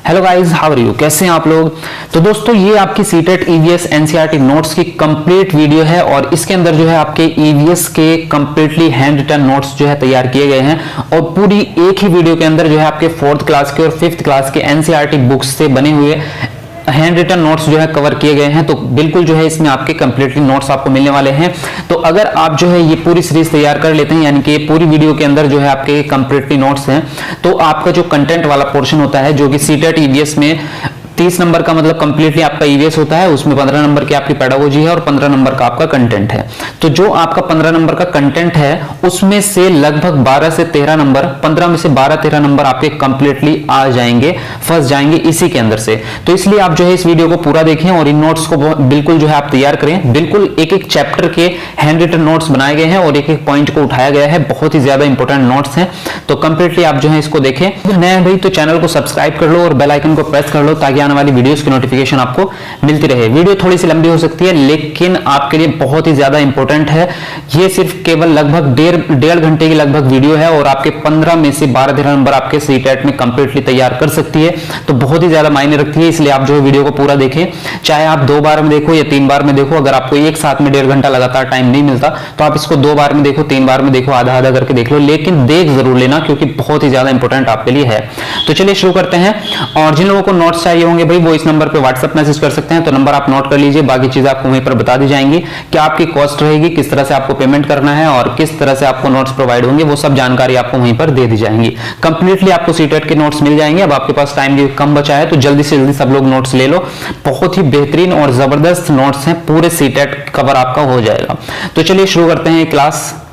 Hello guys, how are you? कैसे हैं आप लोग? तो दोस्तों, ये आपकी सीटेट ईवीएस एनसीईआरटी नोट्स की कंप्लीट वीडियो है और इसके अंदर जो है आपके ईवीएस के कंप्लीटली हैंड रिटन नोट्स जो है तैयार किए गए हैं और पूरी एक ही वीडियो के अंदर जो है आपके 4th क्लास के और 5th क्लास के एनसीईआरटी बुक्स से बने हुए हैंड रिटन नोट्स जो है कवर किए गए हैं। तो बिल्कुल जो है इसमें आपके कंप्लीटली नोट्स आपको मिलने वाले हैं। तो अगर आप जो है ये पूरी सीरीज तैयार कर लेते हैं, यानी कि ये पूरी वीडियो के अंदर जो है आपके कंप्लीटली नोट्स हैं, तो आपका जो कंटेंट वाला पोर्शन होता है जो कि सीटेट ईवीएस में 30 नंबर का मतलब कंप्लीटली आपका ईवीएस होता है, उसमें 15 नंबर की आपकी पेडागोजी है और 15 नंबर का आपका कंटेंट है। तो जो आपका 15 नंबर का कंटेंट है उसमें से लगभग 12 से 13 नंबर, 15 में से 12-13 नंबर आपके कंप्लीटली आ जाएंगे, फंस जाएंगे इसी के अंदर से। तो इसलिए आप जो है इस वीडियो को पूरा देखें और इन नोट्स को बिल्कुल जो है आप तैयार करें। बिल्कुल एक एक चैप्टर के हैंड रिटन नोट्स बनाए गए हैं और एक एक पॉइंट को उठाया गया है। बहुत ही ज्यादा इंपॉर्टेंट नोट्स हैं, तो कंप्लीटली आप जो है इसको देखें। नए भाई तो चैनल को सब्सक्राइब कर लो और बेल आइकन को प्रेस कर लो ताकि आने वाली वीडियोस की नोटिफिकेशन आपको मिलती रहे। वीडियो थोड़ी सी लंबी हो सकती है लेकिन आपके लिए बहुत ही ज्यादा इंपॉर्टेंट है। ये सिर्फ केवल लगभग डेढ़ घंटे की लगभग वीडियो है और आपके 15 में से 12-13 नंबर आपके सीटेट में कंप्लीटली तैयार कर सकती है। तो बहुत ही ज्यादा मायने रखती है, इसलिए आप जो वीडियो को पूरा देखें, चाहे आप 2 बार में देखो या 3 बार में देखो। अगर आपको एक साथ में 1.5 घंटा लगातार टाइम नहीं मिलता तो आप इसको 2 बार में देखो, 3 बार में देखो, आधा आधा करके देख लो, लेकिन देख जरूर लेना क्योंकि बहुत ही ज्यादा इंपॉर्टेंट आपके लिए है। तो चलिए शुरू करते हैं। और जिन लोगों को नोट्स चाहिए होंगे भाई वो इस नंबर पे व्हाट्सएप मैसेज कर सकते हैं। तो नंबर आप नोट कर लीजिए, बाकी चीजें आपको वहीं पर बता दी जाएंगी। क्या आपकी कॉस्ट रहेगी, किस तरह से आपको पेमेंट करना है और किस तरह से आपको नोट्स प्रोवाइड होंगे, वो सब जानकारी आपको वहीं पर दे दी जाएंगी। कंप्लीटली आपको सीटेट के नोट्स मिल जाएंगे। अब आपके पास टाइम भी कम बचा है तो जल्दी से जल्दी सब लोग नोट्स ले लो। बहुत ही बेहतरीन और जबरदस्त नोट्स हैं, पूरे सीटेट कवर आपका हो जाएगा। तो चलिए शुरू करते हैं क्लास।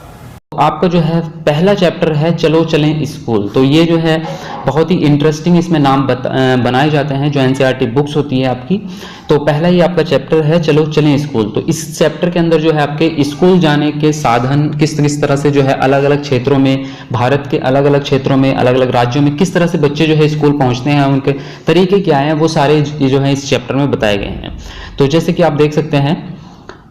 आपका जो है पहला चैप्टर है चलो चलें स्कूल। तो ये जो है बहुत ही इंटरेस्टिंग इसमें नाम बनाए जाते हैं जो एनसीईआरटी बुक्स होती है आपकी। तो पहला ही आपका चैप्टर है चलो चलें स्कूल। तो इस चैप्टर के अंदर जो है आपके स्कूल जाने के साधन किस तरह से जो है अलग अलग क्षेत्रों में, भारत के अलग अलग क्षेत्रों में, अलग अलग राज्यों में किस तरह से बच्चे जो है स्कूल पहुंचते हैं, उनके तरीके क्या है, वो सारे जो है इस चैप्टर में बताए गए हैं। तो जैसे कि आप देख सकते हैं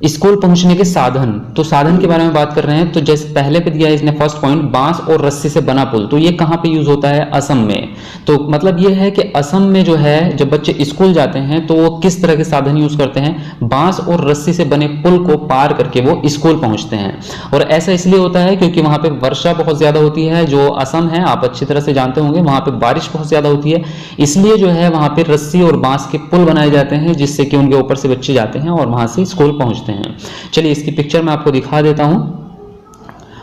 स्कूल पहुंचने के साधन, तो साधन के बारे में बात कर रहे हैं। तो जैसे पहले पे दिया है इसने फर्स्ट पॉइंट, बांस और रस्सी से बना पुल। तो ये कहाँ पे यूज होता है? असम में। तो मतलब ये है कि असम में जो है जब बच्चे स्कूल जाते हैं तो वो किस तरह के साधन यूज करते हैं? बांस और रस्सी से बने पुल को पार करके वो स्कूल पहुंचते हैं। और ऐसा इसलिए होता है क्योंकि वहां पे वर्षा बहुत ज्यादा होती है। जो असम है आप अच्छी तरह से जानते होंगे, वहां पे बारिश बहुत ज्यादा होती है, इसलिए जो है वहां पे रस्सी और बांस के पुल बनाए जाते हैं जिससे कि उनके ऊपर से बच्चे जाते हैं और वहां से स्कूल पहुंचते हैं। चलिए इसकी पिक्चर मैं आपको दिखा देता हूं।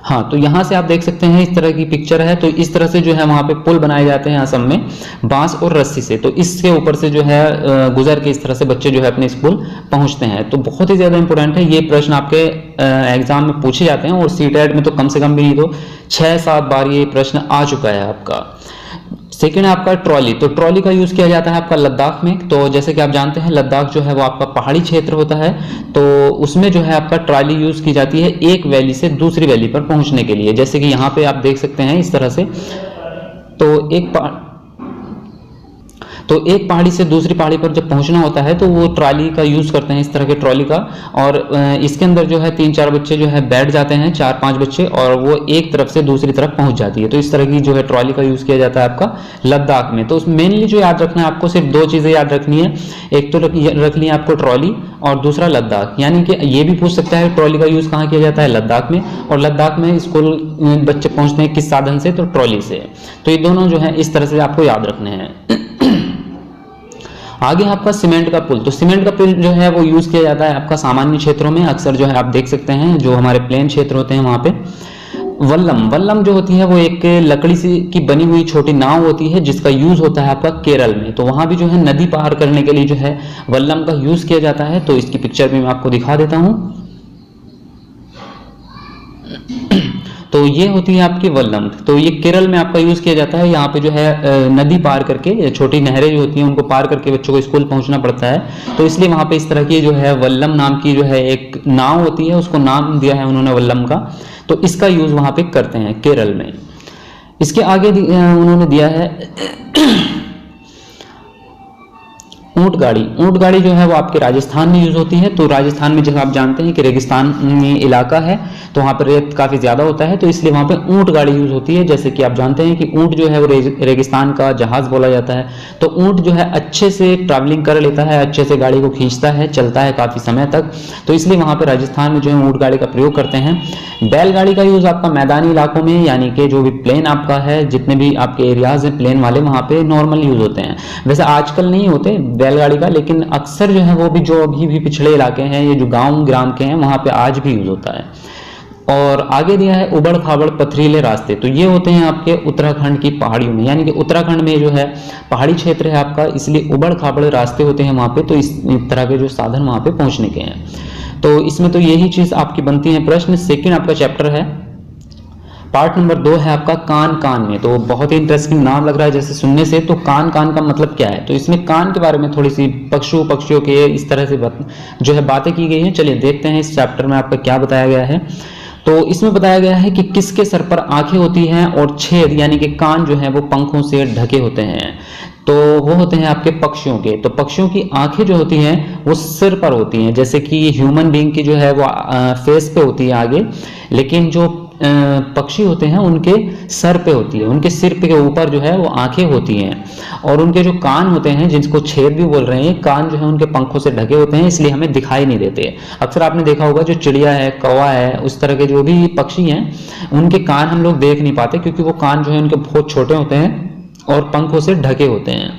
हाँ, तो यहां से आप देख सकते हैं इस तरह की पिक्चर है। तो इस तरह से जो है वहां पे पुल बनाए जाते हैं असम में बांस और रस्सी से। तो इसके ऊपर से जो है गुजर के इस तरह से बच्चे जो है अपने स्कूल पहुंचते हैं। तो बहुत ही ज्यादा इंपॉर्टेंट है, ये प्रश्न आपके एग्जाम में पूछे जाते हैं और सीटेट में तो कम से कम भी नहीं तो 6-7 बार ये प्रश्न आ चुका है आपका। सेकेंड है आपका ट्रॉली। तो ट्रॉली का यूज किया जाता है आपका लद्दाख में। तो जैसे कि आप जानते हैं लद्दाख जो है वो आपका पहाड़ी क्षेत्र होता है, तो उसमें जो है आपका ट्रॉली यूज की जाती है एक वैली से दूसरी वैली पर पहुंचने के लिए। जैसे कि यहाँ पे आप देख सकते हैं इस तरह से, तो एक पहाड़ी से दूसरी पहाड़ी पर जब पहुंचना होता है तो वो ट्रॉली का यूज करते हैं, इस तरह के ट्रॉली का। और इसके अंदर जो है 3-4 बच्चे जो है बैठ जाते हैं, 4-5 बच्चे, और वो एक तरफ से दूसरी तरफ पहुंच जाती है। तो इस तरह की जो है ट्रॉली का यूज किया जाता है आपका लद्दाख में। तो मेनली जो याद रखना है आपको, सिर्फ 2 चीजें याद रखनी है। एक तो रखनी है आपको ट्रॉली और दूसरा लद्दाख। यानी कि ये भी पूछ सकता है ट्रॉली का यूज कहाँ किया जाता है? लद्दाख में। और लद्दाख में स्कूल बच्चे पहुंचते हैं किस साधन से? तो ट्रॉली से। तो ये दोनों जो है इस तरह से आपको याद रखने हैं। आगे आपका सीमेंट का पुल। तो सीमेंट का पुल जो है वो यूज किया जाता है आपका सामान्य क्षेत्रों में। अक्सर जो है आप देख सकते हैं जो हमारे प्लेन क्षेत्र होते हैं वहां पे वल्लम जो होती है वो एक लकड़ी से की बनी हुई छोटी नाव होती है जिसका यूज होता है आपका केरल में। तो वहां भी जो है नदी पार करने के लिए जो है वल्लम का यूज किया जाता है। तो इसकी पिक्चर भी मैं आपको दिखा देता हूं। तो ये होती है आपकी वल्लम। तो ये केरल में आपका यूज किया जाता है। यहाँ पे जो है नदी पार करके, छोटी नहरें जो होती हैं उनको पार करके बच्चों को स्कूल पहुंचना पड़ता है। तो इसलिए वहां पे इस तरह की जो है वल्लम नाम की जो है एक नाव होती है, उसको नाम दिया है उन्होंने वल्लम का। तो इसका यूज वहां पे करते हैं केरल में। इसके आगे उन्होंने दिया है ऊंट गाड़ी जो है वो आपके राजस्थान में यूज होती है। तो राजस्थान में जैसे आप जानते हैं कि रेगिस्तान इलाका है, तो वहाँ पर रेत काफी ज्यादा होता है, तो इसलिए वहाँ पे ऊंट गाड़ी यूज होती है। जैसे कि आप जानते हैं कि ऊंट जो है वो रेगिस्तान का जहाज बोला जाता है। तो ऊंट जो है अच्छे से ट्रैवलिंग कर लेता है, अच्छे से गाड़ी को खींचता है, चलता है काफी समय तक, तो इसलिए वहाँ पे राजस्थान में जो है ऊंट गाड़ी का प्रयोग करते हैं। बैलगाड़ी का यूज आपका मैदानी इलाकों में, यानी कि जो भी प्लेन आपका है, जितने भी आपके एरियाज हैं प्लेन वाले, वहाँ पे नॉर्मल यूज होते हैं। वैसे आजकल नहीं होते बैलगाड़ी का, लेकिन अक्सर जो है वो भी जो अभी भी पिछड़े इलाके हैं, ये जो गांव ग्राम के हैं, वहां पे आज भी यूज होता है। और आगे दिया है उबड़ खाबड़ पथरीले रास्ते, तो ये होते हैं आपके उत्तराखंड की पहाड़ियों में, यानी कि उत्तराखंड में जो है पहाड़ी क्षेत्र है आपका, इसलिए उबड़ खाबड़ रास्ते होते हैं वहां पे, तो इस तरह के जो साधन वहां पे पहुंचने के हैं। तो इसमें तो यही चीज आपकी बनती है। प्रश्न सेकेंड आपका चैप्टर है, पार्ट नंबर 2 है आपका कान में। तो बहुत ही इंटरेस्टिंग नाम लग रहा है जैसे सुनने से, तो कान का मतलब क्या है, तो इसमें कान के बारे में थोड़ी सी पक्षियों के इस तरह से जो है बातें की गई हैं। चलिए देखते हैं इस चैप्टर में आपका क्या बताया गया है। तो इसमें बताया गया है कि किसके सर पर आंखें होती हैं और छेद यानी कि कान जो है वो पंखों से ढके होते हैं, तो वो होते हैं आपके पक्षियों के। तो पक्षियों की आंखें जो होती हैं वो सिर पर होती हैं, जैसे कि ह्यूमन बीइंग की जो है वो फेस पे होती है आगे, लेकिन जो पक्षी होते हैं उनके सर पे होती है, उनके सिर पे के ऊपर जो है वो आंखें होती हैं। और उनके जो कान होते हैं, जिसको छेद भी बोल रहे हैं, कान जो है उनके पंखों से ढके होते हैं, इसलिए हमें दिखाई नहीं देते। अक्सर आपने देखा होगा जो चिड़िया है, कौवा है, उस तरह के जो भी पक्षी हैं, उनके कान हम लोग देख नहीं पाते, क्योंकि वो कान जो है उनके बहुत छोटे होते हैं और पंखों से ढके होते हैं।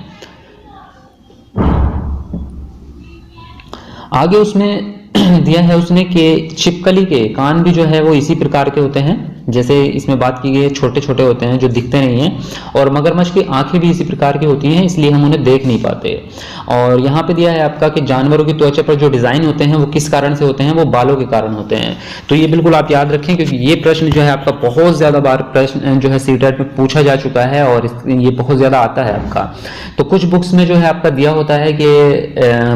आगे उसमें दिया है उसने कि छिपकली के कान भी जो है वो इसी प्रकार के होते हैं, जैसे इसमें बात की गई है, छोटे छोटे होते हैं जो दिखते नहीं हैं। और मगरमच्छ की आंखें भी इसी प्रकार की होती हैं, इसलिए हम उन्हें देख नहीं पाते। और यहाँ पे दिया है आपका कि जानवरों की त्वचा पर जो डिजाइन होते हैं वो किस कारण से होते हैं, वो बालों के कारण होते हैं। तो ये बिल्कुल आप याद रखें, क्योंकि ये प्रश्न जो है आपका बहुत ज्यादा बार प्रश्न जो है सीटेट में पूछा जा चुका है और ये बहुत ज्यादा आता है आपका। तो कुछ बुक्स में जो है आपका दिया होता है कि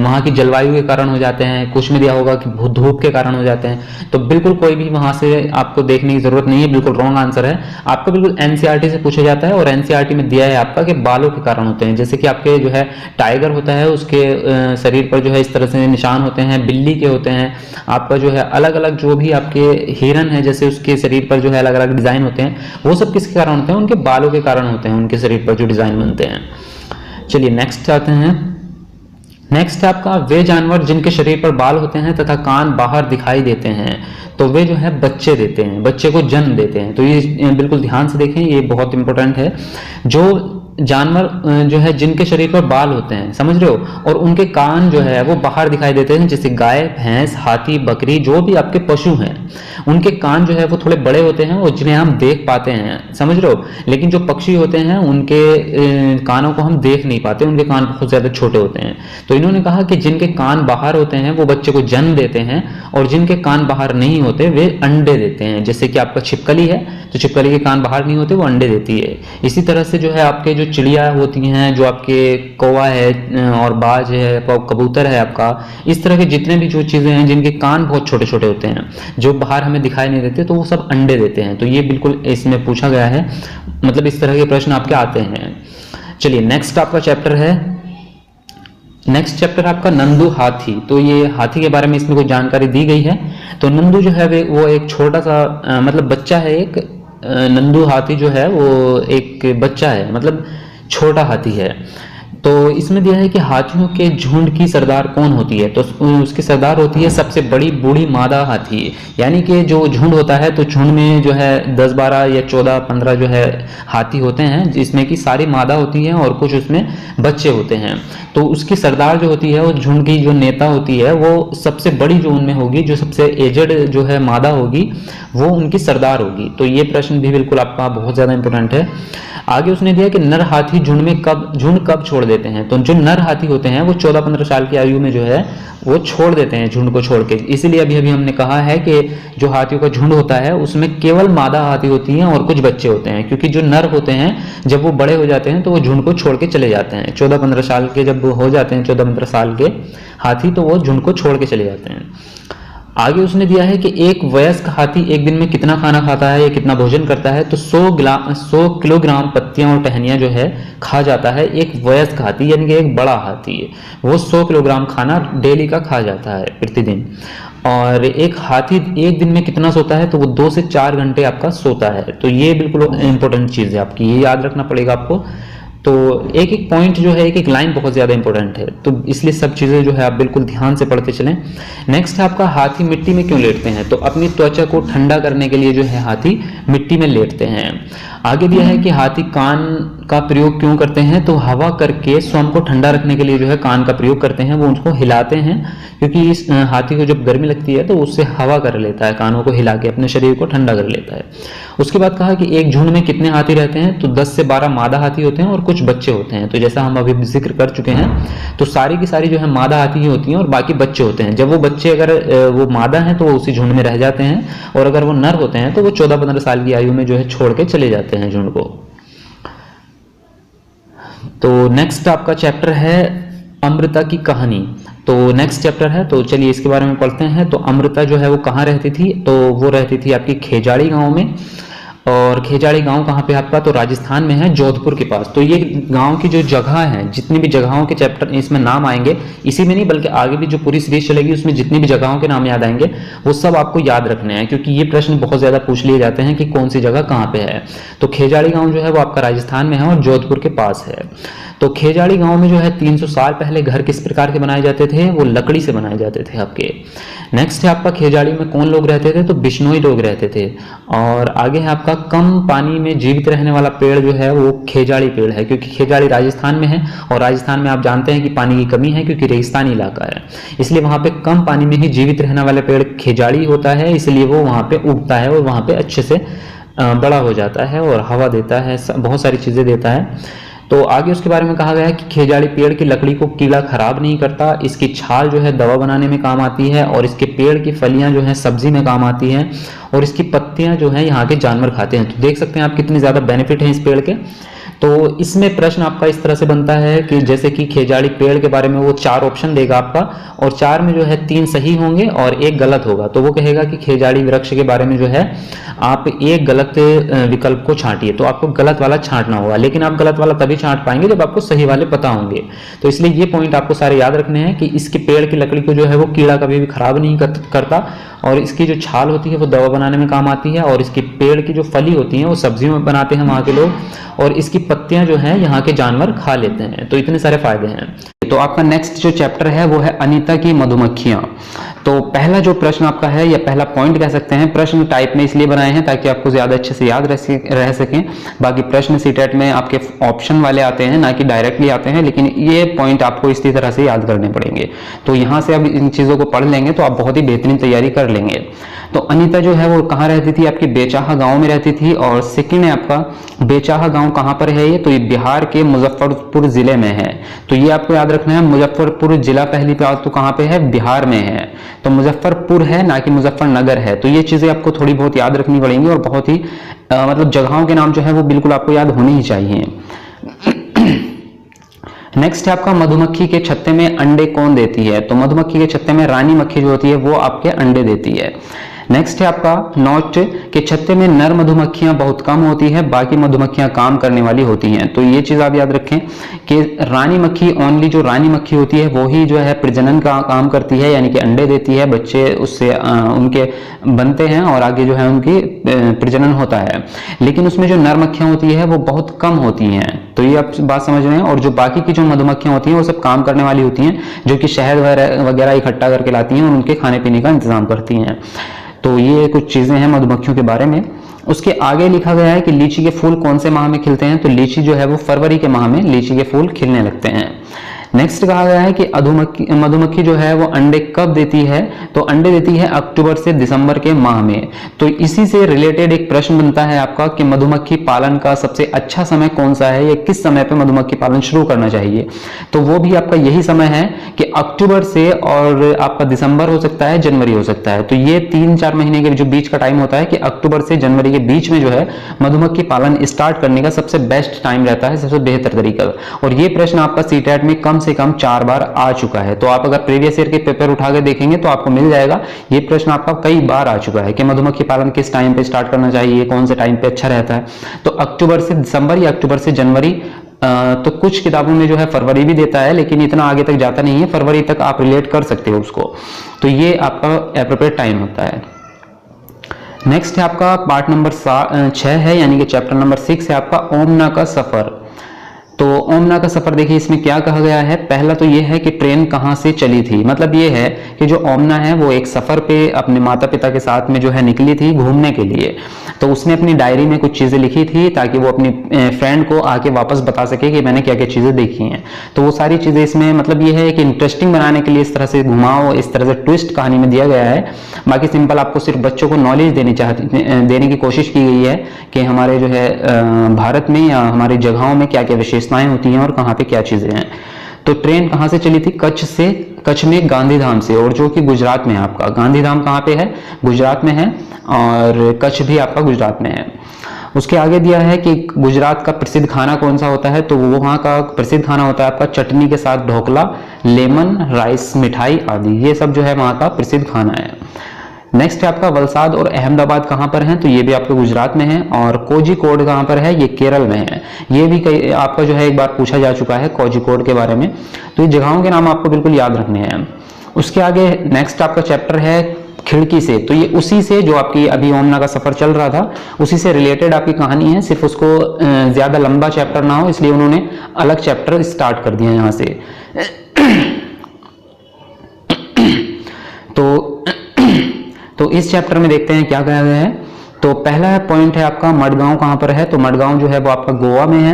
वहां की जलवायु के कारण हो जाते हैं, कुछ में दिया होगा कि धूप के कारण हो जाते हैं। तो बिल्कुल कोई भी वहां से आपको देखने की जरूरत नहीं है, बिल्कुल रॉन्ग आंसर है। आपको बिल्कुल एनसीईआरटी से पूछा जाता है, और एनसीईआरटी में दिया है आपका कि बालों के कारण होते हैं। जैसे कि आपके जो है टाइगर होता है, उसके शरीर पर जो है इस तरह से निशान होते हैं, बिल्ली के होते हैं, आपका जो है अलग अलग जो भी आपके हिरन है, जैसे उसके शरीर पर जो है अलग अलग डिजाइन होते हैं, वो सब किसके कारण होते हैं, उनके बालों के कारण होते हैं, उनके शरीर पर जो डिजाइन बनते हैं। चलिए नेक्स्ट आते हैं। नेक्स्ट है आपका वे जानवर जिनके शरीर पर बाल होते हैं तथा कान बाहर दिखाई देते हैं, तो वे जो है बच्चे देते हैं, बच्चे को जन्म देते हैं। तो ये बिल्कुल ध्यान से देखें, ये बहुत इंपॉर्टेंट है। जो जानवर जो है जिनके शरीर पर बाल होते हैं, समझ रहे हो, और उनके कान जो है वो बाहर दिखाई देते हैं, जैसे गाय, भैंस, हाथी, बकरी, जो भी आपके पशु हैं, उनके कान जो है वो थोड़े बड़े होते हैं और जिन्हें हम देख पाते हैं, समझ रहे हो। लेकिन जो पक्षी होते हैं उनके कानों को हम देख नहीं पाते, उनके कान बहुत ज्यादा छोटे होते हैं। तो इन्होंने कहा कि जिनके कान बाहर होते हैं वो बच्चे को जन्म देते हैं, और जिनके कान बाहर नहीं होते वे अंडे देते हैं। जैसे कि आपका छिपकली है, तो छिपकली के कान बाहर नहीं होते, वो अंडे देती है। इसी तरह से जो है आपके जो चिड़िया होती हैं, जो आपके कौवा है और बाज है, कबूतर है आपका, इस तरह के जितने भी जो चीजें हैं जिनके कान बहुत छोटे छोटे होते हैं, जो बाहर हमें दिखाई नहीं देते, तो वो सब अंडे देते हैं। तो ये बिल्कुल इसमें पूछा गया है, मतलब इस तरह के प्रश्न आपके आते हैं। चलिए नेक्स्ट आपका चैप्टर है, नेक्स्ट चैप्टर आपका नंदू हाथी। तो ये हाथी के बारे में इसमें कोई जानकारी दी गई है। तो नंदू जो है वो एक छोटा सा मतलब बच्चा है, एक नंदू हाथी जो है वो एक बच्चा है, मतलब छोटा हाथी है। तो इसमें दिया है कि हाथियों के झुंड की सरदार कौन होती है, तो उसकी सरदार होती है सबसे बड़ी बूढ़ी मादा हाथी। यानी कि जो झुंड होता है, तो झुंड में जो है 10, 12 या 14, 15 जो है हाथी होते हैं, जिसमें कि सारी मादा होती हैं और कुछ उसमें बच्चे होते हैं। तो उसकी सरदार जो होती है, वो झुंड की जो नेता होती है, वो सबसे बड़ी जो उनमें होगी, जो सबसे एजेड जो है मादा होगी, वो उनकी सरदार होगी। तो ये प्रश्न भी बिल्कुल आपका बहुत ज्यादा इंपॉर्टेंट है। आगे उसने दिया कि नर हाथी झुंड कब छोड़ देते हैं। तो जो नर हाथी होते हैं वो 14-15 साल की आयु में जो है वो छोड़ देते हैं झुंड को छोड़ के। इसीलिए अभी हमने कहा है कि जो हाथियों का झुंड होता है उसमें केवल मादा हाथी होती हैं और कुछ बच्चे होते हैं, क्योंकि जो नर होते हैं जब वो बड़े हो जाते हैं तो वो झुंड को छोड़ के चले जाते हैं। 14-15 साल के जब हो जाते हैं, 14-15 साल के हाथी, तो वो झुंड को छोड़ के चले जाते हैं। आगे उसने दिया है कि एक वयस्क हाथी एक दिन में कितना खाना खाता है या कितना भोजन करता है, तो 100 किलोग्राम पत्तियां और टहनियां जो है खा जाता है एक वयस्क हाथी, यानी कि एक बड़ा हाथी है वो 100 किलोग्राम खाना डेली का खा जाता है प्रतिदिन। और एक हाथी एक दिन में कितना सोता है, तो वो 2 से 4 घंटे आपका सोता है। तो ये बिल्कुल इंपॉर्टेंट चीज़ है आपकी, ये याद रखना पड़ेगा आपको। तो एक एक पॉइंट जो है, एक एक लाइन बहुत ज़्यादा इंपॉर्टेंट है, तो इसलिए सब चीज़ें जो है आप बिल्कुल ध्यान से पढ़ते चलें। नेक्स्ट है आपका हाथी मिट्टी में क्यों लेटते हैं, तो अपनी त्वचा को ठंडा करने के लिए जो है हाथी मिट्टी में लेटते हैं। आगे दिया है कि हाथी कान का प्रयोग क्यों करते हैं, तो हवा करके स्वयं को ठंडा रखने के लिए जो है कान का प्रयोग करते हैं, वो उसको हिलाते हैं, क्योंकि इस हाथी को जब गर्मी लगती है तो उससे हवा कर लेता है, कानों को हिला के अपने शरीर को ठंडा कर लेता है। उसके बाद कहा कि एक झुंड में कितने हाथी रहते हैं, तो 10 से 12 मादा हाथी होते हैं और कुछ बच्चे होते हैं। तो जैसा हम अभी जिक्र कर चुके हैं, तो सारी की सारी जो है मादा हाथी ही होती हैं और बाकी बच्चे होते हैं। जब वो बच्चे अगर वो मादा हैं तो वो उसी झुंड में रह जाते हैं, और अगर वो नर होते हैं तो वो 14-15 साल की आयु में जो है छोड़ के चले जाते हैं झुंड को। तो नेक्स्ट आपका चैप्टर है अमृता की कहानी। तो नेक्स्ट चैप्टर है, तो चलिए इसके बारे में पढ़ते हैं। तो अमृता जो है वो कहाँ रहती थी, तो वो रहती थी आपकी खेजाड़ी गांव में। और खेजाड़ी गांव कहाँ पे आपका, तो राजस्थान में है, जोधपुर के पास। तो ये गांव की जो जगह है, जितनी भी जगहों के चैप्टर इसमें नाम आएंगे, इसी में नहीं बल्कि आगे भी जो पूरी सीरीज चलेगी उसमें जितनी भी जगहों के नाम याद आएंगे वो सब आपको याद रखने हैं, क्योंकि ये प्रश्न बहुत ज्यादा पूछ लिए जाते हैं कि कौन सी जगह कहाँ पे है। तो खेजाड़ी गाँव जो है वो आपका राजस्थान में है और जोधपुर के पास है। तो खेजाड़ी गांव में जो है 300 साल पहले घर किस प्रकार के बनाए जाते थे, वो लकड़ी से बनाए जाते थे आपके। नेक्स्ट है आपका खेजाड़ी में कौन लोग रहते थे, तो बिश्नोई लोग रहते थे। और आगे है आपका कम पानी में जीवित रहने वाला पेड़ जो है वो खेजाड़ी पेड़ है, क्योंकि खेजाड़ी राजस्थान में है और राजस्थान में आप जानते हैं कि पानी की कमी है क्योंकि रेगिस्तानी इलाका है, इसलिए वहां पे कम पानी में ही जीवित रहने वाला पेड़ खेजाड़ी होता है, इसलिए वो वहां पे उगता है और वहां पे अच्छे से बड़ा हो जाता है और हवा देता है, बहुत सारी चीजें देता है। तो आगे उसके बारे में कहा गया है कि खेजाड़ी पेड़ की लकड़ी को कीड़ा खराब नहीं करता, इसकी छाल जो है दवा बनाने में काम आती है, और इसके पेड़ की फलियां जो है सब्जी में काम आती हैं, और इसकी पत्तियां जो है यहाँ के जानवर खाते हैं। तो देख सकते हैं आप कितने ज्यादा बेनिफिट हैं इस पेड़ के। तो इसमें प्रश्न आपका इस तरह से बनता है कि जैसे कि खेजाड़ी पेड़ के बारे में वो 4 ऑप्शन देगा आपका, और 4 में जो है 3 सही होंगे और 1 गलत होगा। तो वो कहेगा कि खेजाड़ी वृक्ष के बारे में जो है आप एक गलत विकल्प को छांटिए, तो आपको गलत वाला छांटना होगा, लेकिन आप गलत वाला तभी छांट पाएंगे जब आपको सही वाले पता होंगे। तो इसलिए ये पॉइंट आपको सारे याद रखने हैं कि इसके पेड़ की लकड़ी को जो है वो कीड़ा कभी भी खराब नहीं करता, और इसकी जो छाल होती है वो दवा बनाने में काम आती है, और इसकी पेड़ की जो फली होती है वो सब्जी में बनाते हैं वहाँ के लोग, और इसकी पत्तियां जो है यहाँ के जानवर खा लेते हैं। तो इतने सारे फायदे हैं। तो आपका नेक्स्ट जो चैप्टर है वो है अनीता की मधुमक्खियां। तो पहला जो प्रश्न आपका है, या पहला पॉइंट कह सकते हैं, प्रश्न टाइप में इसलिए बनाए हैं ताकि आपको ज्यादा अच्छे से याद रह सकें। बाकी प्रश्न सीटेट में आपके ऑप्शन वाले आते हैं, ना कि डायरेक्टली आते हैं, लेकिन ये पॉइंट आपको इसी तरह से याद करने पड़ेंगे। तो यहाँ से अब इन चीजों को पढ़ लेंगे तो आप बहुत ही बेहतरीन तैयारी कर लेंगे। तो अनीता जो है वो कहाँ रहती थी, आपकी बेचाहा गांव में रहती थी। और सेकंड है आपका बेचाहा गांव कहाँ पर है ये, तो ये बिहार के मुजफ्फरपुर जिले में है। तो ये आपको याद रखना है, मुजफ्फरपुर जिला पहली बात तो कहाँ पे है, बिहार में है। तो मुजफ्फरपुर है, ना कि मुजफ्फरनगर है। तो ये चीजें आपको थोड़ी बहुत याद रखनी पड़ेंगी, और बहुत ही मतलब जगहों के नाम जो है वो बिल्कुल आपको याद होने ही चाहिए। नेक्स्ट है आपका मधुमक्खी के छत्ते में अंडे कौन देती है, तो मधुमक्खी के छत्ते में रानी मक्खी जो होती है वो आपके अंडे देती है। नेक्स्ट है आपका नोट के छत्ते में नर मधुमक्खियां बहुत कम होती है, बाकी मधुमक्खियां काम करने वाली होती हैं। तो ये चीज आप याद रखें कि रानी मक्खी, ओनली जो रानी मक्खी होती है वो ही जो है प्रजनन का काम करती है, यानी कि अंडे देती है, बच्चे उससे उनके बनते हैं और आगे जो है उनकी प्रजनन होता है। लेकिन उसमें जो नर मक्खियां होती है वो बहुत कम होती हैं। तो ये आप बात समझ रहे हैं। और जो बाकी की जो मधुमक्खियां होती हैं वो सब काम करने वाली होती हैं, जो कि शहद वगैरह इकट्ठा करके लाती हैं और उनके खाने पीने का इंतजाम करती हैं। तो ये कुछ चीजें हैं मधुमक्खियों के बारे में। उसके आगे लिखा गया है कि लीची के फूल कौन से माह में खिलते हैं, तो लीची जो है वो फरवरी के माह में लीची के फूल खिलने लगते हैं। नेक्स्ट कहा गया है कि मधुमक्खी जो है वो अंडे कब देती है, तो अंडे देती है अक्टूबर से दिसंबर के माह में। तो इसी से रिलेटेड एक प्रश्न बनता है आपका कि मधुमक्खी पालन का सबसे अच्छा समय कौन सा है, या किस समय पे मधुमक्खी पालन शुरू करना चाहिए। तो वो भी आपका यही समय है कि अक्टूबर से, और आपका दिसंबर हो सकता है, जनवरी हो सकता है। तो ये 3-4 महीने के जो बीच का टाइम होता है कि अक्टूबर से जनवरी के बीच में जो है मधुमक्खी पालन स्टार्ट करने का सबसे बेस्ट टाइम रहता है, सबसे बेहतर तरीका। और ये प्रश्न आपका सीटेट में कम से कम 4 बार आ चुका है। तो आप अगर प्रीवियस ईयर के पेपर उठा के देखेंगे तो आपको मिल जाएगा, ये प्रश्न आपका कई बार आ चुका है कि मधुमक्खी पालन किस टाइम पे स्टार्ट करना चाहिए, कौन से टाइम पे अच्छा रहता है। तो अक्टूबर से दिसंबर या अक्टूबर से जनवरी, तो कुछ किताबों में जो है फरवरी भी देता है, लेकिन इतना आगे तक जाता नहीं है, फरवरी तक आप रिलेट कर सकते हो उसको। तो ये आपका एप्रोप्रिएट टाइम होता है। नेक्स्ट है आपका पार्ट नंबर 6 है, यानी कि चैप्टर नंबर 6 है आपका ओमना का सफर। तो ओमना का सफर देखिए इसमें क्या कहा गया है। पहला तो ये है कि ट्रेन कहाँ से चली थी, मतलब ये है कि जो ओमना है वो एक सफर पे अपने माता पिता के साथ में जो है निकली थी घूमने के लिए। तो उसने अपनी डायरी में कुछ चीजें लिखी थी ताकि वो अपनी फ्रेंड को आके वापस बता सके कि मैंने क्या क्या चीजें देखी हैं। तो वो सारी चीजें इसमें मतलब ये है कि इंटरेस्टिंग बनाने के लिए इस तरह से घुमाओ, इस तरह से ट्विस्ट कहानी में दिया गया है। बाकी सिंपल आपको सिर्फ बच्चों को नॉलेज देने की कोशिश की गई है कि हमारे जो है भारत में या हमारी जगहों में क्या क्या विशेषताएं होती हैं और कहाँ पे क्या चीजें हैं। तो ट्रेन कहाँ से चली थी, कच्छ में गांधीधाम से, और जो कि गुजरात में है आपका। गांधीधाम कहाँ पे है, गुजरात में है, और कच्छ भी आपका गुजरात में है। उसके आगे दिया है कि गुजरात का प्रसिद्ध खाना कौन सा होता है, तो वो वहाँ का प्रसिद्ध खाना होता है आपका चटनी के साथ ढोकला, लेमन राइस मिठाई आदि, ये सब जो है वहाँ का प्रसिद्ध खाना है। नेक्स्ट है आपका वलसाड और अहमदाबाद कहाँ पर है, तो ये भी आपके गुजरात में है। और कोझिकोड कहाँ पर है, ये केरल में है। ये भी आपका जो है एक बार पूछा जा चुका है कोझिकोड के बारे में। तो ये जगहों के नाम आपको बिल्कुल याद रखने हैं। उसके आगे नेक्स्ट आपका चैप्टर है खिड़की से। तो ये उसी से जो आपकी अभी ओमना का सफर चल रहा था उसी से रिलेटेड आपकी कहानी है, सिर्फ उसको ज्यादा लंबा चैप्टर ना हो इसलिए उन्होंने अलग चैप्टर स्टार्ट कर दिया यहाँ से। तो इस चैप्टर में देखते हैं क्या कहा गया है। तो पहला पॉइंट है आपका मडगांव कहाँ पर है, तो मडगांव जो है वो आपका गोवा में है।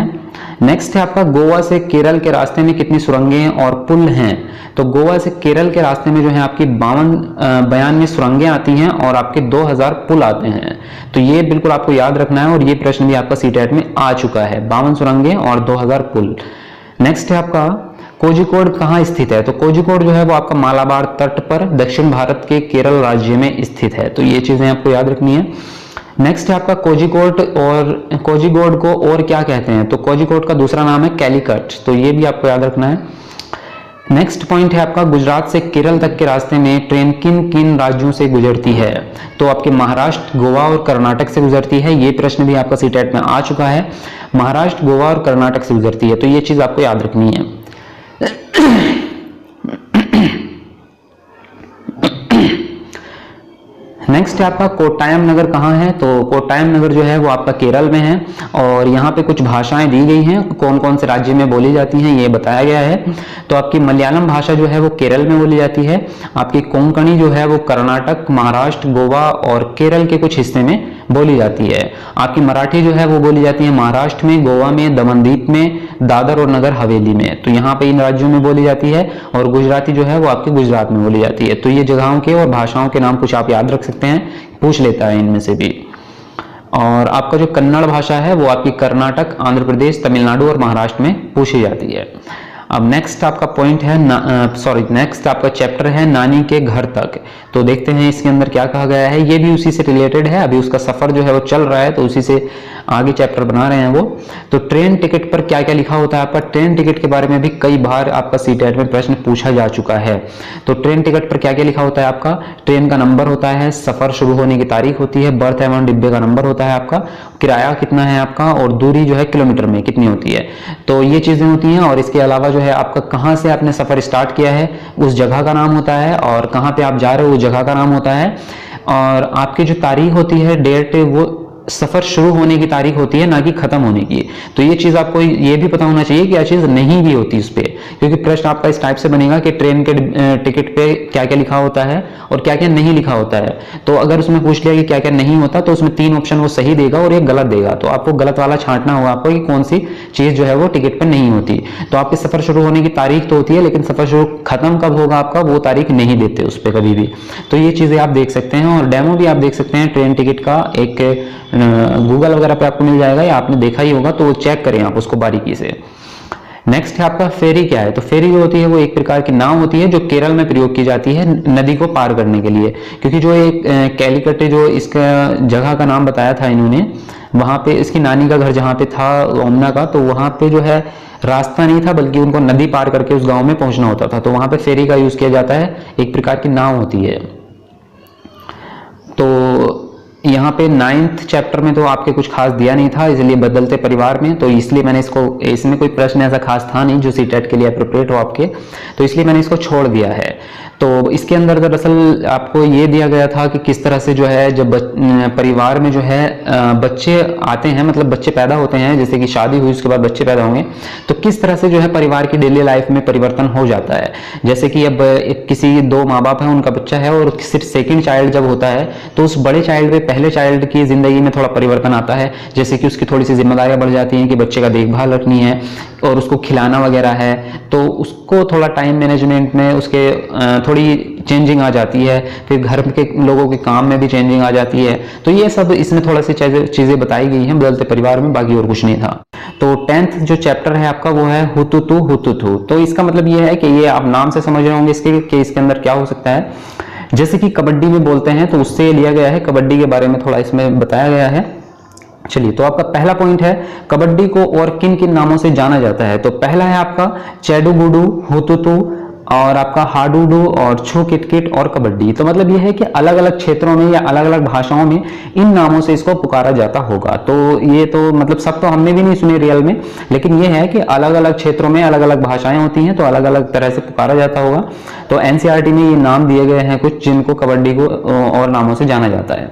नेक्स्ट है आपका गोवा से केरल के रास्ते में कितनी सुरंगें और पुल हैं, तो गोवा से केरल के रास्ते में जो है आपकी 52 सुरंगें आती हैं और आपके 2000 पुल आते हैं। तो ये बिल्कुल आपको याद रखना है और ये प्रश्न भी आपका सीटेट में आ चुका है, 52 सुरंगें और 2000 पुल। नेक्स्ट है आपका कोझिकोड कहाँ स्थित है, तो कोझिकोड जो है वो आपका मालाबार तट पर दक्षिण भारत के केरल राज्य में स्थित है। तो ये चीजें आपको याद रखनी है। नेक्स्ट है आपका कोझिकोड को और क्या कहते हैं, तो कोझिकोड का दूसरा नाम है कैलीकट, तो ये भी आपको याद रखना है। नेक्स्ट पॉइंट है आपका गुजरात से केरल तक के रास्ते में ट्रेन किन किन राज्यों से गुजरती है, तो आपके महाराष्ट्र, गोवा और कर्नाटक से गुजरती है। ये प्रश्न भी आपका सीटेट में आ चुका है, महाराष्ट्र, गोवा और कर्नाटक से गुजरती है। तो ये चीज आपको याद रखनी है। नेक्स्ट है आपका कोट्टायम नगर कहाँ है, तो कोट्टायम नगर जो है वो आपका केरल में है और यहाँ पे कुछ भाषाएं दी गई हैं, कौन कौन से राज्य में बोली जाती हैं ये बताया गया है। तो आपकी मलयालम भाषा जो है वो केरल में बोली जाती है, आपकी कोंकणी जो है वो कर्नाटक, महाराष्ट्र, गोवा और केरल के कुछ हिस्से में बोली जाती है। आपकी मराठी जो है वो बोली जाती है महाराष्ट्र में, गोवा में, दमनदीप में, दादर और नगर हवेली में, तो यहाँ पे इन राज्यों में बोली जाती है। और गुजराती जो है वो आपके गुजरात में बोली जाती है। तो ये जगहों के और भाषाओं के नाम कुछ आप याद रख सकते हैं, पूछ लेता है इनमें से भी। और आपका जो कन्नड़ भाषा है वो आपकी कर्नाटक, आंध्र प्रदेश, तमिलनाडु और महाराष्ट्र में पूछी जाती है। अब नेक्स्ट आपका पॉइंट है नेक्स्ट आपका चैप्टर है नानी के घर तक। तो देखते हैं इसके अंदर क्या कहा गया है, ये भी उसी से रिलेटेड है, अभी उसका सफर जो है वो चल रहा है तो उसी से आगे चैप्टर बना रहे हैं वो। तो ट्रेन टिकट पर क्या क्या लिखा होता है, आपका ट्रेन टिकट के बारे में भी कई बार आपका सीटेट में प्रश्न पूछा जा चुका है। तो ट्रेन टिकट पर क्या क्या लिखा होता है, आपका ट्रेन का नंबर होता है, सफर शुरू होने की तारीख होती है, बर्थ एवं डिब्बे का नंबर होता है आपका, किराया कितना है आपका और दूरी जो है किलोमीटर में कितनी होती है। तो ये चीजें होती हैं। और इसके अलावा जो है आपका कहाँ से आपने सफर स्टार्ट किया है उस जगह का नाम होता है, और कहाँ पे आप जा रहे हो उस जगह का नाम होता है। और आपकी जो तारीख होती है, डेट, वो सफर शुरू होने की तारीख होती है, ना कि खत्म होने की। तो ये चीज आपको ये भी पता होना चाहिए कि यह चीज नहीं भी होती इस पे, क्योंकि प्रश्न आपका इस टाइप से बनेगा कि ट्रेन के टिकट पे क्या क्या लिखा होता है और क्या क्या नहीं लिखा होता है। तो अगर उसमें पूछ लिया कि क्या क्या नहीं होता तो उसमें 3 ऑप्शन वो सही देगा और एक गलत देगा। तो आपको गलत वाला छांटना होगा आपको कि कौन सी चीज जो है वो टिकट पे नहीं होती। तो आपके सफर शुरू होने की तारीख तो होती है, लेकिन सफर शुरू खत्म कब होगा आपका वो तारीख नहीं देते उस पर कभी भी। तो ये चीजें आप देख सकते हैं और डेमो भी आप देख सकते हैं ट्रेन टिकट का, एक गूगल वगैरह पे आपको मिल जाएगा या आपने देखा ही होगा, तो वो चेक करें आप उसको बारीकी से। नेक्स्ट है आपका फेरी क्या है, तो फेरी जो होती है वो एक प्रकार की नाव होती है जो केरल में प्रयोग की जाती है नदी को पार करने के लिए। क्योंकि जो एक कैलीकट जो इसका जगह का नाम बताया था इन्होंने, वहां पे इसकी नानी का घर जहाँ पे था ओमना का, तो वहां पे जो है रास्ता नहीं था, बल्कि उनको नदी पार करके उस गांव में पहुंचना होता था। तो वहां पे फेरी का यूज किया जाता है, एक प्रकार की नाव होती है। तो यहाँ पे 9th चैप्टर में तो आपके कुछ खास दिया नहीं था, इसलिए बदलते परिवार में, तो इसलिए मैंने इसमें कोई प्रश्न ऐसा खास था नहीं जो सीटेट के लिए अप्रोप्रिएट हो आपके, तो इसलिए मैंने इसको छोड़ दिया है। तो इसके अंदर दरअसल आपको ये दिया गया था कि किस तरह से जो है जब परिवार में जो है बच्चे आते हैं, मतलब बच्चे पैदा होते हैं, जैसे कि शादी हुई उसके बाद बच्चे पैदा होंगे, तो किस तरह से जो है परिवार की डेली लाइफ में परिवर्तन हो जाता है। जैसे कि अब किसी 2 माँ बाप है, उनका बच्चा है और सिर्फ सेकेंड चाइल्ड जब होता है तो उस बड़े चाइल्ड में पहले चाइल्ड की जिंदगी में थोड़ा परिवर्तन आता है। जैसे कि उसकी थोड़ी सी जिम्मेदारियां बढ़ जाती हैं कि बच्चे का देखभाल रखनी है और उसको खिलाना वगैरह है, तो उसको थोड़ा टाइम मैनेजमेंट में उसके थोड़ी चेंजिंग आ जाती है। फिर घर के लोगों के काम में भी चेंजिंग आ जाती है। तो ये सब इसमें थोड़ा सी चीजें बताई गई हैं बदलते परिवार में, बाकी और कुछ नहीं था। तो 10th जो चैप्टर है आपका वो है हुतुतु हुतुतु। तो इसका मतलब ये है कि ये आप नाम से समझ रहे होंगे इसके कि इसके अंदर क्या हो सकता है। जैसे कि कबड्डी में बोलते हैं तो उससे ये लिया गया है, कबड्डी के बारे में थोड़ा इसमें बताया गया है। चलिए, तो आपका पहला पॉइंट है कबड्डी को और किन किन नामों से जाना जाता है। तो पहला है आपका चैडुगुडू, हुतुतु और आपका हाडुडू और छू किटकिट और कबड्डी। तो मतलब यह है कि अलग अलग क्षेत्रों में या अलग अलग भाषाओं में इन नामों से इसको पुकारा जाता होगा। तो ये तो मतलब सब तो हमने भी नहीं सुने रियल में, लेकिन यह है कि अलग अलग क्षेत्रों में अलग अलग भाषाएं होती हैं तो अलग अलग तरह से पुकारा जाता होगा। तो एनसीईआरटी में ये नाम दिए गए हैं कुछ जिनको कबड्डी को और नामों से जाना जाता है।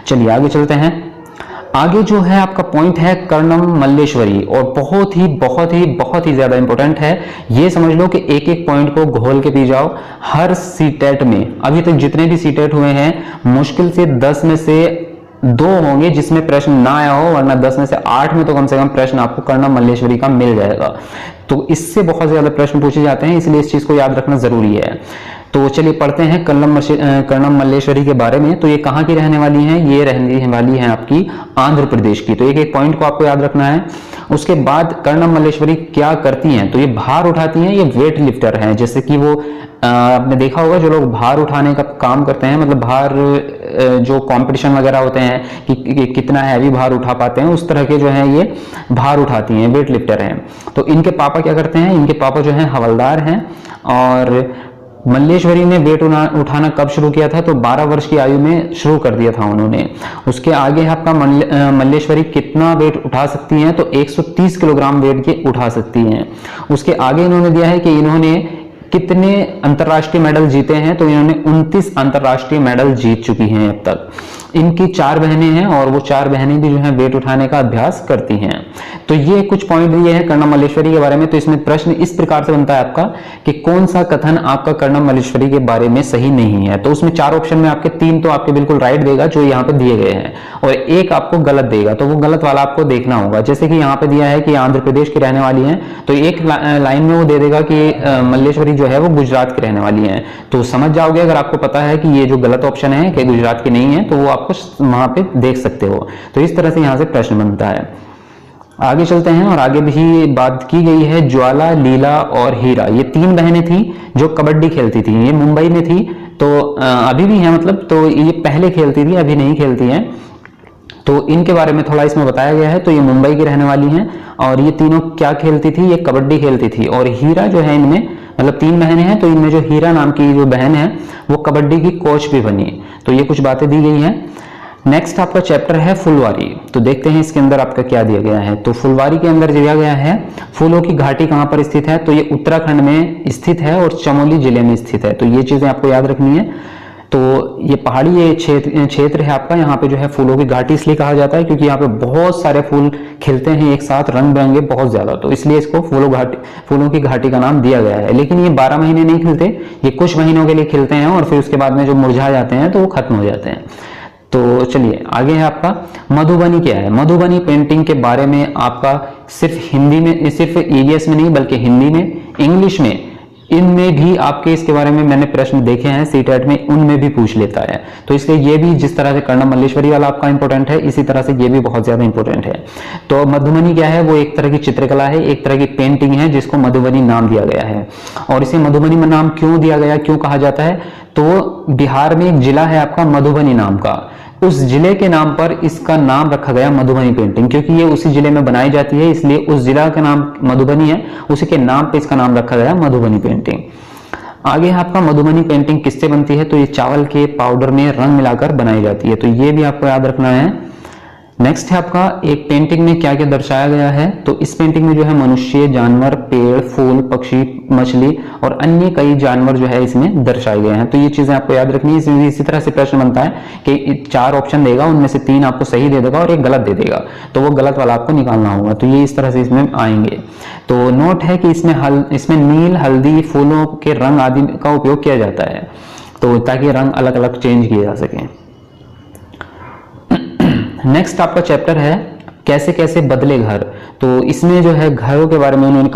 चलिए आगे चलते हैं। आगे जो है आपका पॉइंट है कर्णम मल्लेश्वरी, और बहुत ही ज्यादा इंपॉर्टेंट है। ये समझ लो कि एक एक पॉइंट को घोल के पी जाओ। हर सीटेट में अभी तक जितने भी सीटेट हुए हैं मुश्किल से 10 में से 2 होंगे जिसमें प्रश्न ना आया हो, वरना 10 में से 8 में तो कम से कम प्रश्न आपको कर्णम मल्लेश्वरी का मिल जाएगा। तो इससे बहुत ज्यादा प्रश्न पूछे जाते हैं, इसलिए इस चीज को याद रखना जरूरी है। तो चलिए पढ़ते हैं कर्णम मल्लेश्वरी के बारे में। तो ये कहाँ की रहने वाली हैं? ये रहने वाली हैं आपकी आंध्र प्रदेश की। तो एक एक पॉइंट को आपको याद रखना है। उसके बाद कर्णम मल्लेश्वरी क्या करती हैं? तो ये भार उठाती हैं, ये वेट लिफ्टर हैं। जैसे कि वो आपने देखा होगा जो लोग भार उठाने का काम करते हैं, मतलब भार जो कंपटीशन वगैरह होते हैं कि कितना हैवी भार उठा पाते हैं, उस तरह के जो है ये भार उठाती हैं, वेट लिफ्टर हैं। तो इनके पापा क्या करते हैं? इनके पापा जो है हवलदार हैं। और मल्लेश्वरी ने वेट उठाना कब शुरू किया था? तो 12 वर्ष की आयु में शुरू कर दिया था उन्होंने। उसके आगे आपका मल्लेश्वरी कितना वेट उठा सकती हैं? तो 130 किलोग्राम वेट ये उठा सकती हैं। उसके आगे इन्होंने दिया है कि इन्होंने कितने अंतरराष्ट्रीय मेडल जीते हैं? तो इन्होंने 29 अंतरराष्ट्रीय मेडल जीत चुकी हैं अब तक। इनकी 4 बहनें हैं और वो 4 बहनें भी जो है वेट उठाने का अभ्यास करती हैं। तो ये कुछ पॉइंट दिए हैं कर्णम मल्लेश्वरी के बारे में। तो इसमें प्रश्न इस प्रकार से बनता है आपका कि कौन सा कथन आपका कर्णम मल्लेश्वरी के बारे में सही नहीं है। तो उसमें 4 ऑप्शन में आपके 3 तो आपके बिल्कुल राइट देगा जो यहाँ पे दिए गए हैं, और 1 आपको गलत देगा। तो वो गलत वाला आपको देखना होगा। जैसे कि यहाँ पे दिया है कि आंध्र प्रदेश की रहने वाली है, तो एक लाइन में वो दे देगा कि मल्लेश्वरी जो है वो गुजरात की रहने वाली है। तो समझ जाओगे अगर आपको पता है कि ये जो गलत ऑप्शन है कि गुजरात की नहीं है, तो वो आपको वहां पे देख सकते हो। तो इस तरह से यहाँ से प्रश्न बनता है। आगे चलते हैं। और आगे भी बात की गई है ज्वाला, लीला और हीरा। ये 3 बहनें थी जो कबड्डी खेलती थी। ये मुंबई में थी, तो अभी भी है मतलब, तो ये पहले खेलती थी, अभी नहीं खेलती हैं। तो इनके बारे में थोड़ा इसमें बताया गया है। तो ये मुंबई की रहने वाली हैं और ये तीनों क्या खेलती थी? ये कबड्डी खेलती थी। और हीरा जो है इनमें, मतलब 3 बहनें हैं, तो इनमें जो हीरा नाम की जो बहन है वो कबड्डी की कोच भी बनी। तो ये कुछ बातें दी गई हैं। नेक्स्ट आपका चैप्टर है फुलवारी। तो देखते हैं इसके अंदर आपका क्या दिया गया है। तो फुलवारी के अंदर दिया गया है फूलों की घाटी कहाँ पर स्थित है? तो ये उत्तराखंड में स्थित है और चमोली जिले में स्थित है। तो ये चीजें आपको याद रखनी है। तो ये पहाड़ी ये क्षेत्र है आपका। यहाँ पे जो है फूलों की घाटी इसलिए कहा जाता है क्योंकि यहाँ पे बहुत सारे फूल खिलते हैं एक साथ, रंग बिरंगे बहुत ज्यादा, तो इसलिए इसको फूलों की घाटी का नाम दिया गया है। लेकिन ये 12 महीने नहीं खिलते, ये कुछ महीनों के लिए खिलते हैं और फिर उसके बाद में जो मुरझा जाते हैं तो वो खत्म हो जाते हैं। तो चलिए आगे है आपका मधुबनी क्या है। मधुबनी पेंटिंग के बारे में आपका सिर्फ हिंदी में, सिर्फ ईवीएस में नहीं बल्कि हिंदी में, इंग्लिश में, इनमें भी आपके इसके बारे में मैंने प्रश्न देखे हैं सीटेट में, उनमें भी पूछ लेता है। तो इसलिए ये भी जिस तरह से कर्णम मल्लेश्वरी वाला आपका इंपॉर्टेंट है, इसी तरह से ये भी बहुत ज्यादा इंपॉर्टेंट है। तो मधुबनी क्या है? वो एक तरह की चित्रकला है, एक तरह की पेंटिंग है जिसको मधुबनी नाम दिया गया है। और इसे मधुबनी में नाम क्यों दिया गया, क्यों कहा जाता है? तो बिहार में एक जिला है आपका मधुबनी नाम का, उस जिले के नाम पर इसका नाम रखा गया मधुबनी पेंटिंग, क्योंकि ये उसी जिले में बनाई जाती है, इसलिए उस जिला का नाम मधुबनी है, उसी के नाम पे इसका नाम रखा गया मधुबनी पेंटिंग। आगे है आपका मधुबनी पेंटिंग किससे बनती है, तो ये चावल के पाउडर में रंग मिलाकर बनाई जाती है, तो ये भी आपको याद रखना है। नेक्स्ट है आपका एक पेंटिंग में क्या क्या दर्शाया गया है, तो इस पेंटिंग में जो है मनुष्य, जानवर, पेड़, फूल, पक्षी, मछली और अन्य कई जानवर जो है इसमें दर्शाए गए हैं। तो ये चीजें आपको याद रखनी है। इसमें इसी तरह से प्रश्न बनता है कि 4 ऑप्शन देगा, उनमें से 3 आपको सही दे देगा और एक गलत दे देगा, तो वो गलत वाला आपको निकालना होगा। तो ये इस तरह से इसमें आएंगे। तो नोट है कि इसमें नील, हल्दी, फूलों के रंग आदि का उपयोग किया जाता है, तो ताकि रंग अलग अलग चेंज किए जा सके। नेक्स्ट आपका चैप्टर है कैसे कैसे बदले घर। तो इसमें जो है घरों के बारे में उन्होंने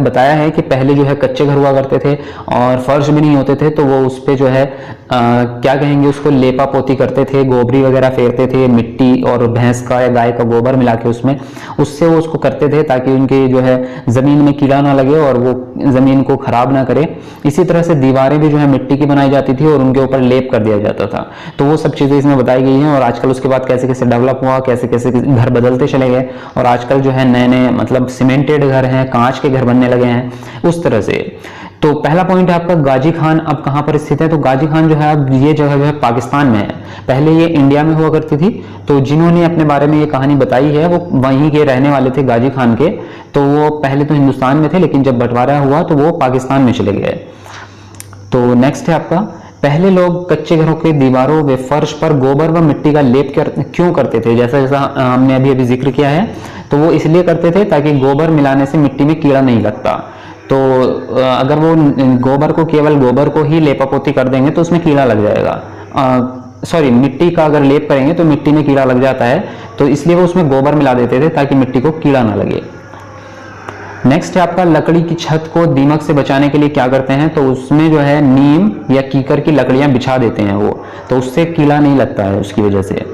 बताया है कि पहले जो है कच्चे घर हुआ करते थे और फर्श भी नहीं होते थे, तो वो उस पे जो है क्या कहेंगे उसको, लेपा पोती करते थे, गोबरी वगैरह फेरते थे, मिट्टी और भैंस का या गाय का गोबर मिला के उससे वो उसको करते थे ताकि उनके जो है जमीन में कीड़ा ना लगे और वो जमीन को खराब ना करे। इसी तरह से दीवारें भी जो है मिट्टी की बनाई जाती थी और उनके ऊपर लेप कर दिया जाता था। तो वो सब चीजें इसमें बताई गई हैं। और आजकल उसके बाद कैसे कैसे डेवलप हुआ, कैसे कैसे घर बदलते चले गए और आजकल जो है नए नए मतलब सीमेंटेड घर हैं, कांच के घर बनने लगे हैं, उस तरह से। तो पहला पॉइंट है आपका गाजी खान अब कहां पर स्थित है, तो गाजी खान जो है अब ये जगह जो है पाकिस्तान में है, पहले ये इंडिया में हुआ करती थी। तो जिन्होंने अपने बारे में ये कहानी बताई है वो वहीं के रहने वाले थे गाजी खान के, तो वो पहले तो हिंदुस्तान में थे लेकिन जब बंटवारा हुआ तो वो पाकिस्तान में चले गए। तो नेक्स्ट है आपका पहले लोग कच्चे घरों के दीवारों व फर्श पर गोबर व मिट्टी का लेप क्यों करते थे, जैसा जैसा हमने अभी जिक्र किया है, तो वो इसलिए करते थे ताकि गोबर मिलाने से मिट्टी में कीड़ा नहीं लगता। तो अगर वो गोबर को केवल गोबर को ही लेपापोती कर देंगे तो उसमें कीड़ा लग जाएगा, सॉरी मिट्टी का अगर लेप करेंगे तो मिट्टी में कीड़ा लग जाता है, तो इसलिए वो उसमें गोबर मिला देते थे ताकि मिट्टी को कीड़ा ना लगे। नेक्स्ट है आपका लकड़ी की छत को दीमक से बचाने के लिए क्या करते हैं, तो उसमें जो है नीम या कीकर की लकड़ियां बिछा देते हैं वो, तो उससे कीड़ा नहीं लगता है उसकी वजह से।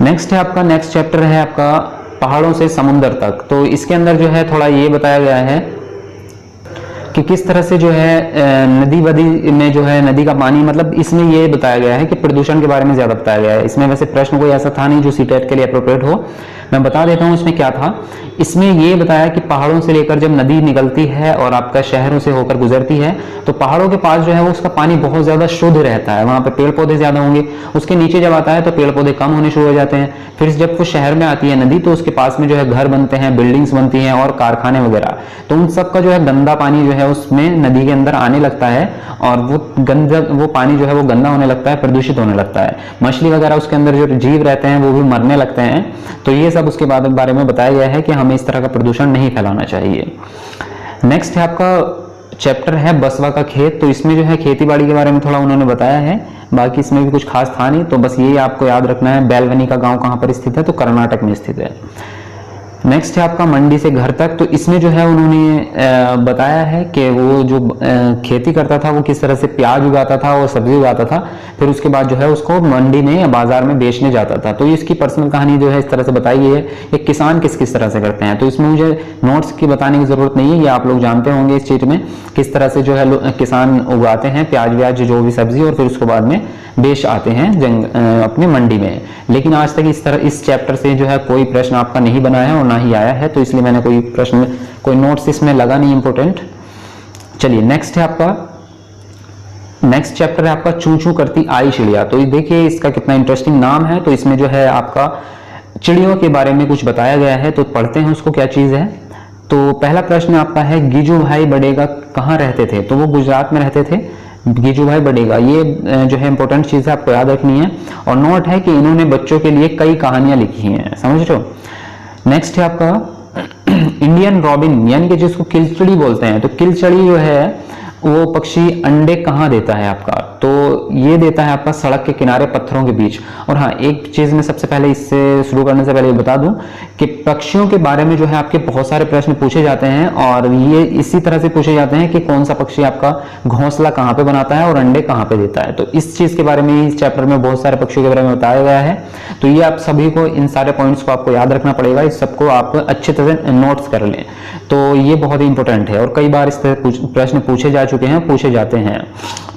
नेक्स्ट है आपका नेक्स्ट चैप्टर है आपका पहाड़ों से समुद्र तक। तो इसके अंदर जो है थोड़ा ये बताया गया है कि किस तरह से जो है नदी वदी में जो है नदी का पानी, मतलब इसमें ये बताया गया है कि प्रदूषण के बारे में ज्यादा बताया गया है। इसमें वैसे प्रश्न कोई ऐसा था नहीं जो सीटेट के लिए अप्रोप्रिएट हो, मैं बता देता हूँ इसमें क्या था। इसमें ये बताया कि पहाड़ों से लेकर जब नदी निकलती है और आपका शहरों से होकर गुजरती है तो पहाड़ों के पास जो है वो उसका पानी बहुत ज्यादा शुद्ध रहता है, वहां पे पेड़ पौधे ज्यादा होंगे। उसके नीचे जब आता है तो पेड़ पौधे कम होने शुरू हो जाते हैं। फिर जब वो शहर में आती है नदी तो उसके पास में जो है घर बनते हैं, बिल्डिंग्स बनती हैं और कारखाने वगैरह, तो उन सब का जो है गंदा पानी जो है उसमें नदी के अंदर आने लगता है और वो पानी जो है वो गंदा होने लगता है, प्रदूषित होने लगता है। मछली वगैरह उसके अंदर जो जीव रहते हैं वो भी मरने लगते हैं। तो ये सब उसके बारे में बताया गया है कि हमें इस तरह का प्रदूषण नहीं फैलाना चाहिए। नेक्स्ट है आपका चैप्टर है बसवा का खेत। तो इसमें जो है खेती बाड़ी के बारे में थोड़ा उन्होंने बताया है, बाकी इसमें भी कुछ खास था नहीं, तो बस यही आपको याद रखना है। बैलवनी का गांव कहां पर स्थित है, तो कर्नाटक में स्थित है। नेक्स्ट है आपका मंडी से घर तक। तो इसमें जो है उन्होंने बताया है कि वो जो खेती करता था वो किस तरह से प्याज उगाता था और सब्जी उगाता था, फिर उसके बाद जो है उसको मंडी में या बाजार में बेचने जाता था। तो इसकी पर्सनल कहानी जो है इस तरह से बताई गई है। एक किसान किस किस तरह से करते हैं, तो इसमें मुझे नोट्स की बताने की जरूरत नहीं है, ये आप लोग जानते होंगे इस चीज में किस तरह से जो है किसान उगाते हैं प्याज व्याज जो भी सब्जी और फिर उसके बाद में बेच आते हैं अपनी मंडी में। लेकिन आज तक इस चैप्टर से जो है कोई प्रश्न आपका नहीं बना है और ना ही आया है, तो इसलिए मैंने कोई नोट्स इसमें लगा नहीं इंपोर्टेंट। चलिए नेक्स्ट है आपका नेक्स्ट चैप्टर है आपका चू चू करती आई चिड़िया। तो देखिए इसका कितना इंटरेस्टिंग नाम है। तो इसमें जो है आपका चिड़ियों के बारे में कुछ बताया गया है, तो पढ़ते हैं उसको क्या चीज है। तो पहला प्रश्न आपका है गिजू भाई बडेगा कहाँ रहते थे, तो वो गुजरात में रहते थे। गिजू भाई बडेगा ये जो है इंपॉर्टेंट चीज है, आपको याद रखनी है। और नोट है कि इन्होंने बच्चों के लिए कई कहानियां लिखी हैं, समझ रहे हो। नेक्स्ट है आपका इंडियन रॉबिन, यानी कि जिसको किलचड़ी बोलते हैं। तो किलचड़ी जो है वो पक्षी अंडे कहाँ देता है आपका, तो ये देता है आपका सड़क के किनारे पत्थरों के बीच। और हाँ एक चीज मैं सबसे पहले इससे शुरू करने से पहले बता दूं कि पक्षियों के बारे में जो है आपके बहुत सारे प्रश्न पूछे जाते हैं और ये इसी तरह से पूछे जाते हैं कि कौन सा पक्षी आपका घोंसला कहाँ पे बनाता है और अंडे कहाँ पे देता है। तो इस चीज के बारे में इस चैप्टर में बहुत सारे पक्षियों के बारे में बताया गया है। तो ये आप सभी को इन सारे पॉइंट्स को आपको याद रखना पड़ेगा, इस सबको आप अच्छे तरह से नोट्स कर लें। तो ये बहुत ही इंपॉर्टेंट है और कई बार इस तरह प्रश्न पूछे जा चुके हैं, पूछे जाते हैं।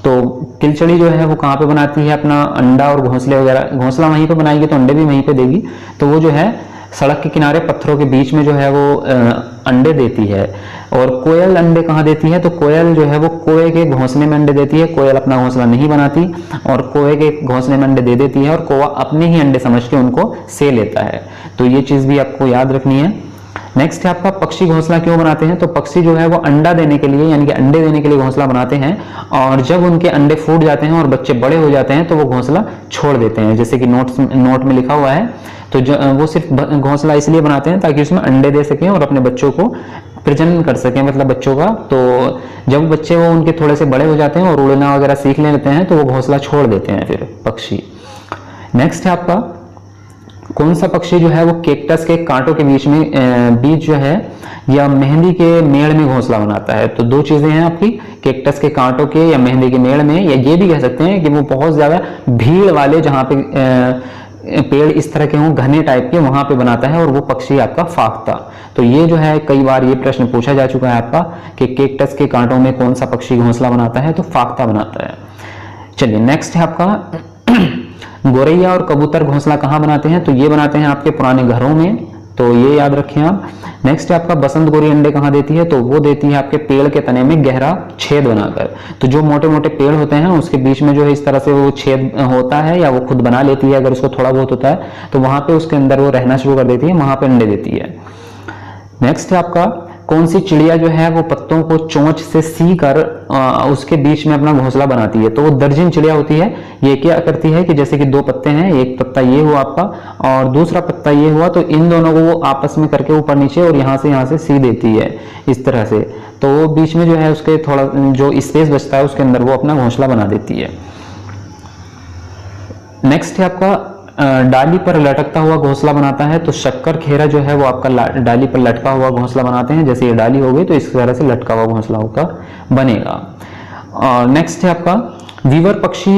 तो किलचड़ी जो है वो कहाँ पे बनाती है अपना अंडा और घोंसले वगैरह, घोंसला वहीं पे बनाएगी तो अंडे भी वहीं पे देगी। तो वो जो है सड़क के किनारे पत्थरों के बीच में जो है वो अंडे देती है। और कोयल अंडे कहाँ देती है, तो कोयल जो है वो कोए के घोंसले में अंडे देती है। कोयल अपना घोंसला नहीं बनाती और कोए के घोंसले में अंडे दे देती है, और कौवा अपने ही अंडे समझ के उनको से लेता है। तो ये चीज भी आपको याद रखनी है। नेक्स्ट है आपका पक्षी घोंसला क्यों बनाते हैं, तो पक्षी जो है वो अंडा देने के लिए यानी कि अंडे देने के लिए घोंसला बनाते हैं, और जब उनके अंडे फूट जाते हैं और बच्चे बड़े हो जाते हैं तो वो घोंसला छोड़ देते हैं। जैसे कि नोट में लिखा हुआ है, तो वो सिर्फ घोंसला इसलिए बनाते हैं ताकि उसमें अंडे दे सकें और अपने बच्चों को प्रजनन कर सकें, मतलब बच्चों का। तो जब बच्चे वो उनके थोड़े से बड़े हो जाते हैं और उड़ना वगैरह सीख लेते हैं तो वो घोंसला छोड़ देते हैं फिर पक्षी। नेक्स्ट है आपका कौन सा पक्षी जो है वो केक्टस के कांटों के बीच जो है या मेहंदी के मेड़ में घोंसला बनाता है। तो दो चीजें हैं आपकी, केक्टस के कांटों के या मेहंदी के मेड़ में, या ये भी कह सकते हैं कि वो बहुत ज्यादा भीड़ वाले जहां पे पेड़ इस तरह के हों घने टाइप के, वहां पे बनाता है, और वो पक्षी आपका फाख्ता। तो ये जो है कई बार ये प्रश्न पूछा जा चुका है आपका कि केक्टस के कांटों में कौन सा पक्षी घोंसला बनाता है, तो फाख्ता बनाता है। चलिए नेक्स्ट है आपका गोरैया और कबूतर घोंसला कहाँ बनाते हैं, तो ये बनाते हैं आपके पुराने घरों में, तो ये याद रखें आप। नेक्स्ट है आपका बसंत गोरी अंडे कहाँ देती है, तो वो देती है आपके पेड़ के तने में गहरा छेद बनाकर। तो जो मोटे मोटे पेड़ होते हैं उसके बीच में जो है इस तरह से वो छेद होता है, या वो खुद बना लेती है अगर उसको थोड़ा बहुत होता है, तो वहां पे उसके अंदर वो रहना शुरू कर देती है, वहां पे अंडे देती है। नेक्स्ट है आपका कौन सी चिड़िया जो है वो पत्तों को चोंच से सी कर उसके बीच में अपना घोंसला बनाती है, तो वो दर्जन चिड़िया होती है। ये क्या करती है कि जैसे कि दो पत्ते हैं, एक पत्ता ये हुआ आपका और दूसरा पत्ता ये हुआ, तो इन दोनों को वो आपस में करके ऊपर नीचे और यहाँ से सी देती है इस तरह से। तो वो बीच में जो है उसके थोड़ा जो स्पेस बचता है उसके अंदर वो अपना घोंसला बना देती है। नेक्स्ट है आपका डाली पर लटकता हुआ घोंसला बनाता है, तो शक्कर खेरा जो है वो आपका डाली पर लटका हुआ घोंसला बनाते हैं। जैसे ये डाली हो गई तो इस तरह से लटका हुआ घोंसला होगा बनेगा। और नेक्स्ट है आपका वीवर पक्षी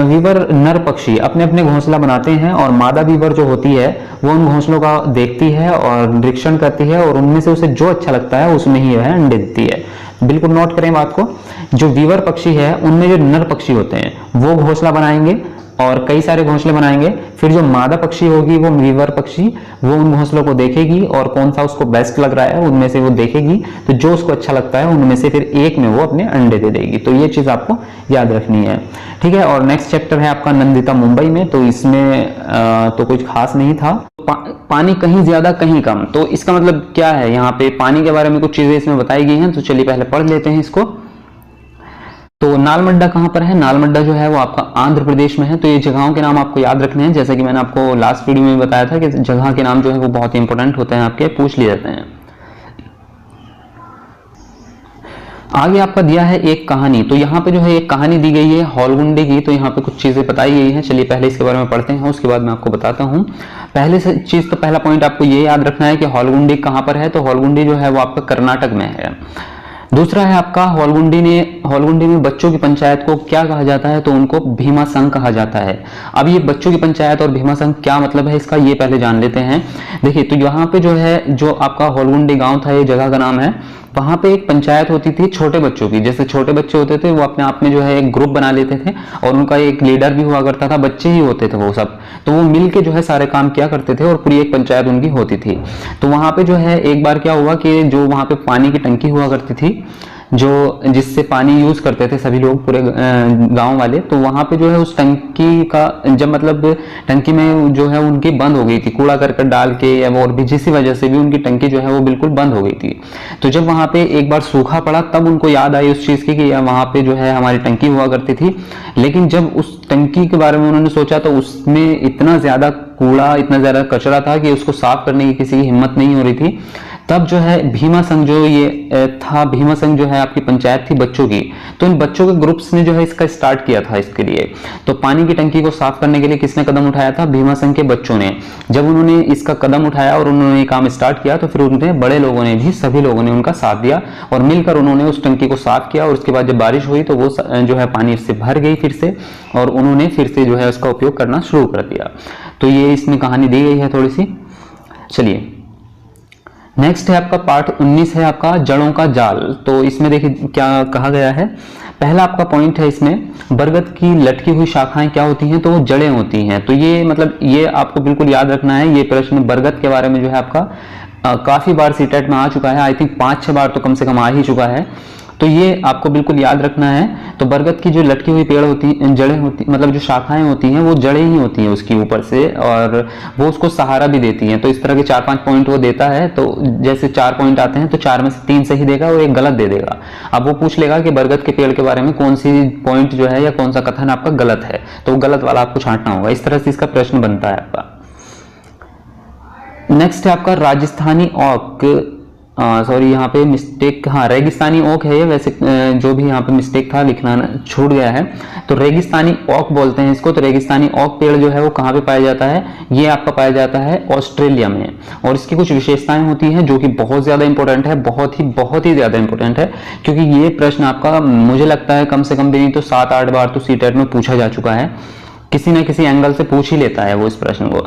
वीवर नर पक्षी अपने अपने घोंसला बनाते हैं, और मादा वीवर जो होती है वो उन घोंसलों का देखती है और निरीक्षण करती है, और उनमें से उसे जो अच्छा लगता है उसमें ही वह अंडे देती है। बिल्कुल नोट करें बात को, जो वीवर पक्षी है उनमें जो नर पक्षी होते हैं वो घोंसला बनाएंगे और कई सारे घोंसले बनाएंगे। फिर जो मादा पक्षी होगी वो वीवर पक्षी, वो उन घोंसलों को देखेगी और कौन सा उसको बेस्ट लग रहा है उनमें से वो देखेगी, तो जो उसको अच्छा लगता है उनमें से फिर एक में वो अपने अंडे दे देगी। तो ये चीज आपको याद रखनी है, ठीक है। और नेक्स्ट चैप्टर है आपका नंदिता मुंबई में, तो इसमें तो कुछ खास नहीं था। पानी कहीं ज्यादा कहीं कम, तो इसका मतलब क्या है, यहाँ पे पानी के बारे में कुछ चीजें इसमें बताई गई हैं, तो चलिए पहले पढ़ लेते हैं इसको। तो नालमड्डा कहां पर है, नालमड्डा जो है वो आपका आंध्र प्रदेश में है। तो ये जगहों के नाम आपको याद रखने हैं, जैसे कि मैंने आपको लास्ट वीडियो में बताया था कि जगह के नाम जो है वो बहुत इंपॉर्टेंट होते हैं, आपके पूछ लिए जाते हैं। आगे आपका दिया है एक कहानी, तो यहाँ पे जो है एक कहानी दी गई है हॉलगुंडी की, तो यहाँ पे कुछ चीजें बताई गई हैं। चलिए पहले इसके बारे में पढ़ते हैं, उसके बाद मैं आपको बताता हूँ। पहले से चीज तो पहला पॉइंट आपको ये याद रखना है कि हॉलगुंडी कहाँ पर है, तो हॉलगुंडी जो है वो आपका कर्नाटक में है। दूसरा है आपका हॉलगुंडी में बच्चों की पंचायत को क्या कहा जाता है, तो उनको भीमा संघ कहा जाता है। अब ये बच्चों की पंचायत और भीमा संघ क्या मतलब है इसका, ये पहले जान लेते हैं। देखिए तो यहाँ पे जो है जो आपका हॉलगुंडी गांव था, ये जगह का नाम है, वहां पे एक पंचायत होती थी छोटे बच्चों की। जैसे छोटे बच्चे होते थे वो अपने आप में जो है एक ग्रुप बना लेते थे और उनका एक लीडर भी हुआ करता था, बच्चे ही होते थे वो सब, तो वो मिलके जो है सारे काम किया करते थे और पूरी एक पंचायत उनकी होती थी। तो वहां पे जो है एक बार क्या हुआ कि जो वहां पे पानी की टंकी हुआ करती थी, जो जिससे पानी यूज करते थे सभी लोग पूरे गांव वाले, तो वहां पे जो है उस टंकी का जब मतलब टंकी में जो है उनकी बंद हो गई थी, कूड़ा करकट डाल के या और भी जिस वजह से भी उनकी टंकी जो है वो बिल्कुल बंद हो गई थी। तो जब वहां पे एक बार सूखा पड़ा तब उनको याद आई उस चीज की कि वहां पे जो है हमारी टंकी हुआ करती थी, लेकिन जब उस टंकी के बारे में उन्होंने सोचा तो उसमें इतना ज्यादा कूड़ा, इतना ज्यादा कचरा था कि उसको साफ करने की किसी की हिम्मत नहीं हो रही थी। तब जो है भीमा संघ जो ये था, भीमा संघ जो है आपकी पंचायत थी बच्चों की, तो इन बच्चों के ग्रुप्स ने जो है इसका स्टार्ट किया था इसके लिए। तो पानी की टंकी को साफ करने के लिए किसने कदम उठाया था, भीमा संघ के बच्चों ने। जब उन्होंने इसका कदम उठाया और उन्होंने ये काम स्टार्ट किया तो फिर उनके बड़े लोगों ने भी, सभी लोगों ने उनका साथ दिया और मिलकर उन्होंने उस टंकी को साफ किया। और उसके बाद जब बारिश हुई तो वो जो है पानी से भर गई फिर से, और उन्होंने फिर से जो है उसका उपयोग करना शुरू कर दिया। तो ये इसमें कहानी दी गई है थोड़ी सी। चलिए नेक्स्ट है आपका पार्ट 19 है आपका जड़ों का जाल। तो इसमें देखिए क्या कहा गया है, पहला आपका पॉइंट है इसमें, बरगद की लटकी हुई शाखाएं क्या होती हैं, तो वो जड़ें होती हैं। तो ये मतलब ये आपको बिल्कुल याद रखना है। ये प्रश्न बरगद के बारे में जो है आपका काफी बार सीटेट में आ चुका है, आई थिंक 5-6 बार तो कम से कम आ ही चुका है। तो ये आपको बिल्कुल याद रखना है। तो बरगद की जो लटकी हुई पेड़ होती हैं, जड़ें होती मतलब जो शाखाएं होती हैं वो जड़ें ही होती हैं उसकी ऊपर से, और वो उसको सहारा भी देती हैं। तो इस तरह के 4-5 पॉइंट वो देता है। तो जैसे 4 पॉइंट आते हैं तो 4 में से 3 सही देगा और 1 गलत दे देगा। अब वो पूछ लेगा कि बरगद के पेड़ के बारे में कौन सी पॉइंट जो है या कौन सा कथन आपका गलत है, तो गलत वाला आपको छांटना होगा। इस तरह से इसका प्रश्न बनता है आपका। नेक्स्ट है आपका राजस्थानी ओक, सॉरी यहाँ पे मिस्टेक, हाँ रेगिस्तानी ओक है ये, वैसे जो भी यहाँ पे मिस्टेक था लिखना छूट गया है। तो रेगिस्तानी ओक बोलते हैं इसको। तो रेगिस्तानी ओक पेड़ जो है वो कहाँ पे पाया जाता है, ये आपका पाया जाता है ऑस्ट्रेलिया में। और इसकी कुछ विशेषताएं होती हैं जो कि बहुत ज्यादा इंपॉर्टेंट है, बहुत ही ज्यादा इंपॉर्टेंट है, क्योंकि ये प्रश्न आपका मुझे लगता है कम से कम भी नहीं तो 7-8 बार तो सीटेट में पूछा जा चुका है, किसी न किसी एंगल से पूछ ही लेता है वो इस प्रश्न को।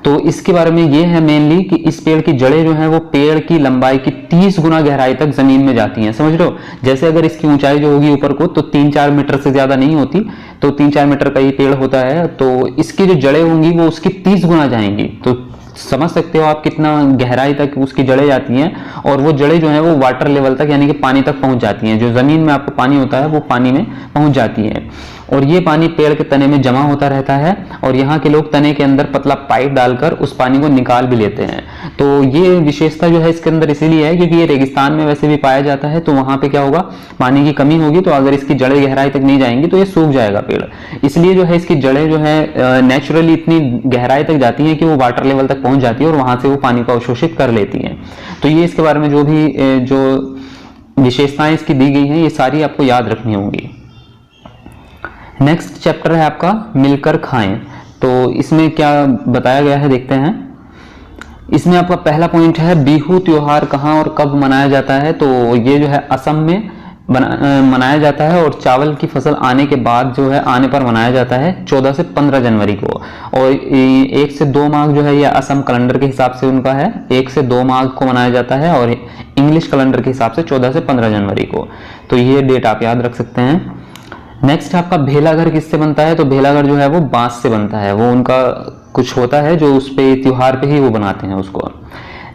तो इसके बारे में ये है मेनली कि इस पेड़ की जड़ें जो है वो पेड़ की लंबाई की 30 गुना गहराई तक जमीन में जाती हैं, समझ रहे हो। जैसे अगर इसकी ऊंचाई जो होगी ऊपर को तो 3-4 मीटर से ज्यादा नहीं होती, तो 3-4 मीटर का ये पेड़ होता है, तो इसकी जो जड़ें होंगी वो उसकी 30 गुना जाएंगी। तो समझ सकते हो आप कितना गहराई तक उसकी जड़ें जाती हैं। और वो जड़ें जो है वो वाटर लेवल तक यानी कि पानी तक पहुंच जाती हैं। जो जमीन में आपको पानी होता है वो पानी में पहुंच जाती है, और ये पानी पेड़ के तने में जमा होता रहता है। और यहाँ के लोग तने के अंदर पतला पाइप डालकर उस पानी को निकाल भी लेते हैं। तो ये विशेषता जो है इसके अंदर इसीलिए है क्योंकि ये रेगिस्तान में वैसे भी पाया जाता है, तो वहां पे क्या होगा, पानी की कमी होगी। तो अगर इसकी जड़ें गहराई तक नहीं जाएंगी तो ये सूख जाएगा पेड़। इसलिए जो है इसकी जड़ें जो है नेचुरली इतनी गहराई तक जाती हैं कि वो वाटर लेवल तक पहुंच जाती है और वहां से वो पानी को अवशोषित कर लेती हैं। तो ये इसके बारे में जो भी जो विशेषताएं इसकी दी गई हैं ये सारी आपको याद रखनी होंगी। नेक्स्ट चैप्टर है आपका मिलकर खाएं। तो इसमें क्या बताया गया है देखते हैं। इसमें आपका पहला पॉइंट है बिहू त्योहार कहाँ और कब मनाया जाता है। तो ये जो है असम में मनाया जाता है, और चावल की फसल आने के बाद जो है आने पर मनाया जाता है 14 से 15 जनवरी को। और 1 से 2 माघ जो है ये असम कैलेंडर के हिसाब से उनका है, 1 से 2 माघ को मनाया जाता है, और इंग्लिश कैलेंडर के हिसाब से 14 से 15 जनवरी को। तो ये डेट आप याद रख सकते हैं। नेक्स्ट आपका भेलाघर किससे बनता है। तो भेलाघर जो है वो बांस से बनता है, वो उनका कुछ होता है जो उस पे त्योहार पे ही वो बनाते हैं उसको।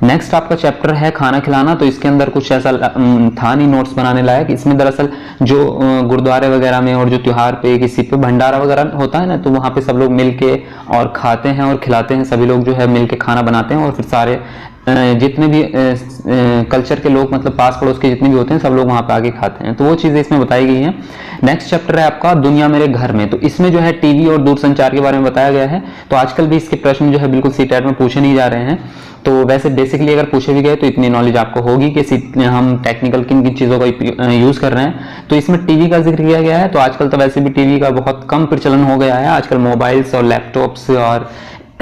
नेक्स्ट आपका चैप्टर है खाना खिलाना। तो इसके अंदर कुछ ऐसा था नहीं नोट्स बनाने लायक। इसमें दरअसल जो गुरुद्वारे वगैरह में और जो त्योहार पे किसी पे भंडारा वगैरह होता है ना, तो वहां पे सब लोग मिलके और खाते हैं और खिलाते हैं। सभी लोग जो है मिलके खाना बनाते हैं, और फिर सारे जितने भी कल्चर के लोग मतलब पास पड़ोस के जितने भी होते हैं सब लोग वहां पे आके खाते हैं। तो वो चीजें इसमें बताई गई हैं। नेक्स्ट चैप्टर है आपका दुनिया मेरे घर में। तो इसमें जो है टीवी और दूरसंचार के बारे में बताया गया है। तो आजकल भी इसके प्रश्न जो है बिल्कुल सीटेट में पूछे नहीं जा रहे हैं। तो वैसे बेसिकली अगर पूछे भी गए तो इतनी नॉलेज आपको होगी कि हम टेक्निकल किन किन चीजों का यूज कर रहे हैं। तो इसमें टीवी का जिक्र किया गया है। तो आजकल तो वैसे भी टीवी का बहुत कम प्रचलन हो गया है। आजकल मोबाइल्स और लैपटॉप्स और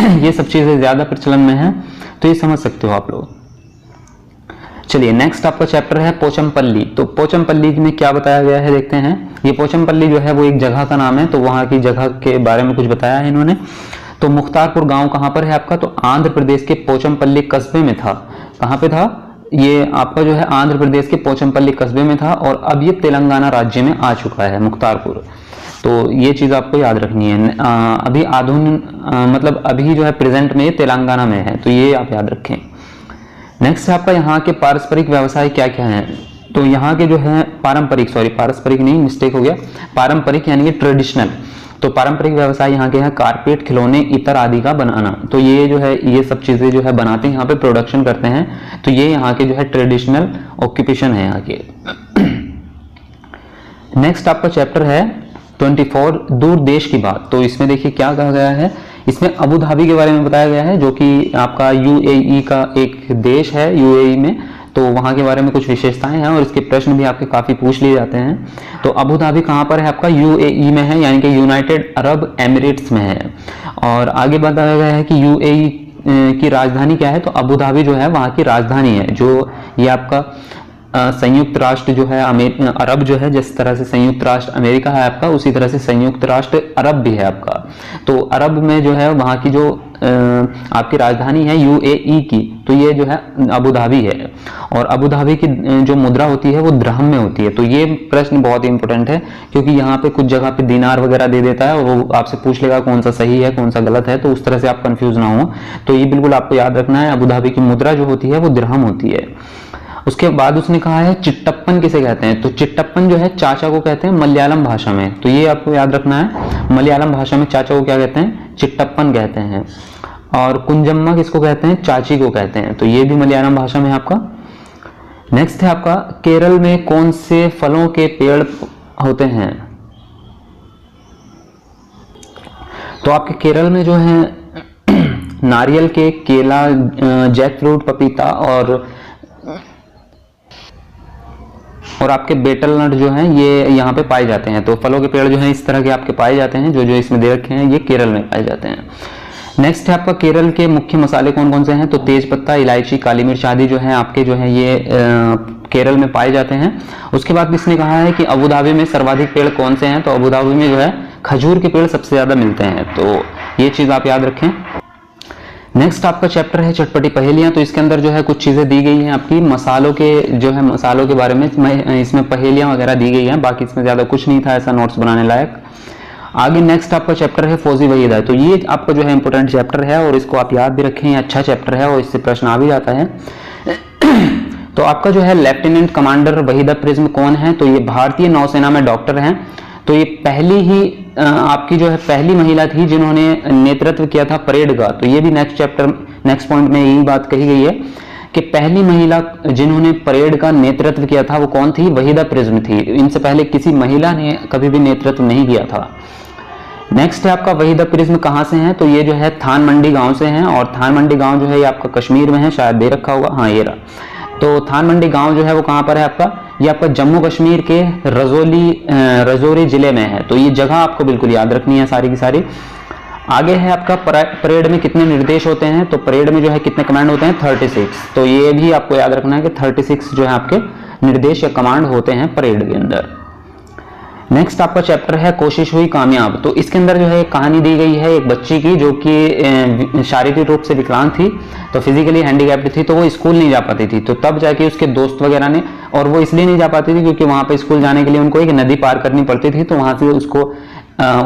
ये सब चीजें ज्यादा प्रचलन में है, तो ये समझ सकते हो आप लोग। चलिए नेक्स्ट आपका चैप्टर है पोचमपल्ली। तो पोचमपल्ली में क्या बताया गया है देखते हैं। ये पोचमपल्ली जो है वो एक जगह का नाम है, तो वहां की जगह के बारे में कुछ बताया है इन्होंने। तो मुख्तारपुर गांव कहां पर है आपका। तो आंध्र प्रदेश के पोचमपल्ली कस्बे में था। कहां पे था ये आपका जो है आंध्र प्रदेश के पोचमपल्ली कस्बे में था, और अब ये तेलंगाना राज्य में आ चुका है मुख्तारपुर। तो ये चीज आपको याद रखनी है। अभी मतलब अभी जो है प्रेजेंट में ये तेलंगाना में है, तो ये आप याद रखें। नेक्स्ट है आपका यहाँ के पारस्परिक व्यवसाय क्या क्या है। तो यहाँ के जो है पारंपरिक नहीं, मिस्टेक हो गया, पारंपरिक यानी कि ट्रेडिशनल। तो पारंपरिक व्यवसाय यहाँ के हैं कारपेट, खिलौने, इत्र आदि का बनाना। तो ये जो है ये सब चीजें जो है बनाते हैं यहाँ पे, प्रोडक्शन करते हैं। तो ये यहाँ के जो है ट्रेडिशनल ऑक्यूपेशन है यहाँ के। नेक्स्ट आपका चैप्टर है 24 दूर देश की बात। तो इसमें देखिए क्या कहा गया है। इसमें अबू धाबी के बारे में बताया गया है, जो कि आपका यूएई का एक देश है। यूएई में तो वहां के बारे में कुछ विशेषताएं हैं, और इसके प्रश्न भी आपके काफी पूछ लिए जाते हैं। तो अबू धाबी कहां पर है आपका, यूएई में है, यानी कि यूनाइटेड अरब एमिरेट्स में है। और आगे बताया गया है कि यूएई की राजधानी क्या है। तो अबू धाबी जो है वहां की राजधानी है। जो ये आपका संयुक्त राष्ट्र जो है अरब जो है, जिस तरह से संयुक्त राष्ट्र अमेरिका है आपका, उसी तरह से संयुक्त राष्ट्र अरब भी है आपका। तो अरब में जो है वहां की जो आपकी राजधानी है यूएई की, तो ये जो है अबू धाबी है। और अबू धाबी की जो मुद्रा होती है वो दिरहम में होती है। तो ये प्रश्न बहुत ही इंपॉर्टेंट है, क्योंकि यहाँ पे कुछ जगह पे दिनार वगैरह दे देता है और वो आपसे पूछ लेगा कौन सा सही है कौन सा गलत है, तो उस तरह से आप कंफ्यूज ना हो। तो ये बिल्कुल आपको याद रखना है, अबू धाबी की मुद्रा जो होती है वो दिरहम होती है। उसके बाद उसने कहा है चिट्टप्पन किसे कहते हैं, तो चिट्टप्पन जो है चाचा को कहते हैं मलयालम भाषा में, तो ये आपको याद रखना है। मलयालम भाषा में चाचा को क्या कहते हैं, चिट्टप्पन कहते हैं। और कुंजम्मा किसको कहते हैं, चाची को कहते हैं, तो ये भी मलयालम भाषा में आपका। नेक्स्ट है आपका केरल में कौन से फलों के पेड़ होते हैं, तो आपके केरल में जो है नारियल के, केला, जैक फ्रूट, पपीता और आपके बेटल नट जो हैं ये यहाँ पे पाए जाते हैं। तो फलों के पेड़ जो हैं इस तरह के आपके पाए जाते हैं, जो जो इसमें दे रखे हैं ये केरल में पाए जाते हैं। नेक्स्ट है आपका केरल के मुख्य मसाले कौन कौन से हैं, तो तेज पत्ता, इलायची, काली मिर्च आदि जो है आपके जो है ये केरल में पाए जाते हैं। उसके बाद इसने कहा है कि अबू धाबी में सर्वाधिक पेड़ कौन से हैं, तो अबू धाबी में जो है खजूर के पेड़ सबसे ज्यादा मिलते हैं, तो ये चीज आप याद रखें। नेक्स्ट आपका चैप्टर है चटपटी पहेलियां, तो इसके अंदर जो है कुछ चीजें दी गई हैं आपकी मसालों के बारे में, इसमें पहेलियां वगैरह दी गई हैं, बाकी इसमें ज्यादा कुछ नहीं था ऐसा नोट्स बनाने लायक। आगे नेक्स्ट आपका चैप्टर है फौजी वहीद है, तो ये आपका जो है इंपॉर्टेंट चैप्टर है और इसको आप याद भी रखें, अच्छा चैप्टर है और इससे प्रश्न आ भी जाता है। तो आपका जो है लेफ्टिनेंट कमांडर वहीदा प्रिज्म कौन है, तो ये भारतीय नौसेना में डॉक्टर हैं। तो ये पहली ही आपकी जो है पहली महिला थी जिन्होंने नेतृत्व किया था परेड का। तो ये भी नेक्स्ट पॉइंट में यही बात कही गई है कि पहली महिला जिन्होंने परेड का नेतृत्व किया था वो कौन थी, वहीदा प्रिज्म थी। इनसे पहले किसी महिला ने कभी भी नेतृत्व नहीं किया था। नेक्स्ट है आपका वहीदा प्रिज्म कहाँ से हैं, तो ये जो है थान मंडी गांव से हैं, और थान मंडी गांव जो है ये आपका कश्मीर में है, शायद दे रखा होगा, हाँ ये रहा। तो थान मंडी गांव जो है वो कहाँ पर है आपका, ये आपका जम्मू कश्मीर के रजौरी जिले में है। तो ये जगह आपको बिल्कुल याद रखनी है सारी की सारी। आगे है आपका परेड में कितने निर्देश होते हैं, तो परेड में जो है कितने कमांड होते हैं, 36। तो ये भी आपको याद रखना है कि 36 जो है आपके निर्देश या कमांड होते हैं परेड के अंदर। नेक्स्ट आपका चैप्टर है कोशिश हुई कामयाब, तो इसके अंदर जो है एक कहानी दी गई है एक बच्ची की जो कि शारीरिक रूप से विकलांग थी, तो फिजिकली हैंडीकैप्ड थी, तो वो स्कूल नहीं जा पाती थी। तो तब जाके उसके दोस्त वगैरह ने, और वो इसलिए नहीं जा पाती थी क्योंकि वहां पे स्कूल जाने के लिए उनको एक नदी पार करनी पड़ती थी, तो वहां से उसको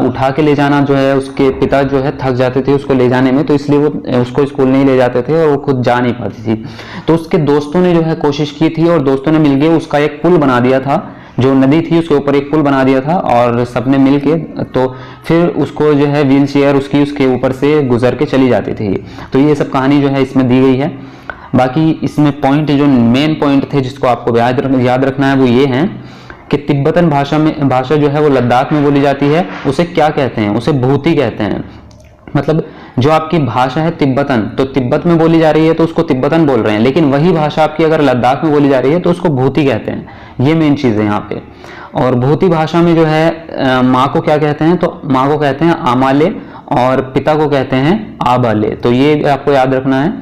उठा के ले जाना जो है, उसके पिता जो है थक जाते थे उसको ले जाने में, तो इसलिए वो उसको स्कूल नहीं ले जाते थे और वो खुद जा नहीं पाती थी। तो उसके दोस्तों ने जो है कोशिश की थी और दोस्तों ने मिलकर उसका एक पुल बना दिया था, जो नदी थी उसके ऊपर एक पुल बना दिया था, और सबने मिलके तो फिर उसको जो है व्हील चेयर उसके ऊपर से गुजर के चली जाती थी। तो ये सब कहानी जो है इसमें दी गई है। बाकी इसमें पॉइंट जो मेन पॉइंट थे जिसको आपको याद रखना है वो ये है कि तिब्बतन भाषा जो है वो लद्दाख में बोली जाती है, उसे क्या कहते हैं, उसे भूती कहते हैं। मतलब जो आपकी भाषा है तिब्बतन, तो तिब्बत में बोली जा रही है तो उसको तिब्बतन बोल रहे हैं, लेकिन वही भाषा आपकी अगर लद्दाख में बोली जा रही है तो उसको भूती कहते हैं। ये मेन चीज है यहाँ पे। और भूती भाषा में जो है माँ को क्या कहते हैं, तो माँ को कहते हैं आमाले और पिता को कहते हैं आबाले, तो ये आपको याद रखना है।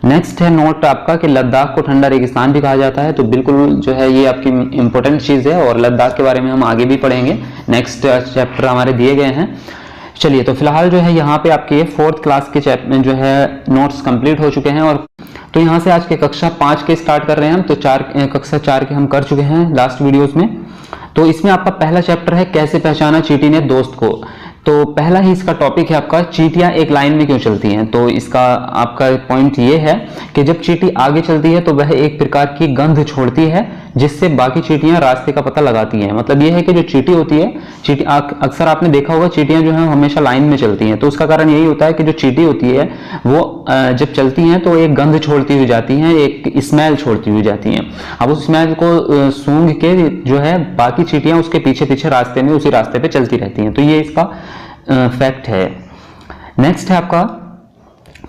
नेक्स्ट है नोट आपका कि लद्दाख को ठंडा रेगिस्तान भी कहा जाता है, तो बिल्कुल जो है ये आपकी इंपॉर्टेंट चीज है और लद्दाख के बारे में हम आगे भी पढ़ेंगे, नेक्स्ट चैप्टर हमारे दिए गए हैं। चलिए, तो फिलहाल जो है यहाँ पे आपके 4th क्लास के चैप्टर जो है नोट्स कंप्लीट हो चुके हैं, और तो यहाँ से आज के कक्षा 5 के स्टार्ट कर रहे हैं हम, तो कक्षा 4 के हम कर चुके हैं लास्ट वीडियोस में। तो इसमें आपका पहला चैप्टर है कैसे पहचाना चींटी ने दोस्त को। तो पहला ही इसका टॉपिक है आपका चींटियां एक लाइन में क्यों चलती हैं। तो इसका आपका पॉइंट ये है कि जब चींटी आगे चलती है तो वह एक प्रकार की गंध छोड़ती है जिससे बाकी चींटियां रास्ते का पता लगाती हैं। मतलब ये है कि जो चींटी होती है, चींटी अक्सर आपने देखा होगा चींटियां जो है हमेशा लाइन में चलती हैं, तो उसका कारण यही होता है कि जो चींटी होती है वो जब चलती हैं तो एक गंध छोड़ती हुई जाती हैं, एक स्मेल छोड़ती हुई जाती हैं। अब उस स्मेल को सूंघ के जो है बाकी चींटियां उसके पीछे पीछे रास्ते में उसी रास्ते पे चलती रहती हैं। तो ये इसका फैक्ट है। नेक्स्ट है आपका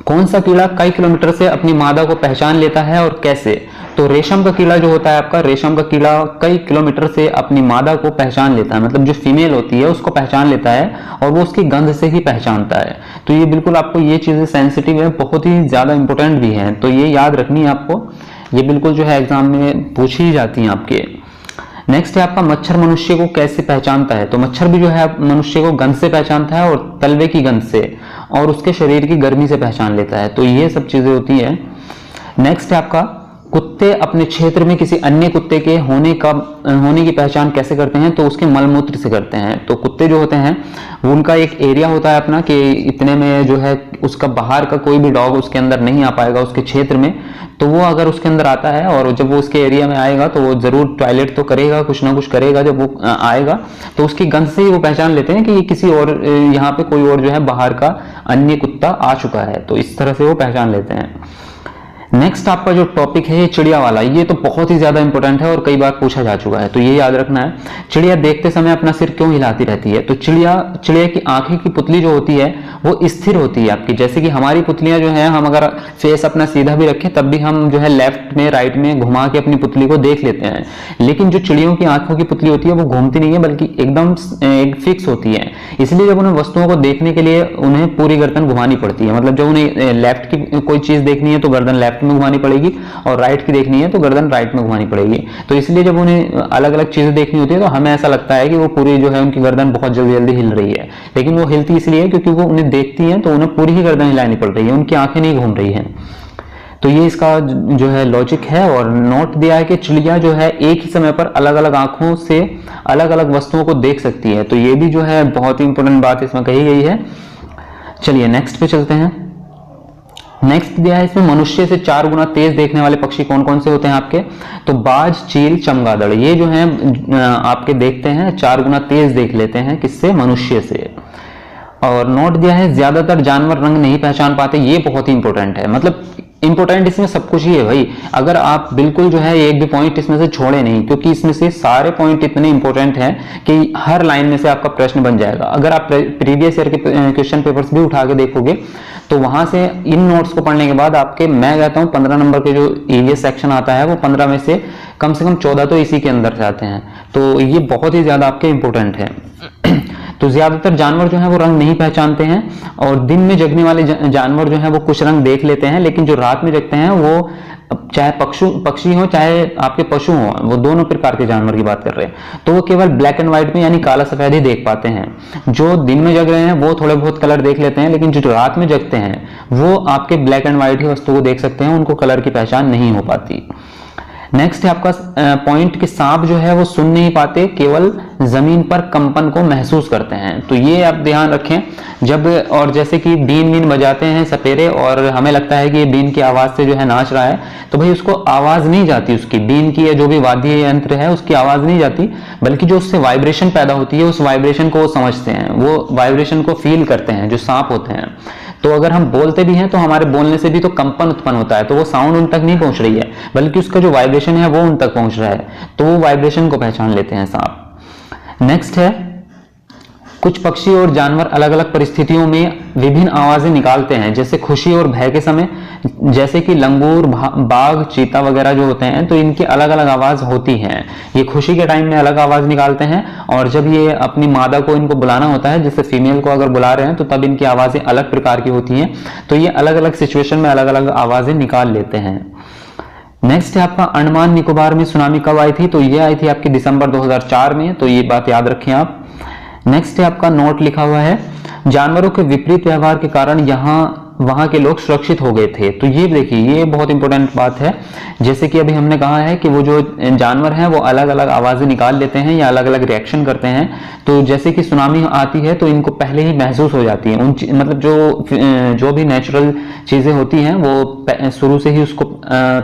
कौन सा कीड़ा कई किलोमीटर से अपनी मादा को पहचान लेता है और कैसे। तो रेशम का कीड़ा जो होता है आपका, रेशम का कीड़ा कई किलोमीटर से अपनी मादा को पहचान लेता है, मतलब जो फीमेल होती है उसको पहचान लेता है और वो उसकी गंध से ही पहचानता है। तो ये बिल्कुल आपको ये चीजें सेंसिटिव है, बहुत ही ज्यादा इंपॉर्टेंट भी है, तो ये याद रखनी है आपको, ये बिल्कुल जो है एग्जाम में पूछी ही जाती है आपके। नेक्स्ट है आपका मच्छर मनुष्य को कैसे पहचानता है। तो मच्छर भी जो है मनुष्य को गंध से पहचानता है और तलवे की गंध से, और उसके शरीर की गर्मी से पहचान लेता है। तो ये सब चीजें होती है। नेक्स्ट है आपका कुत्ते अपने क्षेत्र में किसी अन्य कुत्ते के होने की पहचान कैसे करते हैं, तो उसके मलमूत्र से करते हैं। तो कुत्ते जो होते हैं वो उनका एक एरिया होता है अपना कि इतने में जो है उसका बाहर का कोई भी डॉग उसके अंदर नहीं आ पाएगा उसके क्षेत्र में। तो वो अगर उसके अंदर आता है और जब वो उसके एरिया में आएगा तो वो जरूर टॉयलेट तो करेगा, कुछ ना कुछ करेगा। जब वो आएगा तो उसकी गंध से ही वो पहचान लेते हैं कि ये किसी और यहाँ पे कोई और जो है बाहर का अन्य कुत्ता आ चुका है। तो इस तरह से वो पहचान लेते हैं। नेक्स्ट आपका जो टॉपिक है चिड़िया वाला, ये तो बहुत ही ज्यादा इंपॉर्टेंट है और कई बार पूछा जा चुका है, तो ये याद रखना है। चिड़िया देखते समय अपना सिर क्यों हिलाती रहती है? तो चिड़िया की आंखें की पुतली जो होती है वो स्थिर होती है आपकी। जैसे कि हमारी पुतलियां जो है, हम अगर फेस अपना सीधा भी रखें तब भी हम जो है लेफ्ट में राइट में घुमा के अपनी पुतली को देख लेते हैं। लेकिन जो चिड़ियों की आंखों की पुतली होती है वो घूमती नहीं है, बल्कि एकदम फिक्स होती है। इसलिए जब उन्हें वस्तुओं को देखने के लिए उन्हें पूरी गर्दन घुमानी पड़ती है। मतलब जब उन्हें लेफ्ट की कोई चीज देखनी है तो गर्दन लेफ्ट में घुमानी पड़ेगी, और राइट की देखनी है तो गर्दन राइट में घुमानी पड़ेगी। तो इसलिए जब उन्हें अलग अलग चीजें देखनी होती है तो हमें ऐसा लगता है कि वो पूरी जो है उनकी गर्दन बहुत जल्दी जल्दी हिल रही है, लेकिन वो हिलती इसलिए है क्योंकि वो उन्हें देखती है तो उन्हें पूरी ही गर्दन हिलानी पड़ रही है, उनकी आंखें नहीं घूम रही है। तो ये इसका जो है लॉजिक है। और नोट दिया है कि चिड़िया जो है एक ही समय पर अलग अलग आंखों से अलग अलग वस्तुओं को देख सकती है। तो ये भी जो है बहुत ही इंपॉर्टेंट बात इसमें कही गई है। चलिए नेक्स्ट पे चलते हैं। नेक्स्ट दिया है इसमें मनुष्य से 4 गुना तेज देखने वाले पक्षी कौन कौन से होते हैं आपके? तो बाज, चील, चमगादड़, ये जो है आपके देखते हैं 4 गुना तेज देख लेते हैं, किससे? मनुष्य से। और नोट दिया है ज्यादातर जानवर रंग नहीं पहचान पाते, ये बहुत ही इंपॉर्टेंट है। मतलब इंपॉर्टेंट इसमें सब कुछ ही है भाई। अगर आप बिल्कुल जो है एक भी पॉइंट इसमें से छोड़े नहीं, क्योंकि इसमें से सारे पॉइंट इतने इंपॉर्टेंट हैं कि हर लाइन में से आपका प्रश्न बन जाएगा। अगर आप प्रीवियस ईयर के क्वेश्चन पेपर्स भी उठा के देखोगे तो वहां से इन नोट्स को पढ़ने के बाद आपके, मैं कहता हूं 15 नंबर के जो ईवीएस सेक्शन आता है वो 15 में से कम 14 तो इसी के अंदर से आते हैं। तो ये बहुत ही ज्यादा आपके इंपॉर्टेंट है। तो ज्यादातर जानवर जो है वो रंग नहीं पहचानते हैं, और दिन में जगने वाले जानवर जो है वो कुछ रंग देख लेते हैं, लेकिन जो रात में जगते हैं वो चाहे पक्षी हो चाहे आपके पशु हो, वो दोनों प्रकार के जानवर की बात कर रहे हैं, तो वो केवल ब्लैक एंड व्हाइट में यानी काला सफेद ही देख पाते हैं। जो दिन में जग रहे हैं वो थोड़े बहुत कलर देख लेते हैं, लेकिन जो रात में जगते हैं वो आपके ब्लैक एंड व्हाइट ही वस्तु को देख सकते हैं, उनको कलर की पहचान नहीं हो पाती। नेक्स्ट है आपका पॉइंट कि सांप जो है वो सुन नहीं पाते, केवल जमीन पर कंपन को महसूस करते हैं। तो ये आप ध्यान रखें। जब और जैसे कि बीन बीन बजाते हैं सपेरे और हमें लगता है कि ये बीन की आवाज से जो है नाच रहा है, तो भाई उसको आवाज नहीं जाती, उसकी बीन की या जो भी वाद्य यंत्र है उसकी आवाज नहीं जाती, बल्कि जो उससे वाइब्रेशन पैदा होती है उस वाइब्रेशन को वो समझते हैं, वो वाइब्रेशन को फील करते हैं जो सांप होते हैं। तो अगर हम बोलते भी हैं तो हमारे बोलने से भी तो कंपन उत्पन्न होता है, तो वो साउंड उन तक नहीं पहुंच रही है, बल्कि उसका जो वाइब्रेशन है वो उन तक पहुंच रहा है, तो वो वाइब्रेशन को पहचान लेते हैं सांप। नेक्स्ट है कुछ पक्षी और जानवर अलग अलग परिस्थितियों में विभिन्न आवाजें निकालते हैं, जैसे खुशी और भय के समय, जैसे कि लंगूर, बाघ, चीता वगैरह जो होते हैं, तो इनकी अलग अलग आवाज होती है। ये खुशी के टाइम में अलग आवाज निकालते हैं, और जब ये अपनी मादा को इनको बुलाना होता है, जैसे फीमेल को अगर बुला रहे हैं, तो तब इनकी आवाजें अलग प्रकार की होती हैं। तो ये अलग अलग सिचुएशन में अलग अलग आवाजें निकाल लेते हैं। नेक्स्ट है आपका अंडमान निकोबार में सुनामी कब आई थी? तो ये आई थी आपकी दिसंबर 2004 में, तो ये बात याद रखें आप। नेक्स्ट है आपका नोट लिखा हुआ है जानवरों के विपरीत व्यवहार के कारण वहां के लोग सुरक्षित हो गए थे। तो ये देखिए, ये बहुत इंपॉर्टेंट बात है। जैसे कि अभी हमने कहा है कि वो जो जानवर हैं वो अलग अलग आवाजें निकाल लेते हैं या अलग अलग रिएक्शन करते हैं। तो जैसे कि सुनामी आती है तो इनको पहले ही महसूस हो जाती है, मतलब जो भी नेचुरल चीजें होती हैं वो शुरू से ही उसको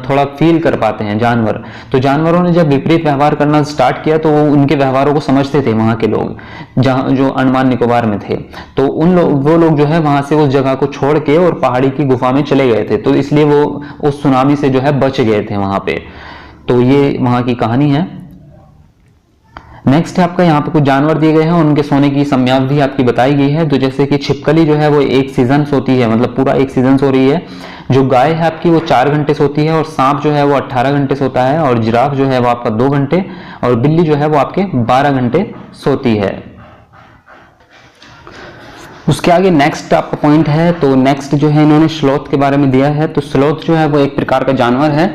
थोड़ा फील कर पाते हैं जानवर। तो जानवरों ने जब विपरीत व्यवहार करना स्टार्ट किया तो वो उनके व्यवहारों को समझते थे वहां के लोग, जो अंडमान निकोबार में थे। तो वो लोग जो है वहां से उस जगह को छोड़ के और पहाड़ी की गुफा में चले गए थे, तो इसलिए वो उस सुनामी से जो है बच गए थे वहां पे। तो ये वहां की कहानी है। नेक्स्ट है आपका, यहाँ पे कुछ जानवर दिए गए हैं, उनके सोने की समयावधि आपकी बताई गई है। तो जैसे कि छिपकली जो है वो 1 सीजन सोती है, मतलब पूरा 1 सीजन सो रही है। जो गाय है आपकी वो 4 घंटे सोती है, और सांप जो है वो 18 घंटे सोता है, और जिराफ जो है वो आपका 2 घंटे, और बिल्ली जो है वो आपके 12 घंटे सोती है। उसके आगे नेक्स्ट आपका पॉइंट है, तो नेक्स्ट जो है इन्होंने स्लोथ के बारे में दिया है। तो स्लोथ जो है वो एक प्रकार का जानवर है,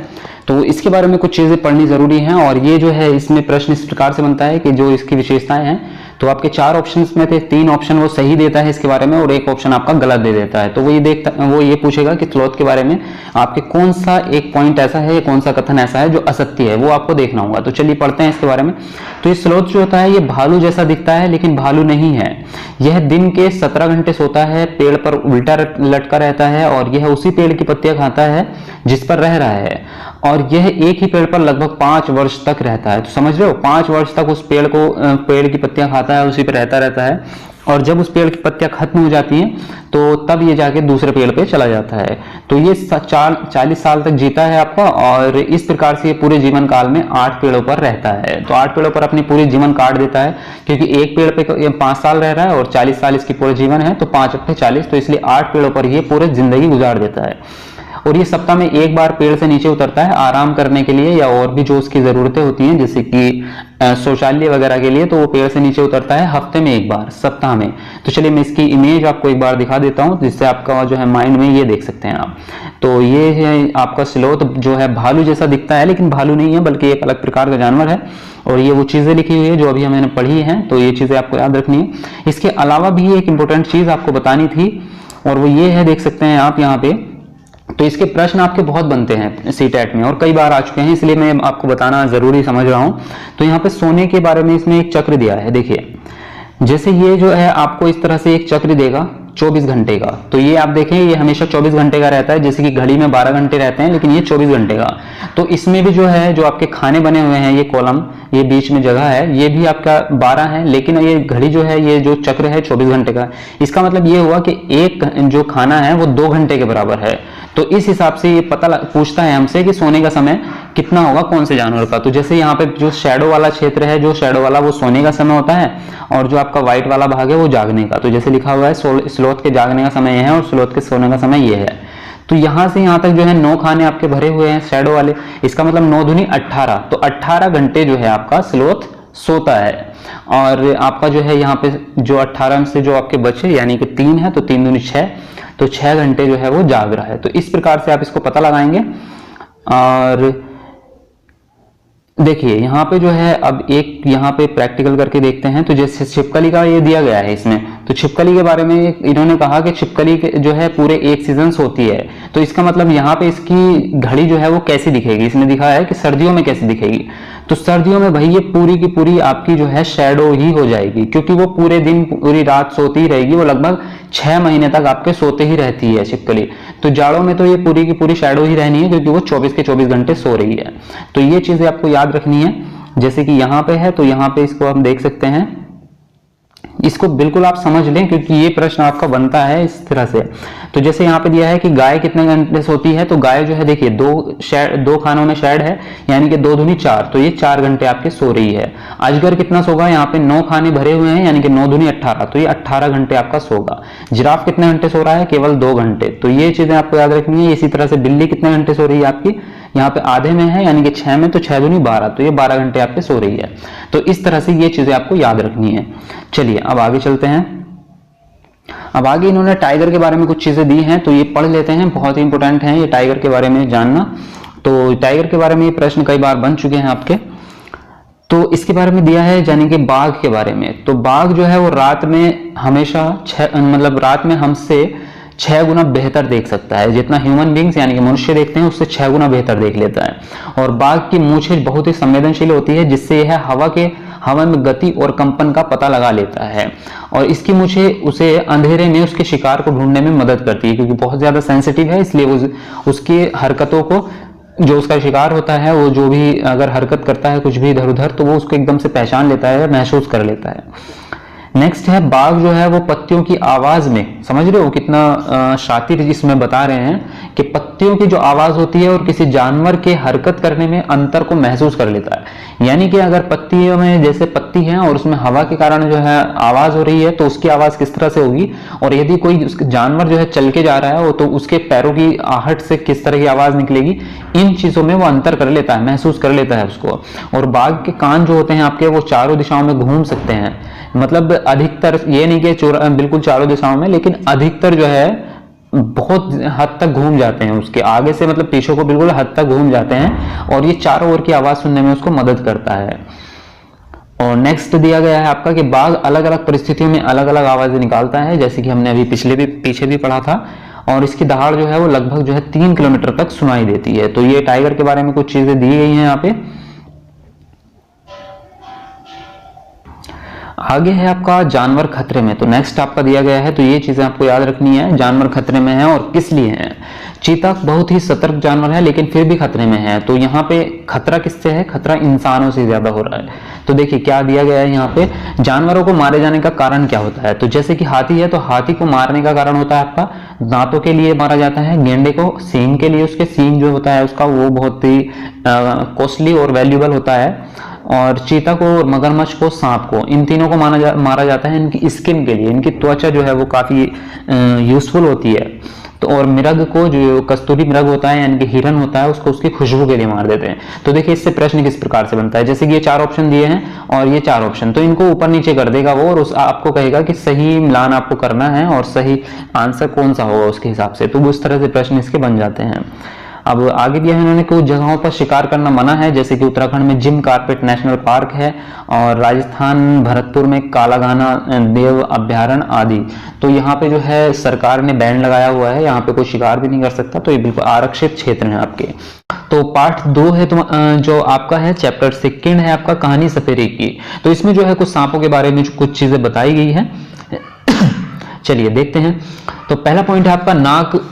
तो इसके बारे में कुछ चीजें पढ़नी जरूरी हैं। और ये जो है इसमें प्रश्न इस प्रकार से बनता है कि जो इसकी विशेषताएं हैं, तो आपके 4 ऑप्शंस में थे, 3 ऑप्शन वो सही देता है इसके बारे में और 1 ऑप्शन आपका गलत दे देता है। तो वो ये पूछेगा कि स्लोथ के बारे में आपके कौन सा एक पॉइंट ऐसा है, कौन सा कथन ऐसा है जो असत्य है, वो आपको देखना होगा। तो चलिए पढ़ते हैं इसके बारे में। तो ये स्लोथ जो होता है ये भालू जैसा दिखता है लेकिन भालू नहीं है। यह दिन के 17 घंटे सोता है, पेड़ पर उल्टा लटका रहता है और यह उसी पेड़ की पत्तियां खाता है जिस पर रह रहा है, और यह एक ही पेड़ पर लगभग 5 वर्ष तक रहता है। तो समझ रहे हो, 5 वर्ष तक उस पेड़ की पत्तियां खाता है, उसी पर रहता है, और जब उस पेड़ की पत्तियां खत्म हो जाती हैं तो तब ये जाके दूसरे पेड़ पे चला जाता है। तो ये 40 साल तक जीता है आपका, और इस प्रकार से ये पूरे जीवन काल में 8 पेड़ों पर रहता है। तो 8 पेड़ों पर अपनी पूरी जीवन काट देता है, क्योंकि एक पेड़ पे 5 साल रह रहा है और 40 साल इसकी पूरे जीवन है, तो 5 अपने 40, तो इसलिए 8 पेड़ों पर ये पूरे जिंदगी गुजार देता है। और ये सप्ताह में एक बार पेड़ से नीचे उतरता है आराम करने के लिए या और भी जो उसकी जरूरतें होती हैं, जैसे कि शौचालय वगैरह के लिए, तो वो पेड़ से नीचे उतरता है हफ्ते में एक बार, सप्ताह में। तो चलिए मैं इसकी इमेज आपको एक बार दिखा देता हूं, जिससे आपका जो है माइंड में ये देख सकते हैं आप। तो ये है आपका स्लोथ, जो है भालू जैसा दिखता है लेकिन भालू नहीं है, बल्कि एक अलग प्रकार का जानवर है। और ये वो चीजें लिखी हुई है जो अभी हमने पढ़ी हैं, तो ये चीजें आपको याद रखनी है। इसके अलावा भी एक इंपॉर्टेंट चीज आपको बतानी थी, और वो ये है, देख सकते हैं आप यहाँ पे। तो इसके प्रश्न आपके बहुत बनते हैं सीटेट में और कई बार आ चुके हैं, इसलिए मैं आपको बताना जरूरी समझ रहा हूं। तो यहाँ पे सोने के बारे में इसमें एक चक्र दिया है, देखिए। जैसे ये जो है आपको इस तरह से एक चक्र देगा 24 घंटे का, तो ये आप देखें ये हमेशा 24 घंटे का रहता है, जैसे कि घड़ी में 12 घंटे रहते हैं, लेकिन ये 24 घंटे का। तो इसमें भी जो है, जो आपके खाने बने हुए हैं, ये कॉलम, ये बीच में जगह है, ये भी आपका 12 है, लेकिन ये घड़ी जो है, ये जो चक्र है 24 घंटे का। इसका मतलब ये हुआ कि एक जो खाना है वो 2 घंटे के बराबर है। तो इस हिसाब से ये पूछता है हमसे कि सोने का समय कितना होगा कौन से जानवर का। तो जैसे यहाँ पे जो शैडो वाला क्षेत्र है, जो शैडो वाला वो सोने का समय होता है, और जो आपका व्हाइट वाला भाग है वो जागने का। तो जैसे लिखा हुआ है स्लोथ के जागने का समय है और स्लोथ के सोने का समय ये है। तो यहां से यहां तक जो है 9 खाने आपके भरे हुए हैं शैडो वाले, इसका मतलब 9 दूनी 18, तो 18 घंटे जो है आपका स्लोथ सोता है। और आपका जो है यहाँ पे जो 18 से जो आपके बचे यानी कि 3 है, तो 3 दूनी 6, तो 6 घंटे जो है वो जाग रहा है। तो इस प्रकार से आप इसको पता लगाएंगे। और देखिए यहाँ पे जो है, अब एक यहाँ पे प्रैक्टिकल करके देखते हैं। तो जैसे छिपकली का ये दिया गया है इसमें, तो छिपकली के बारे में इन्होंने कहा कि छिपकली जो है पूरे एक सीजन सोती है। तो इसका मतलब यहाँ पे इसकी घड़ी जो है वो कैसी दिखेगी, इसने दिखाया है कि सर्दियों में कैसी दिखेगी। तो सर्दियों में भाई ये पूरी की पूरी आपकी जो है शैडो ही हो जाएगी, क्योंकि वो पूरे दिन पूरी रात सोती ही रहेगी। वो लगभग 6 महीने तक आपके सोते ही रहती है छिपकली। तो जाड़ों में तो ये पूरी की पूरी शैडो ही रहनी है, क्योंकि वो 24 के 24 घंटे सो रही है। तो ये चीजें आपको याद रखनी है। जैसे कि यहाँ पे है, तो यहाँ पे इसको हम देख सकते हैं, इसको बिल्कुल आप समझ लें, क्योंकि ये प्रश्न आपका बनता है इस तरह से। तो जैसे यहाँ पे दिया है कि गाय कितने घंटे सोती है, तो गाय जो है देखिए 2 खानों में शेड है, यानी कि 2 दूनी 4, तो ये 4 घंटे आपके सो रही है। अजगर कितना सोगा, यहाँ पे 9 खाने भरे हुए हैं, यानी कि 9 दूनी 18, तो ये 18 घंटे आपका सोगा। जिराफ कितने घंटे सो रहा है, केवल 2 घंटे। तो ये चीजें आपको याद रखनी है। इसी तरह से बिल्ली कितने घंटे सो रही है आपकी, यहाँ पे आधे में है, यानी कि 6 में, तो 6 दूनी 12, तो ये 12 घंटे आपके सो रही है। तो इस तरह से ये चीजें आपको याद रखनी है। चलिए अब आगे चलते हैं। अब आगे इन्होंने टाइगर के बारे में कुछ चीजें दी हैं, तो ये पढ़ लेते हैं, बहुत ही इंपॉर्टेंट है ये टाइगर के बारे में जानना। तो टाइगर के बारे में ये प्रश्न कई बार बन चुके हैं आपके। तो इसके बारे में दिया है, यानी कि बाघ के बारे में। तो बाघ जो है वो रात में हमेशा रात में हमसे 6 गुना बेहतर देख सकता है। जितना ह्यूमन बींग्स यानी कि मनुष्य देखते हैं उससे 6 गुना बेहतर देख लेता है। और बाघ की मूछें बहुत ही संवेदनशील होती है, जिससे यह हवा में गति और कंपन का पता लगा लेता है। और इसकी मूछें उसे अंधेरे में उसके शिकार को ढूंढने में मदद करती है, क्योंकि बहुत ज्यादा सेंसिटिव है, इसलिए उसकी हरकतों को, जो उसका शिकार होता है, वो जो भी अगर हरकत करता है कुछ भी इधर उधर, तो वो उसको एकदम से पहचान लेता है, महसूस कर लेता है। नेक्स्ट है बाघ जो है वो पत्तियों की आवाज में, समझ रहे हो कितना शातिर इसमें बता रहे हैं कि पत्तियों की जो आवाज होती है और किसी जानवर के हरकत करने में अंतर को महसूस कर लेता है। यानी कि अगर पत्तियों में जैसे पत्ती है और उसमें हवा के कारण जो है आवाज हो रही है, तो उसकी आवाज किस तरह से होगी, और यदि कोई जानवर जो है चल के जा रहा है तो उसके पैरों की आहट से किस तरह की आवाज निकलेगी, इन चीजों में वो अंतर कर लेता है, महसूस कर लेता है उसको। और बाघ के कान जो होते हैं आपके, वो चारों दिशाओं में घूम सकते हैं। मतलब अधिकतर, ये नहीं कि बिल्कुल चारों दिशाओं में, लेकिन अधिकतर जो है बहुत हद तक घूम जाते हैं, उसके आगे से मतलब पीछे को बिल्कुल हद तक घूम जाते हैं, और ये चारों ओर की आवाज सुनने में उसको मदद करता है। और नेक्स्ट दिया गया है आपका कि बाघ अलग अलग परिस्थितियों में अलग अलग आवाजें निकालता है, जैसे कि हमने अभी पीछे भी पढ़ा था, और इसकी दहाड़ जो है वो लगभग जो है 3 किलोमीटर तक सुनाई देती है। तो ये टाइगर के बारे में कुछ चीजें दी गई हैं यहाँ पे। आगे है आपका जानवर खतरे में। तो नेक्स्ट आपका दिया गया है, तो ये चीजें आपको याद रखनी है, जानवर खतरे में है और किस लिए है। चीता बहुत ही सतर्क जानवर है लेकिन फिर भी खतरे में है। तो यहाँ पे खतरा किससे है? खतरा इंसानों से ज्यादा हो रहा है। तो देखिए क्या दिया गया है यहाँ पे, जानवरों को मारे जाने का कारण क्या होता है। तो जैसे कि हाथी है, तो हाथी को मारने का कारण होता है आपका दांतों के लिए मारा जाता है, गेंडे को सींग के लिए, उसके सींग जो होता है उसका वो बहुत ही कॉस्टली और वैल्यूएबल होता है, और चीता को और मगरमच्छ को, सांप को, इन तीनों को मारा जाता है इनकी स्किन के लिए। इनकी त्वचा जो है वो काफी यूजफुल होती है। तो और मृग को, जो कस्तूरी मृग होता है यानी कि हिरन होता है, उसको उसकी खुशबू के लिए मार देते हैं। तो देखिए इससे प्रश्न किस प्रकार से बनता है, जैसे कि ये 4 ऑप्शन दिए हैं और ये 4 ऑप्शन, तो इनको ऊपर नीचे कर देगा वो, और आपको कहेगा कि सही मिलान आपको करना है और सही आंसर कौन सा होगा उसके हिसाब से। तो उस तरह से प्रश्न इसके बन जाते हैं। अब आगे दिया है इन्होंने, कुछ जगहों पर शिकार करना मना है, जैसे कि उत्तराखंड में जिम कार्पेट नेशनल पार्क है, और राजस्थान भरतपुर में कालाघाना देव अभ्यारण्य आदि। तो यहाँ पे जो है सरकार ने बैन लगाया हुआ है, यहाँ पे कोई शिकार भी नहीं कर सकता। तो ये बिल्कुल आरक्षित क्षेत्र है आपके। तो पार्ट 2 है जो आपका है, चैप्टर 2 है आपका कहानी सफेरे की। तो इसमें जो है कुछ सांपों के बारे में कुछ चीजें बताई गई है। चलिए देखते हैं। तो पहला पॉइंट है आपका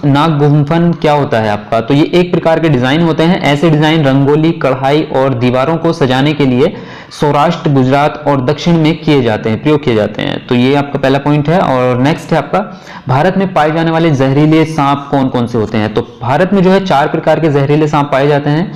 नाग गुम्फन क्या होता है आपका। तो ये एक प्रकार के डिजाइन होते हैं। ऐसे डिजाइन रंगोली, कढ़ाई और दीवारों को सजाने के लिए सौराष्ट्र, गुजरात और दक्षिण में प्रयोग किए जाते हैं। तो ये आपका पहला पॉइंट है। और नेक्स्ट है आपका, भारत में पाए जाने वाले जहरीले सांप कौन कौन से होते हैं। तो भारत में जो है 4 प्रकार के जहरीले सांप पाए जाते हैं।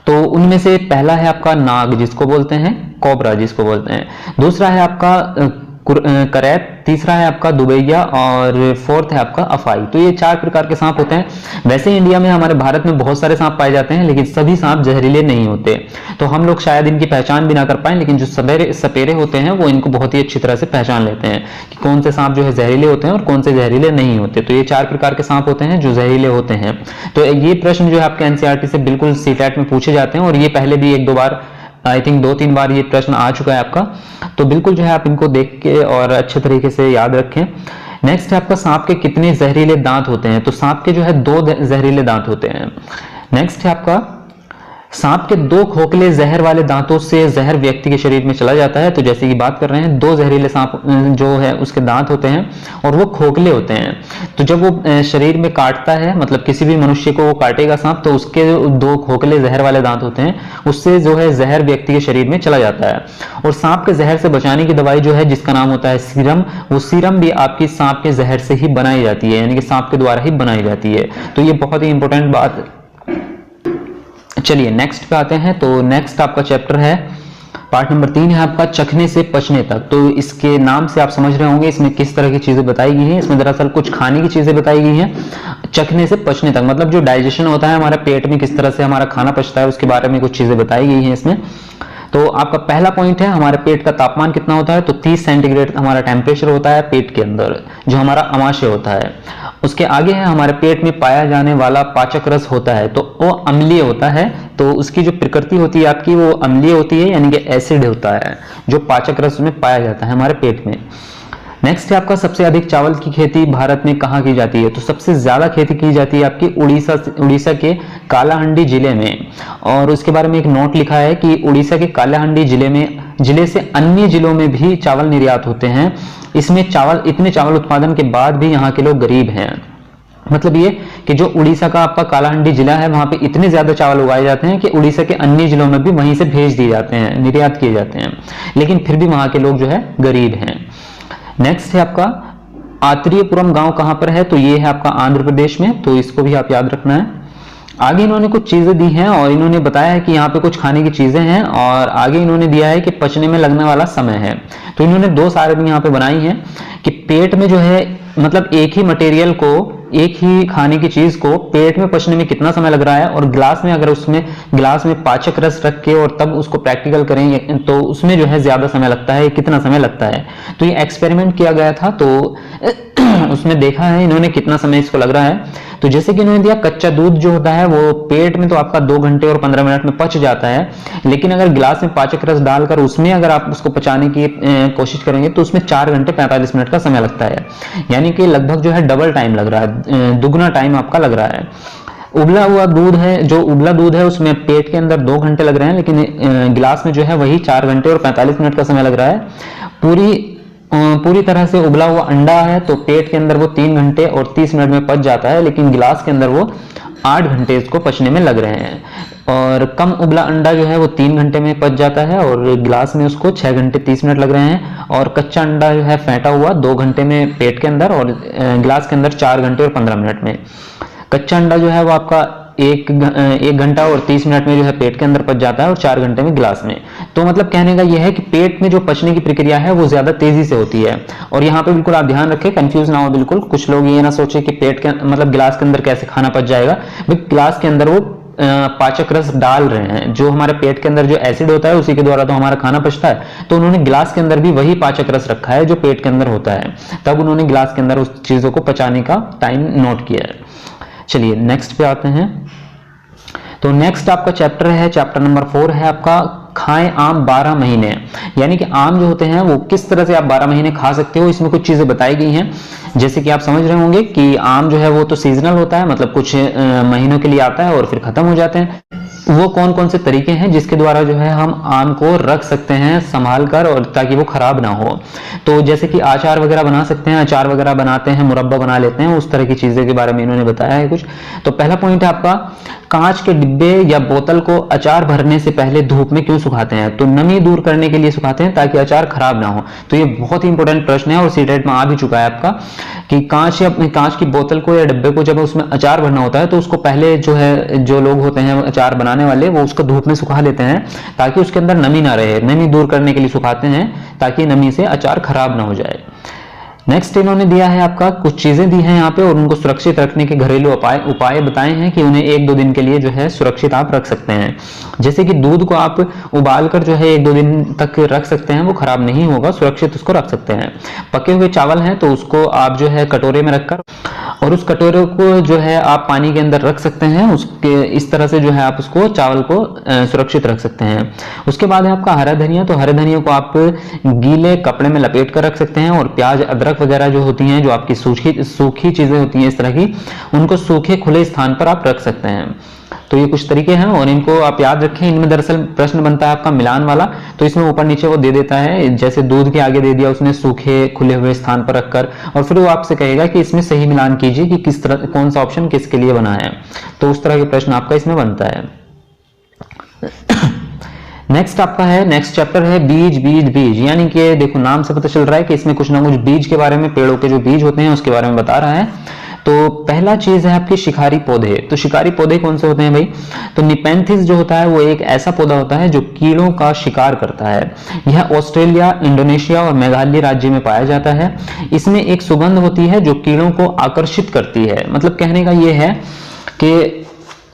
तो उनमें से पहला है आपका नाग, जिसको बोलते हैं कोबरा, जिसको बोलते हैं। दूसरा है आपका करैत, तीसरा है आपका दुबैया, और 4th है आपका अफाई। तो ये 4 प्रकार के सांप होते हैं। वैसे इंडिया में, हमारे भारत में बहुत सारे सांप पाए जाते हैं, लेकिन सभी सांप जहरीले नहीं होते। तो हम लोग शायद इनकी पहचान भी ना कर पाए, लेकिन जो सपेरे होते हैं वो इनको बहुत ही अच्छी तरह से पहचान लेते हैं कि कौन से सांप जो है जहरीले होते हैं और कौन से जहरीले नहीं होते। तो ये 4 प्रकार के सांप होते हैं जो जहरीले होते हैं। तो ये प्रश्न जो है आपके एनसीईआरटी से बिल्कुल सीटेट में पूछे जाते हैं, और ये पहले भी 1-2 बार, आई थिंक 2-3 बार ये प्रश्न आ चुका है आपका। तो बिल्कुल जो है आप इनको देख के और अच्छे तरीके से याद रखें। नेक्स्ट है आपका, सांप के कितने जहरीले दांत होते हैं। तो सांप के जो है 2 जहरीले दांत होते हैं। नेक्स्ट है आपका, सांप के 2 खोखले जहर वाले दांतों से जहर व्यक्ति के शरीर में चला जाता है। तो जैसे कि बात कर रहे हैं, 2 जहरीले सांप जो है उसके दांत होते हैं और वो खोखले होते हैं। तो जब वो शरीर में काटता है, मतलब किसी भी मनुष्य को वो काटेगा सांप, तो उसके 2 खोखले जहर वाले दांत होते हैं, उससे जो है जहर व्यक्ति के शरीर में चला जाता है। और सांप के जहर से बचाने की दवाई जो है, जिसका नाम होता है सीरम, वो सीरम भी आपकी सांप के जहर से ही बनाई जाती है, यानी कि सांप के द्वारा ही बनाई जाती है। तो ये बहुत ही इंपॉर्टेंट बात। चलिए नेक्स्ट पे आते हैं। तो नेक्स्ट आपका चैप्टर है, पार्ट नंबर 3 है आपका, चखने से पचने तक। तो इसके नाम से आप समझ रहे होंगे इसमें किस तरह की चीजें बताई गई हैं। इसमें दरअसल कुछ खाने की चीजें बताई गई हैं। चखने से पचने तक मतलब जो डाइजेशन होता है हमारे पेट में, किस तरह से हमारा खाना पचता है, उसके बारे में कुछ चीजें बताई गई हैं इसमें। तो आपका पहला पॉइंट है, हमारे पेट का तापमान कितना होता है। तो 30 सेंटीग्रेड हमारा टेम्परेचर होता है पेट के अंदर, जो हमारा अमाशय होता है। उसके आगे है, हमारे पेट में पाया जाने वाला पाचक रस होता है, तो वो अम्लीय होता है। तो उसकी जो प्रकृति होती है आपकी, वो अम्लीय होती है, यानी कि एसिड होता है, जो पाचक रस में पाया जाता है हमारे पेट में। नेक्स्ट है आपका, सबसे अधिक चावल की खेती भारत में कहाँ की जाती है। तो सबसे ज्यादा खेती की जाती है आपकी उड़ीसा के कालाहांडी जिले में। और उसके बारे में एक नोट लिखा है कि उड़ीसा के कालाहांडी जिले से अन्य जिलों में भी चावल निर्यात होते हैं। इसमें इतने चावल उत्पादन के बाद भी यहाँ के लोग गरीब हैं। मतलब ये कि जो उड़ीसा का आपका कालाहांडी जिला है, वहां पे इतने ज्यादा चावल उगाए जाते हैं कि उड़ीसा के अन्य जिलों में भी वहीं से भेज दिए जाते हैं, निर्यात किए जाते हैं, लेकिन फिर भी वहां के लोग जो है गरीब हैं। नेक्स्ट है आपका, आत्रेयपुरम गांव कहां पर है। तो ये है आपका आंध्र प्रदेश में। तो इसको भी आप याद रखना है। आगे इन्होंने कुछ चीजें दी हैं और इन्होंने बताया है कि यहाँ पे कुछ खाने की चीजें हैं, और आगे इन्होंने दिया है कि पचने में लगने वाला समय है। तो इन्होंने 2 सारणी यहाँ पे बनाई है कि पेट में जो है, मतलब एक ही मटेरियल को, एक ही खाने की चीज को पेट में पचने में कितना समय लग रहा है, और ग्लास में अगर ग्लास में पाचक रस रख के और तब उसको प्रैक्टिकल करें तो उसमें जो है ज्यादा समय लगता है, कितना समय लगता है। तो ये एक्सपेरिमेंट किया गया था, तो उसमें देखा है इन्होंने कितना समय इसको लग रहा है। तो जैसे कि इन्होंने दिया, कच्चा दूध जो होता है वो पेट में तो आपका 2 घंटे और 15 मिनट में पच जाता है, लेकिन अगर गिलास में पाचक रस डालकर उसमें अगर आप उसको पचाने की कोशिश करेंगे तो उसमें 4 घंटे 45 मिनट का समय लगता है। यानी कि लगभग जो है डबल टाइम लग रहा है, दुगना टाइम आपका लग रहा है। उबला हुआ दूध है, जो उबला दूध है उसमें पेट के अंदर 2 घंटे लग रहे हैं, लेकिन गिलास में जो है वही 4 घंटे और 45 मिनट का समय लग रहा है। पूरी तरह से उबला हुआ अंडा है तो पेट के अंदर वो 3 घंटे और 30 मिनट में पच जाता है, लेकिन गिलास के अंदर वो 8 घंटे इसको पचने में लग रहे हैं। और कम उबला अंडा जो है वो 3 घंटे में पच जाता है और गिलास में उसको 6 घंटे 30 मिनट लग रहे हैं। और कच्चा अंडा जो है फेंटा हुआ 2 घंटे में पेट के अंदर और गिलास के अंदर 4 घंटे और 15 मिनट में। कच्चा अंडा जो है वो आपका 1 घंटा और 30 मिनट में जो है पेट के अंदर पच जाता है और 4 घंटे में गिलास में। तो मतलब कहने का यह है कि पेट में जो पचने की प्रक्रिया है वो ज्यादा तेजी से होती है। और यहाँ पे बिल्कुल आप ध्यान रखें, कंफ्यूज ना हो बिल्कुल। कुछ लोग ये ना सोचे कि पेट के मतलब गिलास के अंदर कैसे खाना पच जाएगा। गिलास के अंदर वो पाचक रस डाल रहे हैं, जो हमारे पेट के अंदर जो एसिड होता है उसी के द्वारा तो हमारा खाना पचता है। तो उन्होंने गिलास के अंदर भी वही पाचक रस रखा है जो पेट के अंदर होता है, तब उन्होंने गिलास के अंदर उस चीजों को पचाने का टाइम नोट किया है। चलिए नेक्स्ट पे आते हैं। तो नेक्स्ट आपका चैप्टर है, चैप्टर नंबर 4 है आपका खाएं आम 12 महीने। यानी कि आम जो होते हैं वो किस तरह से आप 12 महीने खा सकते हो, इसमें कुछ चीजें बताई गई हैं। जैसे कि आप समझ रहे होंगे कि आम जो है वो तो सीजनल होता है, मतलब कुछ महीनों के लिए आता है और फिर खत्म हो जाते हैं। वो कौन कौन से तरीके हैं जिसके द्वारा जो है हम आम को रख सकते हैं संभाल कर, और ताकि वो खराब ना हो। तो जैसे कि अचार वगैरह बना सकते हैं, अचार वगैरह बनाते हैं, मुरब्बा बना लेते हैं, उस तरह की चीजें के बारे में इन्होंने बताया है कुछ। तो पहला पॉइंट है आपका, कांच के डिब्बे या बोतल को अचार भरने से पहले धूप में क्यों सुखाते हैं? तो नमी दूर करने के लिए सुखाते हैं ताकि अचार खराब ना हो। तो ये बहुत ही इंपॉर्टेंट प्रश्न है और सीटेट में आ भी चुका है आपका, कि कांच की बोतल को या डिब्बे को जब उसमें अचार भरना होता है तो उसको पहले जो है, जो लोग होते हैं अचार बनाने वाले, वो उसको धूप में सुखा लेते हैं ताकि उसके अंदर नमी ना रहे। नमी दूर करने के लिए सुखाते हैं ताकि नमी से अचार खराब ना हो जाए। नेक्स्ट इन्होंने दिया है आपका, कुछ चीजें दी हैं यहाँ पे और उनको सुरक्षित रखने के घरेलू उपाय बताए हैं कि उन्हें 1-2 दिन के लिए जो है सुरक्षित आप रख सकते हैं। जैसे कि दूध को आप उबाल कर जो है 1-2 दिन तक रख सकते हैं, वो खराब नहीं होगा, सुरक्षित उसको रख सकते हैं। पके हुए चावल हैं तो उसको आप जो है कटोरे में रखकर, और उस कटोरे को जो है आप पानी के अंदर रख सकते हैं, उसके इस तरह से जो है आप उसको चावल को सुरक्षित रख सकते हैं। उसके बाद है आपका हरा धनिया। तो हरे धनिया को आप गीले कपड़े में लपेट कर रख सकते हैं, और प्याज अदरक वगैरह जो होती हैं, जो आपकी सूखी चीजें होती हैं इस तरह की, उनको सूखे खुले स्थान पर आप रख सकते हैं। तो ये कुछ तरीके हैं और इनको आप याद रखें। इनमें दरअसल प्रश्न बनता है आपका मिलान वाला, तो इसमें ऊपर नीचे वो दे देता है, जैसे दूध के आगे दे दिया उसने सूखे खुले हुए स्थान पर रखकर, और फिर वो आपसे कहेगा कि इसमें सही मिलान कीजिए कि किस तरह कौन सा ऑप्शन किसके लिए बना है। तो उस तरह के प्रश्न आपका इसमें बनता है। नेक्स्ट आपका है, नेक्स्ट चैप्टर है बीज। यानी कि देखो नाम से पता चल रहा है कि इसमें कुछ ना कुछ बीज के बारे में, पेड़ों के जो बीज होते हैं उसके बारे में बता रहा है। तो पहला चीज है आपकी शिकारी पौधे। तो शिकारी पौधे कौन से होते हैं भाई? तो निपेंथिस जो होता है वो एक ऐसा पौधा होता है जो कीड़ों का शिकार करता है। यह ऑस्ट्रेलिया, इंडोनेशिया और मेघालय राज्य में पाया जाता है। इसमें एक सुगंध होती है जो कीड़ों को आकर्षित करती है। मतलब कहने का यह है कि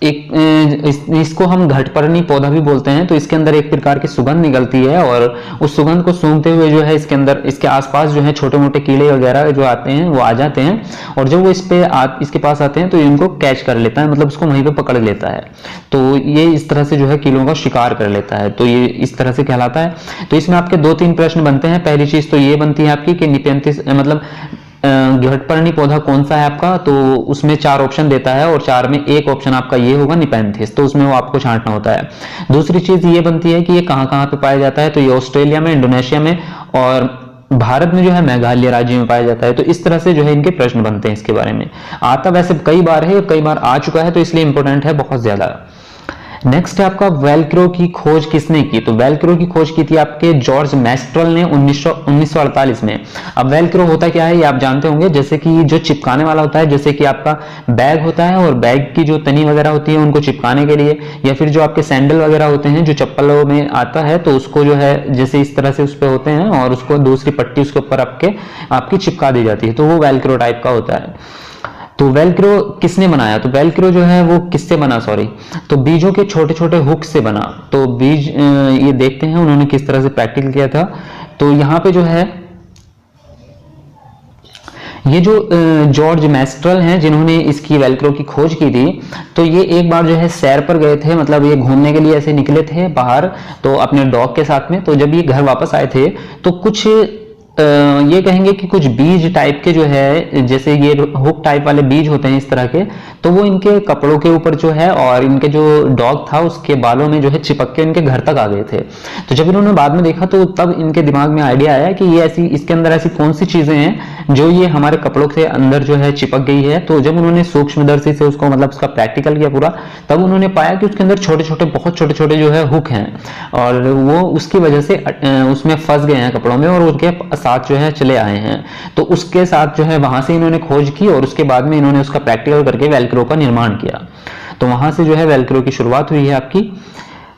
इसको हम घटपर्णी पौधा भी बोलते हैं। तो इसके अंदर एक प्रकार की सुगंध निकलती है और उस सुगंध को सूंघते हुए जो है इसके अंदर, इसके आसपास जो है छोटे मोटे कीड़े वगैरह जो आते हैं वो आ जाते हैं, और जब वो इसके पास आते हैं तो इनको कैच कर लेता है, मतलब उसको वहीं पे पकड़ लेता है। तो ये इस तरह से जो है कीड़ों का शिकार कर लेता है, तो ये इस तरह से कहलाता है। तो इसमें आपके 2-3 प्रश्न बनते हैं। पहली चीज तो ये बनती है आपकी कि निपेंथिस मतलब घटपर्णी पौधा कौन सा है आपका? तो उसमें 4 ऑप्शन देता है और 4 में एक ऑप्शन आपका ये होगा निपेंथिस, तो उसमें वो आपको छांटना होता है। दूसरी चीज ये बनती है कि ये कहाँ कहाँ पे पाया जाता है? तो ये ऑस्ट्रेलिया में, इंडोनेशिया में और भारत में जो है मेघालय राज्य में पाया जाता है। तो इस तरह से जो है इनके प्रश्न बनते हैं। इसके बारे में आता वैसे कई बार है, कई बार आ चुका है, तो इसलिए इंपॉर्टेंट है बहुत ज्यादा। नेक्स्ट है आपका वेलक्रो की खोज किसने की? तो वेलक्रो की खोज की थी आपके जॉर्ज मैस्ट्रल ने 1948 में। अब वेलक्रो होता क्या है ये आप जानते होंगे, जैसे कि जो चिपकाने वाला होता है, जैसे कि आपका बैग होता है और बैग की जो तनी वगैरह होती है उनको चिपकाने के लिए, या फिर जो आपके सैंडल वगैरह होते हैं जो चप्पलों में आता है, तो उसको जो है जैसे इस तरह से उस पे होते हैं और उसको दूसरी पट्टी उसके ऊपर आपकी चिपका दी जाती है, तो वो वेलक्रो टाइप का होता है। तो वेलक्रो किसने बनाया? तो वेलक्रो जो है वो किससे बना? तो बीजों के छोटे छोटे हुक से बना। तो बीज ये देखते हैं उन्होंने किस तरह से प्रैक्टिकल किया था। तो यहाँ पे जो है ये जो जॉर्ज मैस्ट्रल हैं जिन्होंने इसकी वेलक्रो की खोज की थी, तो ये एक बार जो है सैर पर गए थे, मतलब ये घूमने के लिए ऐसे निकले थे बाहर तो अपने डॉग के साथ में। तो जब ये घर वापस आए थे तो कुछ ये कहेंगे कि कुछ बीज टाइप के जो है, जैसे ये हुक टाइप वाले बीज होते हैं इस तरह के, तो वो इनके कपड़ों के ऊपर जो है और इनके जो डॉग था उसके बालों में जो है चिपक के इनके घर तक आ गए थे। तो जब इन्होंने बाद में देखा तो तब इनके दिमाग में आइडिया आया कि ये ऐसी, इसके अंदर ऐसी कौन सी चीजें हैं जो ये हमारे कपड़ों के अंदर जो है चिपक गई है। तो जब उन्होंने सूक्ष्मदर्शी से उसको मतलब उसका प्रैक्टिकल किया पूरा, तब उन्होंने पाया कि उसके अंदर छोटे छोटे, बहुत छोटे छोटे जो है हुक हैं और वो उसकी वजह से उसमें फंस गए हैं कपड़ों में और उनके साथ जो है चले आए हैं। तो उसके साथ जो है वहां से इन्होंने खोज की और उसके बाद में इन्होंने उसका प्रैक्टिकल करके वेलक्रो का निर्माण किया। तो वहां से जो है वेलक्रो की शुरुआत हुई है आपकी।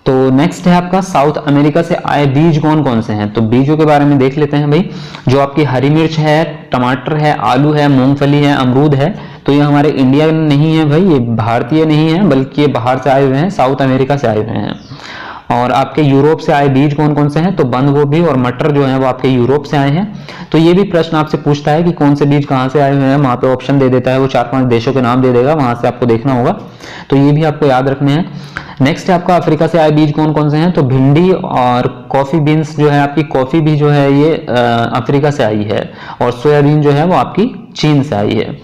तो नेक्स्ट है आपका साउथ अमेरिका से आए बीज कौन कौन से हैं। तो बीजों के बारे में देख लेते हैं भाई। जो आपकी हरी मिर्च है, टमाटर है, आलू है, मूंगफली है, अमरूद है, तो ये हमारे इंडिया नहीं है भाई, ये भारतीय नहीं है, बल्कि ये बाहर से आए हुए हैं, साउथ अमेरिका से आए हुए हैं। और आपके यूरोप से आए बीज कौन कौन से हैं। तो बंद गोभी और मटर जो है वो आपके यूरोप से आए हैं। तो ये भी प्रश्न आपसे पूछता है कि कौन से बीज कहां से आए हुए हैं, वहां पे ऑप्शन दे देता है, वो 4-5 देशों के नाम दे देगा, वहां से आपको देखना होगा। तो ये भी आपको याद रखने हैं। नेक्स्ट है आपका अफ्रीका से आए बीज कौन कौन से हैं। तो भिंडी और कॉफी बीन्स जो है आपकी, कॉफी भी जो है ये अफ्रीका से आई है और सोयाबीन जो है वो आपकी चीन से आई है।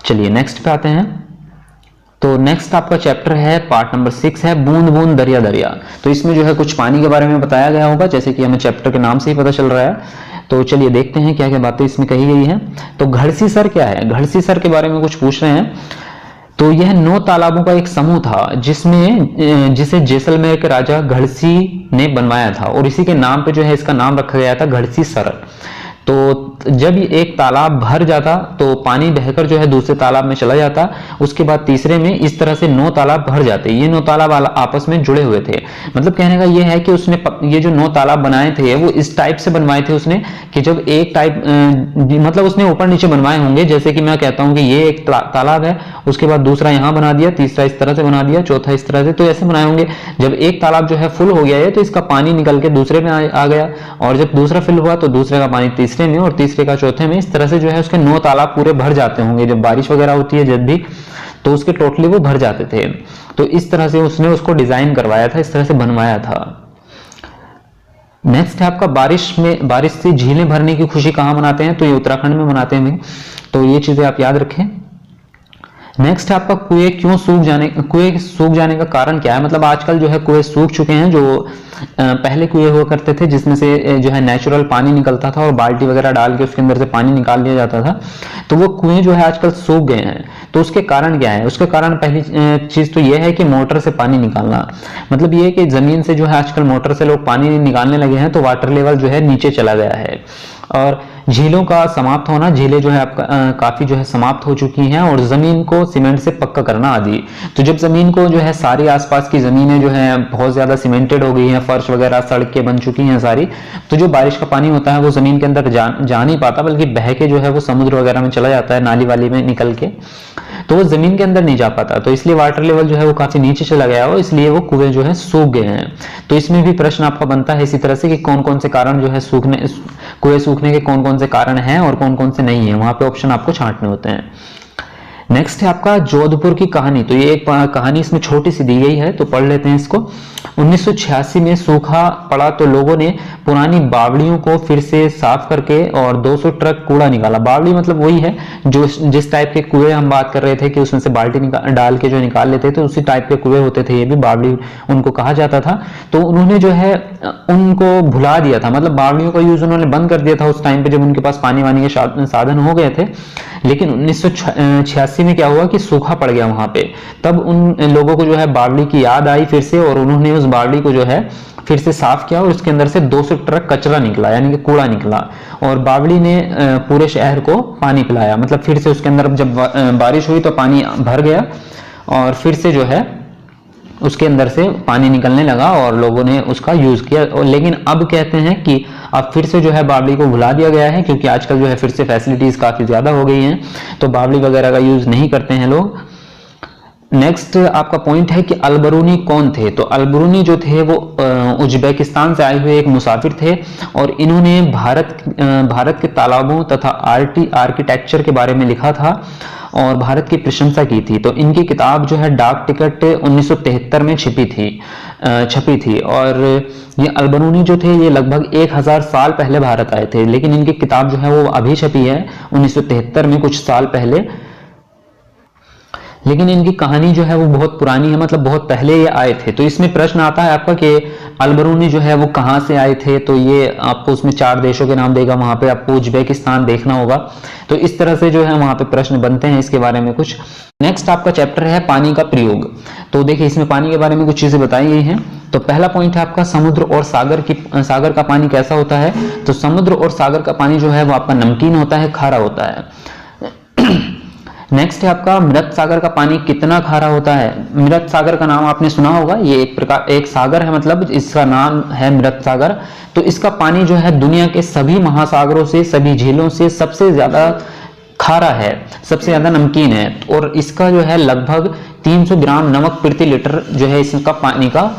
चलिए नेक्स्ट पे आते हैं। तो नेक्स्ट आपका चैप्टर है पार्ट नंबर 6 है बूंद बूंद दरिया दरिया। तो इसमें जो है कुछ पानी के बारे में बताया गया होगा, जैसे कि हमें चैप्टर के नाम से ही पता चल रहा है। तो चलिए देखते हैं क्या क्या बातें इसमें कही गई हैं। तो घड़सी सर क्या है, घड़सी सर के बारे में कुछ पूछ रहे हैं। तो यह 9 तालाबों का एक समूह था जिसे जैसलमेर के राजा घड़सी ने बनवाया था और इसी के नाम पे जो है इसका नाम रखा गया था घड़सी सर। तो जब एक तालाब भर जाता तो पानी बहकर जो है दूसरे तालाब में चला जाता, उसके बाद तीसरे में, इस तरह से 9 तालाब भर जाते। ये 9 तालाब आपस में जुड़े हुए थे। मतलब कहने का ये है कि उसने ये जो 9 तालाब बनाए थे वो इस टाइप से बनवाए थे उसने कि जब एक टाइप मतलब उसने ऊपर नीचे बनवाए होंगे, जैसे कि मैं कहता हूं कि ये एक तालाब है, उसके बाद दूसरा यहां बना दिया, तीसरा इस तरह से बना दिया, चौथा इस तरह से, तो ऐसे बनाए होंगे। जब एक तालाब जो है फुल हो गया है तो इसका पानी निकल के दूसरे में आ गया, और जब दूसरा फिल हुआ तो दूसरे का पानी तीसरे में और तीसरे का चौथे में, इस तरह से जो है उसके 9 तालाब पूरे भर जाते होंगे। जब बारिश वगैरह होती है जब भी, तो उसके टोटली वो भर जाते थे। तो इस तरह से उसने उसको डिजाइन करवाया था, इस तरह से बनवाया था। नेक्स्ट है आपका बारिश से झीलें भरने की खुशी कहां मनाते हैं। तो ये उत्तराखंड में मनाते हैं। तो ये चीजें आप याद रखें। नेक्स्ट है आपका कुएं सूख जाने का कारण क्या है। मतलब आजकल जो है कुएं सूख चुके हैं। जो पहले कुएं हुआ करते थे जिसमें से जो है नेचुरल पानी निकलता था और बाल्टी वगैरह डाल के उसके अंदर से पानी निकाल लिया जाता था, तो वो कुएं जो है आजकल सूख गए हैं। तो उसके कारण क्या है। उसके कारण पहली चीज तो ये है कि मोटर से पानी निकालना। मतलब ये है कि जमीन से जो है आजकल मोटर से लोग पानी निकालने लगे हैं, तो वाटर लेवल जो है नीचे चला गया है। और झीलों का समाप्त होना, झीलें जो है आपका काफी जो है समाप्त हो चुकी हैं, और जमीन को सीमेंट से पक्का करना आदि। तो जब जमीन को जो है सारी आसपास की जमीनें जो है बहुत ज्यादा सीमेंटेड हो गई हैं, फर्श वगैरह सड़कें बन चुकी हैं सारी, तो जो बारिश का पानी होता है वो जमीन के अंदर जा नहीं पाता, बल्कि बह के जो है वो समुद्र वगैरह में चला जाता है, नाली वाली में निकल के, तो वो जमीन के अंदर नहीं जा पाता। तो इसलिए वाटर लेवल जो है वो काफी नीचे चला गया हो, इसलिए वो कुएं जो है सूख गए हैं। तो इसमें भी प्रश्न आपका बनता है इसी तरह से कि कौन कौन से कारण जो है कुएं सूखने के कौन कौन से कारण हैं और कौन कौन से नहीं है, वहां पे ऑप्शन आपको छांटने होते हैं। नेक्स्ट है आपका जोधपुर की कहानी। तो ये एक कहानी इसमें छोटी सी दी गई है, तो पढ़ लेते हैं इसको। 1986 में सूखा पड़ा तो लोगों ने पुरानी बावड़ियों को फिर से साफ करके और 200 ट्रक कूड़ा निकाला। बावड़ी मतलब वही है जो जिस टाइप के कुएं हम बात कर रहे थे कि उसमें से बाल्टी डाल के जो निकाल लेते थे, उसी टाइप के कुएं होते थे, ये भी बावड़ी उनको कहा जाता था। तो उन्होंने जो है उनको भुला दिया था, मतलब बावड़ियों का यूज उन्होंने बंद कर दिया था उस टाइम पे जब उनके पास पानी वानी के साधन हो गए थे। लेकिन 1986 में क्या हुआ कि सूखा पड़ गया वहां पे, तब उन लोगों को जो है बावड़ी की याद आई फिर से, और उन्होंने उस बावड़ी को जो है फिर से साफ किया और उसके अंदर से 200 ट्रक कचरा निकला, यानी कि कूड़ा निकला, और बावड़ी ने पूरे शहर को पानी पिलाया। मतलब फिर से उसके अंदर जब बारिश हुई तो पानी भर गया और फिर से जो है उसके अंदर से पानी निकलने लगा और लोगों ने उसका यूज किया। लेकिन अब कहते हैं कि अब फिर से जो है बावड़ी को भुला दिया गया है, क्योंकि आजकल जो है फिर से फैसिलिटीज काफी ज्यादा हो गई हैं, तो बावड़ी वगैरह का यूज नहीं करते हैं लोग। नेक्स्ट आपका पॉइंट है कि अलबरूनी कौन थे। तो अलबरूनी जो थे वो उज्बेकिस्तान से आए हुए एक मुसाफिर थे और इन्होंने भारत के तालाबों तथा आर्किटेक्चर के बारे में लिखा था और भारत की प्रशंसा की थी। तो इनकी किताब जो है डाक टिकट 1973 में छपी थी और ये अलबरूनी जो थे ये लगभग 1000 साल पहले भारत आए थे, लेकिन इनकी किताब जो है वो अभी छपी है 1973 में, कुछ साल पहले। लेकिन इनकी कहानी जो है वो बहुत पुरानी है, मतलब बहुत पहले ये आए थे। तो इसमें प्रश्न आता है आपका कि अलबरूनी जो है वो कहाँ से आए थे। तो ये आपको उसमें 4 देशों के नाम देगा, वहां पे आपको उज्बेकिस्तान देखना होगा। तो इस तरह से जो है वहां पे प्रश्न बनते हैं इसके बारे में कुछ। नेक्स्ट आपका चैप्टर है पानी का प्रयोग। तो देखिए इसमें पानी के बारे में कुछ चीजें बताई गई हैं। तो पहला पॉइंट है आपका समुद्र और सागर का पानी कैसा होता है। तो समुद्र और सागर का पानी जो है वो आपका नमकीन होता है, खारा होता है। नेक्स्ट है आपका मृत सागर का पानी कितना खारा होता है। मृत सागर का नाम आपने सुना होगा, ये एक सागर है, मतलब इसका नाम है मृत सागर। तो इसका पानी जो है दुनिया के सभी महासागरों से, सभी झीलों से सबसे ज्यादा खारा है, सबसे ज्यादा नमकीन है। और इसका जो है लगभग 300 ग्राम नमक प्रति लीटर जो है इसका पानी का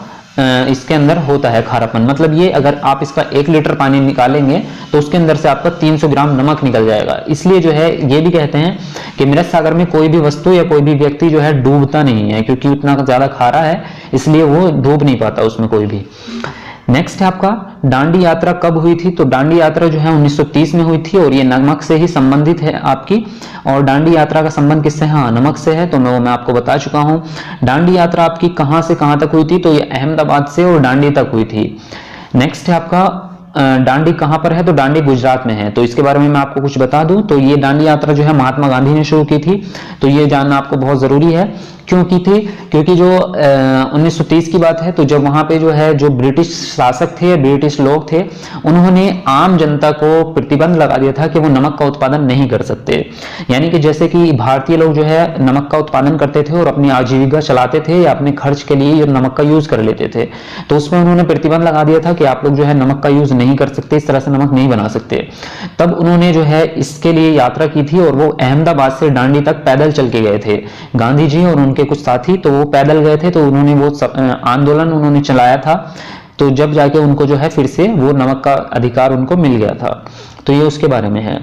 इसके अंदर होता है खारापन। मतलब ये अगर आप इसका 1 लीटर पानी निकालेंगे तो उसके अंदर से आपका 300 ग्राम नमक निकल जाएगा। इसलिए जो है ये भी कहते हैं कि मृत सागर में कोई भी वस्तु या कोई भी व्यक्ति जो है डूबता नहीं है, क्योंकि उतना ज्यादा खारा है, इसलिए वो डूब नहीं पाता उसमें कोई भी। नेक्स्ट है आपका दांडी यात्रा कब हुई थी। तो दांडी यात्रा जो है 1930 में हुई थी और ये नमक से ही संबंधित है आपकी। और दांडी यात्रा का संबंध किससे, हाँ नमक से है, तो मैं आपको बता चुका हूं। दांडी यात्रा आपकी कहां से कहां तक हुई थी। तो ये अहमदाबाद से और दांडी तक हुई थी। नेक्स्ट है आपका दांडी कहां पर है। तो दांडी गुजरात में है। तो इसके बारे में मैं आपको कुछ बता दूं तो ये दांडी यात्रा जो है महात्मा गांधी ने शुरू की थी। तो ये जानना आपको बहुत जरूरी है। क्यों की थी, क्योंकि जो 1930 की बात है, तो जब वहां पे जो है जो ब्रिटिश शासक थे, ब्रिटिश लोग थे, उन्होंने आम जनता को प्रतिबंध लगा दिया था कि वो नमक का उत्पादन नहीं कर सकते। यानी कि जैसे कि भारतीय लोग जो है नमक का उत्पादन करते थे और अपनी आजीविका चलाते थे या अपने खर्च के लिए ये नमक का यूज कर लेते थे, तो उसमें उन्होंने प्रतिबंध लगा दिया था कि आप लोग जो है नमक का यूज नहीं कर सकते, इस तरह से नमक नहीं बना सकते। तब उन्होंने जो है इसके लिए यात्रा की थी और वो अहमदाबाद से दांडी तक पैदल चल के गए थे। गांधी जी और के कुछ साथी तो वो पैदल गए थे। तो उन्होंने वो आंदोलन उन्होंने चलाया था। तो जब जाके उनको जो है फिर से वो नमक का अधिकार उनको मिल गया था। तो ये उसके बारे में है।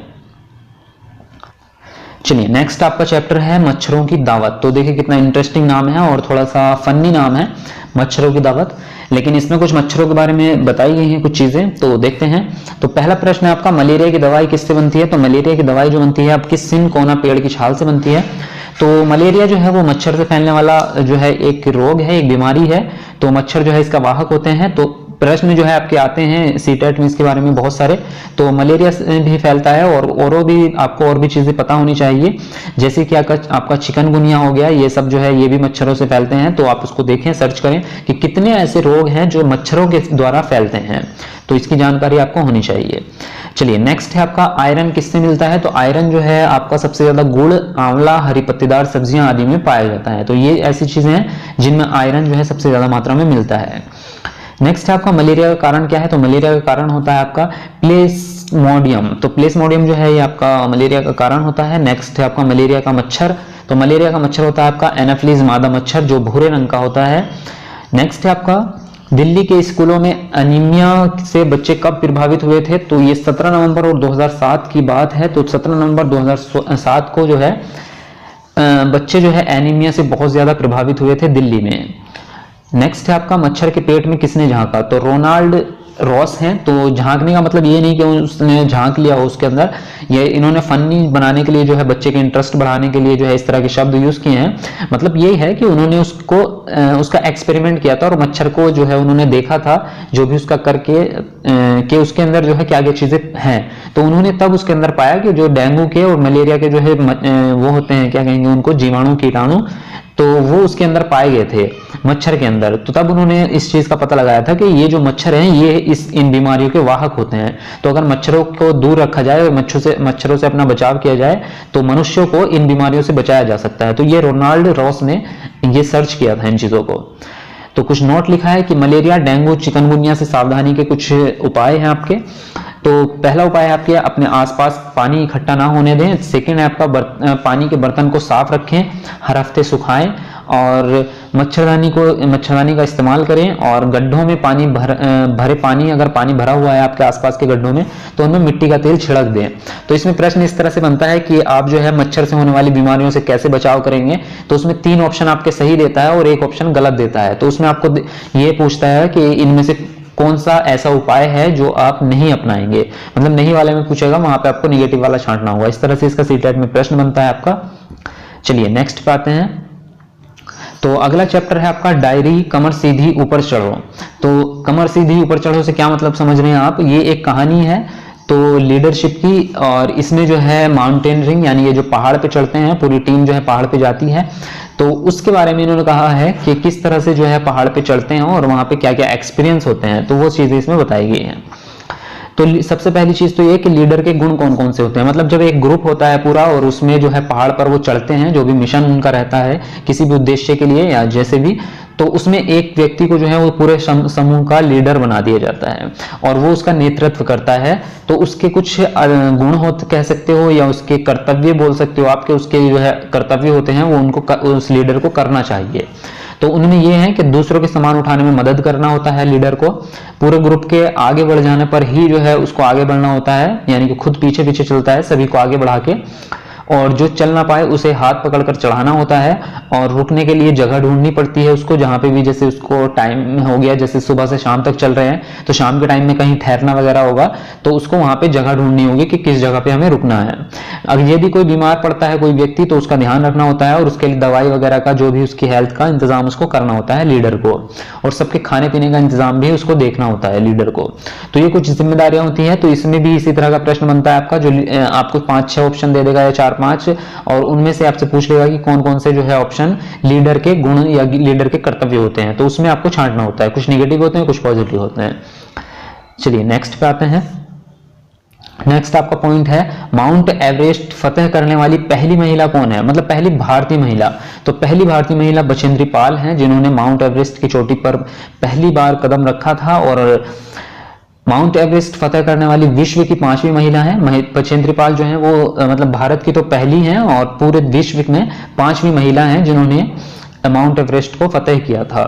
चलिए नेक्स्ट आपका चैप्टर है मच्छरों की दावत। तो देखिए कितना इंटरेस्टिंग नाम है और थोड़ा सा फनी नाम है, मच्छरों की दावत। लेकिन इसमें कुछ मच्छरों के बारे में बताई गई हैं कुछ चीजें, तो देखते हैं। तो पहला प्रश्न है आपका मलेरिया की दवाई किससे बनती है। तो मलेरिया की दवाई जो बनती है आपकी सिनकोना पेड़ की छाल से बनती है। तो मलेरिया जो है वो मच्छर से फैलने वाला जो है एक रोग है, एक बीमारी है। तो मच्छर जो है इसका वाहक होते हैं। तो प्रश्न जो है आपके आते हैं सीटेट में इसके बारे में बहुत सारे। तो मलेरिया भी फैलता है और भी आपको और भी चीजें पता होनी चाहिए, जैसे कि आपका चिकनगुनिया हो गया, ये सब जो है ये भी मच्छरों से फैलते हैं। तो आप उसको देखें, सर्च करें कि कितने ऐसे रोग हैं जो मच्छरों के द्वारा फैलते हैं, तो इसकी जानकारी आपको होनी चाहिए। चलिए नेक्स्ट है आपका आयरन किससे मिलता है। तो आयरन जो है आपका सबसे ज्यादा गुड़, आंवला, हरी पत्तेदार सब्जियां आदि में पाया जाता है। तो ये ऐसी चीजें हैं जिनमें आयरन जो है सबसे ज्यादा मात्रा में मिलता है। नेक्स्ट है आपका मलेरिया का कारण क्या है। तो मलेरिया का कारण होता है आपका प्लेस्मोडियम। तो प्लेस्मोडियम जो है ये आपका मलेरिया का कारण होता है। नेक्स्ट है आपका मलेरिया का मच्छर। तो मलेरिया का मच्छर होता है आपका एनाफिलीज मादा मच्छर, जो भूरे रंग का होता है। नेक्स्ट है आपका दिल्ली के स्कूलों में एनीमिया से बच्चे कब प्रभावित हुए थे। तो ये 17 नवंबर और 2007 की बात है। तो 17 नवंबर 2007 को जो है बच्चे जो है एनीमिया से बहुत ज्यादा प्रभावित हुए थे दिल्ली में। नेक्स्ट है आपका मच्छर के पेट में किसने झांका। तो रोनाल्ड रॉस हैं। तो झांकने का मतलब ये नहीं कि उसने झांक लिया हो उसके अंदर, ये इन्होंने फनी बनाने के लिए जो है बच्चे के इंटरेस्ट बढ़ाने के लिए जो है इस तरह के शब्द यूज किए हैं। मतलब ये है कि उन्होंने उसका एक्सपेरिमेंट किया था और मच्छर को जो है उन्होंने देखा था जो भी उसका करके कि उसके अंदर जो है क्या क्या चीजें हैं। तो उन्होंने तब उसके अंदर पाया कि जो डेंगू के और मलेरिया के जो है वो होते हैं, क्या कहेंगे उनको, जीवाणु कीटाणु, तो वो उसके अंदर पाए गए थे मच्छर के अंदर। तो तब उन्होंने इस चीज का पता लगाया था कि ये जो मच्छर हैं ये इन बीमारियों के वाहक होते हैं। तो अगर मच्छरों को दूर रखा जाए, मच्छरों से अपना बचाव किया जाए, तो मनुष्यों को इन बीमारियों से बचाया जा सकता है। तो ये रोनाल्ड रॉस ने ये सर्च किया था इन चीजों को। तो कुछ नोट लिखा है कि मलेरिया, डेंगू, चिकनगुनिया से सावधानी के कुछ उपाय हैं आपके। तो पहला उपाय है आपके अपने आसपास पानी इकट्ठा ना होने दें। सेकंड है आपका पानी के बर्तन को साफ रखें, हर हफ्ते सुखाएं। और मच्छरदानी का इस्तेमाल करें, और गड्ढों में भरे पानी, अगर पानी भरा हुआ है आपके आसपास के गड्ढों में तो उनमें मिट्टी का तेल छिड़क दें। तो इसमें प्रश्न इस तरह से बनता है कि आप जो है मच्छर से होने वाली बीमारियों से कैसे बचाव करेंगे, तो उसमें 3 ऑप्शन आपके सही देता है और 1 ऑप्शन गलत देता है। तो उसमें आपको ये पूछता है कि इनमें से कौन सा ऐसा उपाय है जो आप नहीं अपनाएंगे, मतलब नहीं वाले में पूछेगा, वहां पे आपको नेगेटिव वाला छांटना होगा। इस तरह से इसका सीटेट में प्रश्न बनता है आपका। चलिए नेक्स्ट पे आते हैं। तो अगला चैप्टर है आपका डायरी कमर सीधी ऊपर चढ़ो। तो कमर सीधी ऊपर चढ़ो से क्या मतलब समझ रहे हैं आप, ये एक कहानी है तो लीडरशिप की, और इसमें जो है माउंटेनरिंग यानी ये जो पहाड़ पे चढ़ते हैं, पूरी टीम जो है पहाड़ पे जाती है, तो उसके बारे में इन्होंने कहा है कि किस तरह से जो है पहाड़ पे चढ़ते हैं और वहां पे क्या क्या एक्सपीरियंस होते हैं, तो वो चीजें इसमें बताई गई हैं। तो सबसे पहली चीज तो ये कि लीडर के गुण कौन कौन से होते हैं, मतलब जब एक ग्रुप होता है पूरा और उसमें जो है पहाड़ पर वो चढ़ते हैं, जो भी मिशन उनका रहता है किसी भी उद्देश्य के लिए या जैसे भी, तो उसमें एक व्यक्ति को जो है वो पूरे समूह का लीडर बना दिया जाता है और वो उसका नेतृत्व करता है। तो उसके कुछ गुण होते कह सकते हो या उसके कर्तव्य बोल सकते हो आपके, उसके जो है कर्तव्य होते हैं वो उनको उस लीडर को करना चाहिए। तो उनमें ये है कि दूसरों के सामान उठाने में मदद करना होता है लीडर को, पूरे ग्रुप के आगे बढ़ जाने पर ही जो है उसको आगे बढ़ना होता है, यानी कि खुद पीछे पीछे चलता है सभी को आगे बढ़ा के, और जो चल ना पाए उसे हाथ पकड़कर चढ़ाना होता है, और रुकने के लिए जगह ढूंढनी पड़ती है उसको, जहां पे भी जैसे उसको टाइम हो गया, जैसे सुबह से शाम तक चल रहे हैं तो शाम के टाइम में कहीं ठहरना वगैरह होगा तो उसको वहां पे जगह ढूंढनी होगी कि किस जगह पे हमें रुकना है। अगर यदि कोई बीमार पड़ता है कोई व्यक्ति तो उसका ध्यान रखना होता है और उसके लिए दवाई वगैरह का जो भी उसकी हेल्थ का इंतजाम उसको करना होता है लीडर को, और सबके खाने पीने का इंतजाम भी उसको देखना होता है लीडर को। तो ये कुछ जिम्मेदारियां होती हैं। तो इसमें भी इसी तरह का प्रश्न बनता है आपका, जो आपको 5-6 ऑप्शन दे देगा या 4-5, और उनमें से आपसे पूछ लेगा कि कौन कौन से जो है ऑप्शन लीडर के गुण या लीडर के कर्तव्य होते हैं, तो उसमें आपको छांटना होता है, कुछ नेगेटिव होते हैं कुछ पॉजिटिव होते हैं। चलिए नेक्स्ट पे आते हैं। नेक्स्ट आपका पॉइंट है माउंट एवरेस्ट फतेह करने वाली पहली महिला कौन है, मतलब पहली भारतीय महिला। तो पहली भारतीय महिला बछेंद्री पाल हैं, जिन्होंने माउंट एवरेस्ट की चोटी पर पहली बार कदम रखा था, और माउंट एवरेस्ट फतेह करने वाली विश्व की 5वीं महिला है। बछेंद्री पाल जो है वो मतलब भारत की तो पहली हैं और पूरे विश्व में 5वीं महिला हैं जिन्होंने माउंट एवरेस्ट को फतेह किया था।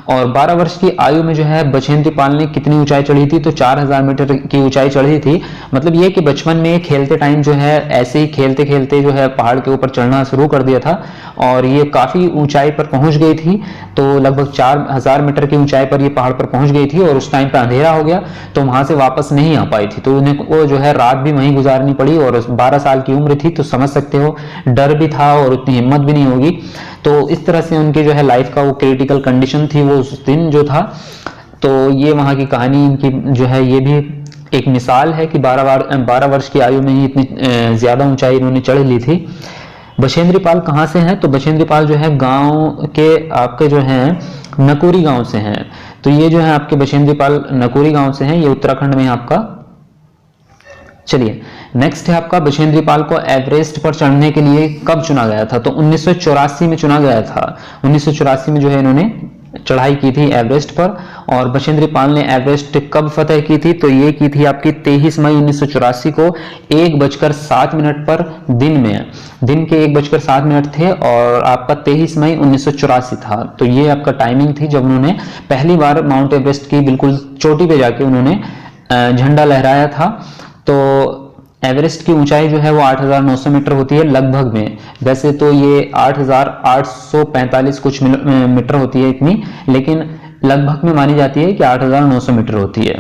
और 12 वर्ष की आयु में जो है बछेंद्री पाल ने कितनी ऊंचाई चढ़ी थी, तो 4000 मीटर की ऊंचाई चढ़ी थी। मतलब ये कि बचपन में खेलते टाइम जो है ऐसे ही खेलते खेलते जो है पहाड़ के ऊपर चढ़ना शुरू कर दिया था और ये काफी ऊंचाई पर पहुंच गई थी, तो लगभग 4000 मीटर की ऊंचाई पर ये पहाड़ पर पहुंच गई थी और उस टाइम पर अंधेरा हो गया तो वहां से वापस नहीं आ पाई थी, तो उन्हें वो जो है रात भी वहीं गुजारनी पड़ी। और 12 साल की उम्र थी तो समझ सकते हो डर भी था और उतनी हिम्मत भी नहीं होगी। तो इस तरह से उनकी जो है लाइफ का वो क्रिटिकल कंडीशन थी वो उस दिन जो था। तो ये वहां की कहानी इनकी जो है ये भी एक मिसाल है कि 12 वर्ष की आयु में ही इतनी ज्यादा ऊंचाई इन्होंने चढ़ ली थी। बछेंद्री पाल कहाँ से हैं, तो बछेंद्री पाल जो है गांव के आपके जो हैं नकुरी गांव से हैं। तो ये जो है आपके बछेंद्री पाल नकुरी गांव से हैं, ये उत्तराखंड में आपका। चलिए नेक्स्ट है आपका बछेंद्री पाल को एवरेस्ट पर चढ़ने के लिए कब चुना गया था, तो 1984 में चुना गया था। 1984 में जो है इन्होंने चढ़ाई की थी एवरेस्ट पर। और बछेंद्री पाल ने एवरेस्ट कब फतेह की थी, तो ये की थी आपकी 23 मई 1984 को 1:07 पर दिन में, दिन के 1:07 थे और आपका 23 मई 1984 था। तो ये आपका टाइमिंग थी जब उन्होंने पहली बार माउंट एवरेस्ट की बिल्कुल चोटी पे जाके उन्होंने झंडा लहराया था। तो एवरेस्ट की ऊंचाई जो है वो 8900 मीटर होती है लगभग में, वैसे तो ये 8845 कुछ मीटर होती है इतनी, लेकिन लगभग में मानी जाती है कि 8900 मीटर होती है।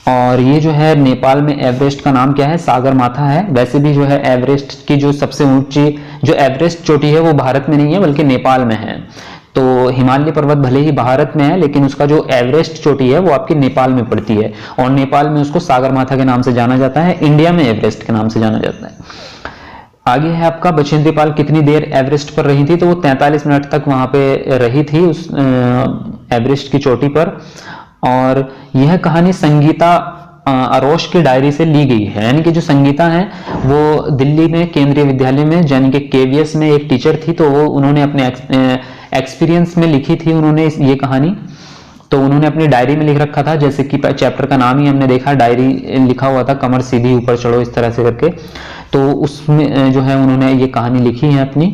और ये जो है नेपाल में एवरेस्ट का नाम क्या है, सागर माथा है। वैसे भी जो है एवरेस्ट की जो सबसे ऊंची जो एवरेस्ट चोटी है वो भारत में नहीं है बल्कि नेपाल में है। तो हिमालय पर्वत भले ही भारत में है लेकिन उसका जो एवरेस्ट चोटी है वो आपकी नेपाल में पड़ती है और नेपाल में उसको सागर माथा के नाम से जाना जाता है, इंडिया में एवरेस्ट के नाम से जाना जाता है। आगे है आपका बछेंद्री पाल कितनी देर एवरेस्ट पर रही थी, तो वो 43 मिनट तक वहां पे रही थी उस एवरेस्ट की चोटी पर। और यह कहानी संगीता अरोश की डायरी से ली गई है, यानी कि जो संगीता है वो दिल्ली में केंद्रीय विद्यालय में यानी कि केवीएस में एक टीचर थी, तो वो उन्होंने अपने एक्सपीरियंस में लिखी थी उन्होंने ये कहानी। तो उन्होंने अपनी डायरी में लिख रखा था, जैसे कि चैप्टर का नाम ही हमने देखा डायरी लिखा हुआ था, कमर सीधी ऊपर चढ़ो इस तरह से करके। तो उसमें जो है उन्होंने ये कहानी लिखी है अपनी।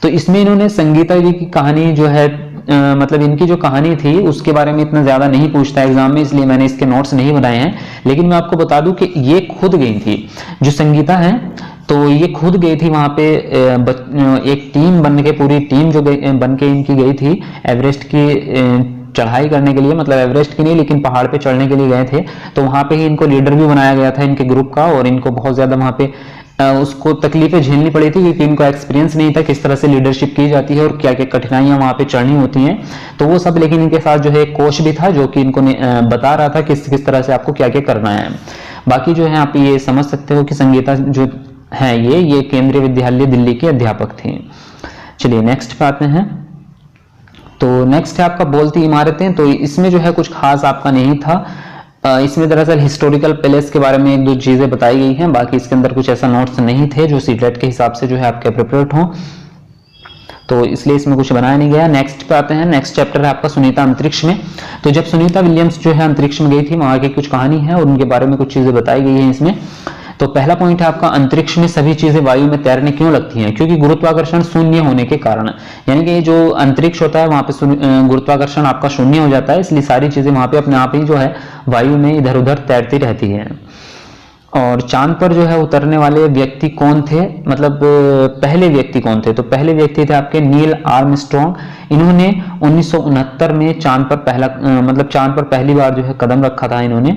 तो इसमें इन्होंने संगीता जी की कहानी जो है मतलब इनकी जो कहानी थी उसके बारे में इतना ज्यादा नहीं पूछता एग्जाम में, इसलिए मैंने इसके नोट्स नहीं बनाए हैं। लेकिन मैं आपको बता दूं कि ये खुद गई थी, जो संगीता है तो ये खुद गई थी वहां पे, एक टीम बन के, पूरी टीम जो बन के इनकी गई थी एवरेस्ट की चढ़ाई करने के लिए, मतलब एवरेस्ट की नहीं लेकिन पहाड़ पे चढ़ने के लिए गए थे। तो वहां पे ही इनको लीडर भी बनाया गया था इनके ग्रुप का, और इनको बहुत ज्यादा वहां पे उसको तकलीफें झेलनी पड़ी थी क्योंकि इनको एक्सपीरियंस नहीं था किस तरह से लीडरशिप की जाती है और क्या क्या कठिनाइयां वहां पे चढ़नी होती हैं। तो वो सब, लेकिन इनके साथ जो है एक कोच भी था जो कि इनको बता रहा था किस किस तरह से आपको क्या क्या करना है। बाकी जो है आप ये समझ सकते हो कि संगीता जो है ये केंद्रीय विद्यालय दिल्ली की अध्यापक थी। चलिए नेक्स्ट पे आते हैं। तो नेक्स्ट है आपका बोलती इमारतें। तो इसमें जो है कुछ खास आपका नहीं था, इसमें दरअसल हिस्टोरिकल पैलेस के बारे में एक दो चीजें बताई गई हैं, बाकी इसके अंदर कुछ ऐसा नोट्स नहीं थे जो सीटेट के हिसाब से जो है आपके अप्रोप्रिएट हो, तो इसलिए इसमें कुछ बनाया नहीं गया। नेक्स्ट पे आते हैं। नेक्स्ट चैप्टर है आपका सुनीता अंतरिक्ष में। तो जब सुनीता विलियम्स जो है अंतरिक्ष में गई थी वहां की कुछ कहानी है और उनके बारे में कुछ चीजें बताई गई है इसमें। तो पहला पॉइंट है आपका, अंतरिक्ष में सभी चीजें वायु में तैरने क्यों लगती हैं? क्योंकि गुरुत्वाकर्षण शून्य होने के कारण, यानी कि जो अंतरिक्ष होता है वहां पे गुरुत्वाकर्षण आपका शून्य हो जाता है, इसलिए सारी चीजें वहां पे अपने आप ही जो है वायु में इधर उधर तैरती रहती है। और चांद पर जो है उतरने वाले व्यक्ति कौन थे, मतलब पहले व्यक्ति कौन थे? तो पहले व्यक्ति थे आपके नील आर्मस्ट्रॉन्ग। इन्होंने 1969 में चांद पर चांद पर पहली बार जो है कदम रखा था इन्होंने।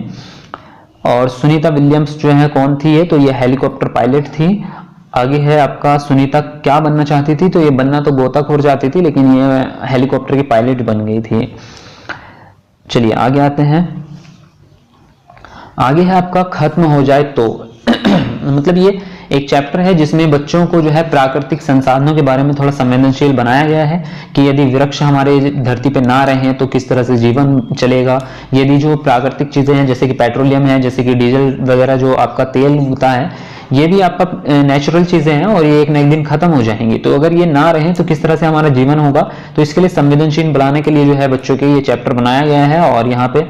और सुनीता विलियम्स जो है कौन थी ये? तो ये हेलीकॉप्टर पायलट थी। आगे है आपका, सुनीता क्या बनना चाहती थी? तो ये बनना तो गोताखोर चाहती थी लेकिन ये हेलीकॉप्टर की पायलट बन गई थी। चलिए आगे आते हैं। आगे है आपका, खत्म हो जाए तो मतलब ये एक चैप्टर है जिसमें बच्चों को जो है प्राकृतिक संसाधनों के बारे में थोड़ा संवेदनशील बनाया गया है कि यदि वृक्ष हमारे धरती पे ना रहे तो किस तरह से जीवन चलेगा। यदि जो प्राकृतिक चीजें हैं जैसे कि पेट्रोलियम है, जैसे कि डीजल वगैरह जो आपका तेल होता है, ये भी आपका नेचुरल चीजें हैं और ये एक न एक दिन खत्म हो जाएंगी। तो अगर ये ना रहे तो किस तरह से हमारा जीवन होगा, तो इसके लिए संवेदनशील बनाने के लिए जो है बच्चों के ये चैप्टर बनाया गया है। और यहाँ पे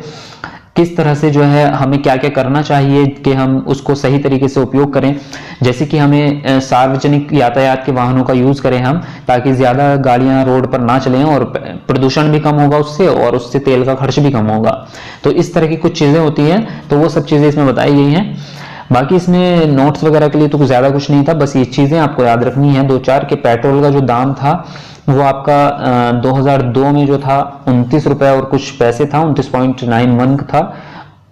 किस तरह से जो है हमें क्या क्या करना चाहिए कि हम उसको सही तरीके से उपयोग करें, जैसे कि हमें सार्वजनिक यातायात के वाहनों का यूज करें हम, ताकि ज्यादा गाड़ियां रोड पर ना चलें और प्रदूषण भी कम होगा उससे, और उससे तेल का खर्च भी कम होगा। तो इस तरह की कुछ चीजें होती हैं, तो वो सब चीजें इसमें बताई गई हैं। बाकी इसमें नोट्स वगैरह के लिए तो ज्यादा कुछ नहीं था, बस ये चीजें आपको याद रखनी है। 2-4 के पेट्रोल का जो दाम था वो आपका 2002 में जो था 29 रुपए और कुछ पैसे था, 29.91 था।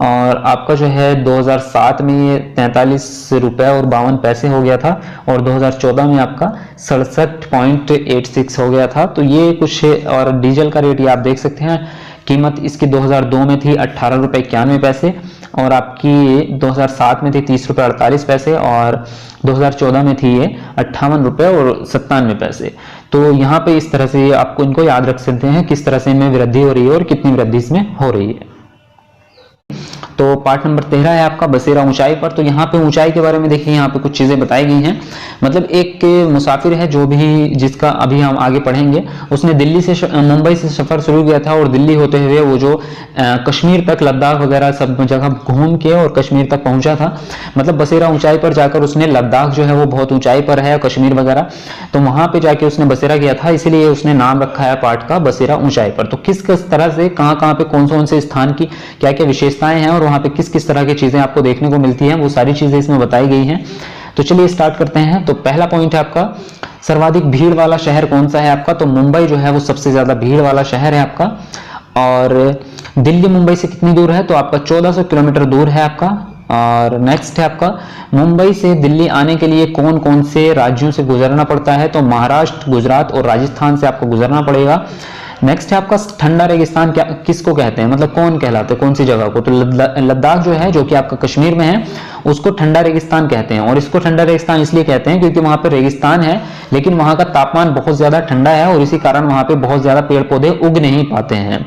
और आपका जो है 2007 में ये 43 रुपए और 52 पैसे हो गया था, और 2014 में आपका 67.86 हो गया था। तो ये कुछ, और डीजल का रेट ये आप देख सकते हैं, कीमत इसकी 2002 में थी 18 रुपए 91 पैसे, और आपकी 2007 में थी 30 रुपए 48 पैसे, और 2014 में थी ये 58 रुपए और 97 पैसे। तो यहाँ पे इस तरह से आपको इनको याद रख सकते हैं किस तरह से इनमें वृद्धि हो रही है और कितनी वृद्धि इसमें हो रही है। तो पार्ट नंबर 13 है आपका, बसेरा ऊंचाई पर। तो यहाँ पे ऊंचाई के बारे में देखिए, यहाँ पे कुछ चीजें बताई गई हैं। मतलब एक मुसाफिर है जो भी, जिसका अभी हम आगे पढ़ेंगे, उसने दिल्ली से मुंबई से सफर शुरू किया था और दिल्ली होते हुए वो जो कश्मीर तक, लद्दाख वगैरह सब जगह घूम के और कश्मीर तक पहुंचा था। मतलब बसेरा ऊंचाई पर जाकर उसने, लद्दाख जो है वो बहुत ऊंचाई पर है, कश्मीर वगैरह, तो वहां पे जाके उसने बसेरा किया था, इसीलिए उसने नाम रखा है पार्ट का बसेरा ऊंचाई पर। तो किस किस तरह से, कहाँ पे, कौन से स्थान की क्या क्या विशेषताएं हैं और वहां पे किस किस तरह की चीजें आपको देखने को मिलती हैं, वो सारी चीजें इसमें बताई गई हैं। तो चलिए स्टार्ट करते हैं। तो पहला पॉइंट है आपका, सर्वाधिक भीड़ वाला शहर कौन सा है आपका? तो मुंबई जो है वो सबसे ज्यादा भीड़ वाला शहर है आपका। और दिल्ली मुंबई से कितनी दूर है? तो आपका 1400 किलोमीटर दूर है आपका। और नेक्स्ट है आपका, मुंबई से दिल्ली आने के लिए कौन कौन से राज्यों से गुजरना पड़ता है? तो महाराष्ट्र, गुजरात और राजस्थान से आपको गुजरना पड़ेगा। नेक्स्ट है आपका, ठंडा रेगिस्तान क्या किसको कहते हैं, मतलब कौन कहलाते हैं, कौन सी जगह को? तो लद्दाख जो है, जो कि आपका कश्मीर में है, उसको ठंडा रेगिस्तान कहते हैं। और इसको ठंडा रेगिस्तान इसलिए कहते हैं क्योंकि वहां पे रेगिस्तान है लेकिन वहां का तापमान बहुत ज्यादा ठंडा है और इसी कारण वहां पे बहुत ज्यादा पेड़ पौधे उग नहीं पाते हैं।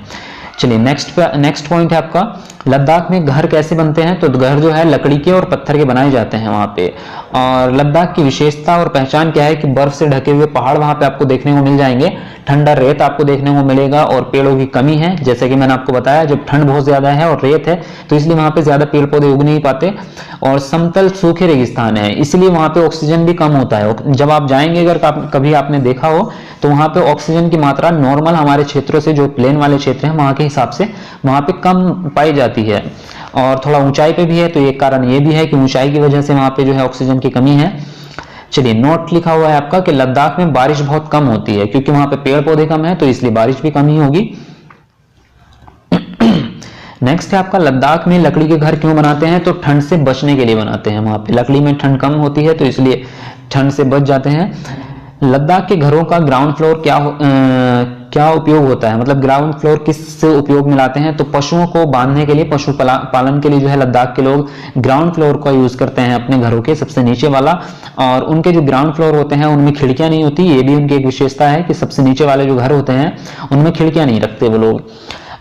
चलिए नेक्स्ट पॉइंट है आपका, लद्दाख में घर कैसे बनते हैं? तो घर जो है लकड़ी के और पत्थर के बनाए जाते हैं वहां पे। और लद्दाख की विशेषता और पहचान क्या है कि बर्फ से ढके हुए पहाड़ वहां पे आपको देखने को मिल जाएंगे, ठंडा रेत आपको देखने को मिलेगा और पेड़ों की कमी है। जैसे कि मैंने आपको बताया, जब ठंड बहुत ज्यादा है और रेत है तो इसलिए वहां पे ज्यादा पेड़ पौधे उग नहीं पाते। और समतल सूखे रेगिस्तान है, इसलिए वहां पे ऑक्सीजन भी कम होता है। जब आप जाएंगे, अगर कभी आपने देखा हो, तो वहां पे ऑक्सीजन की मात्रा नॉर्मल हमारे क्षेत्रों से, जो प्लेन वाले क्षेत्र हैं वहां के हिसाब से वहां पे कम पाई जाती है। और थोड़ा ऊंचाई पे भी है, तो एक कारण ये भी है कि ऊंचाई की वजह से वहां पे जो है ऑक्सीजन की कमी है। चलिए, नोट लिखा हुआ है आपका कि लद्दाख में बारिश बहुत कम होती है, क्योंकि वहां पे पेड़ पौधे कम है, तो इसलिए बारिश भी कम ही होगी। नेक्स्ट है आपका, लद्दाख में लकड़ी के घर क्यों बनाते हैं? तो ठंड से बचने के लिए बनाते हैं। वहां पे लकड़ी में ठंड कम होती है, तो इसलिए ठंड से बच जाते हैं। लद्दाख के घरों का ग्राउंड फ्लोर क्या उपयोग होता है? मतलब ग्राउंड फ्लोर किस उपयोग में लाते हैं? तो पशुओं को बांधने के लिए, पशु पालन के लिए जो है लद्दाख के लोग ग्राउंड फ्लोर का यूज करते हैं, अपने घरों के सबसे नीचे वाला। और उनके जो ग्राउंड फ्लोर होते हैं उनमें खिड़कियां नहीं होती, ये भी उनकी एक विशेषता है कि सबसे नीचे वाले जो घर होते हैं उनमें खिड़कियां नहीं रखते वो लोग।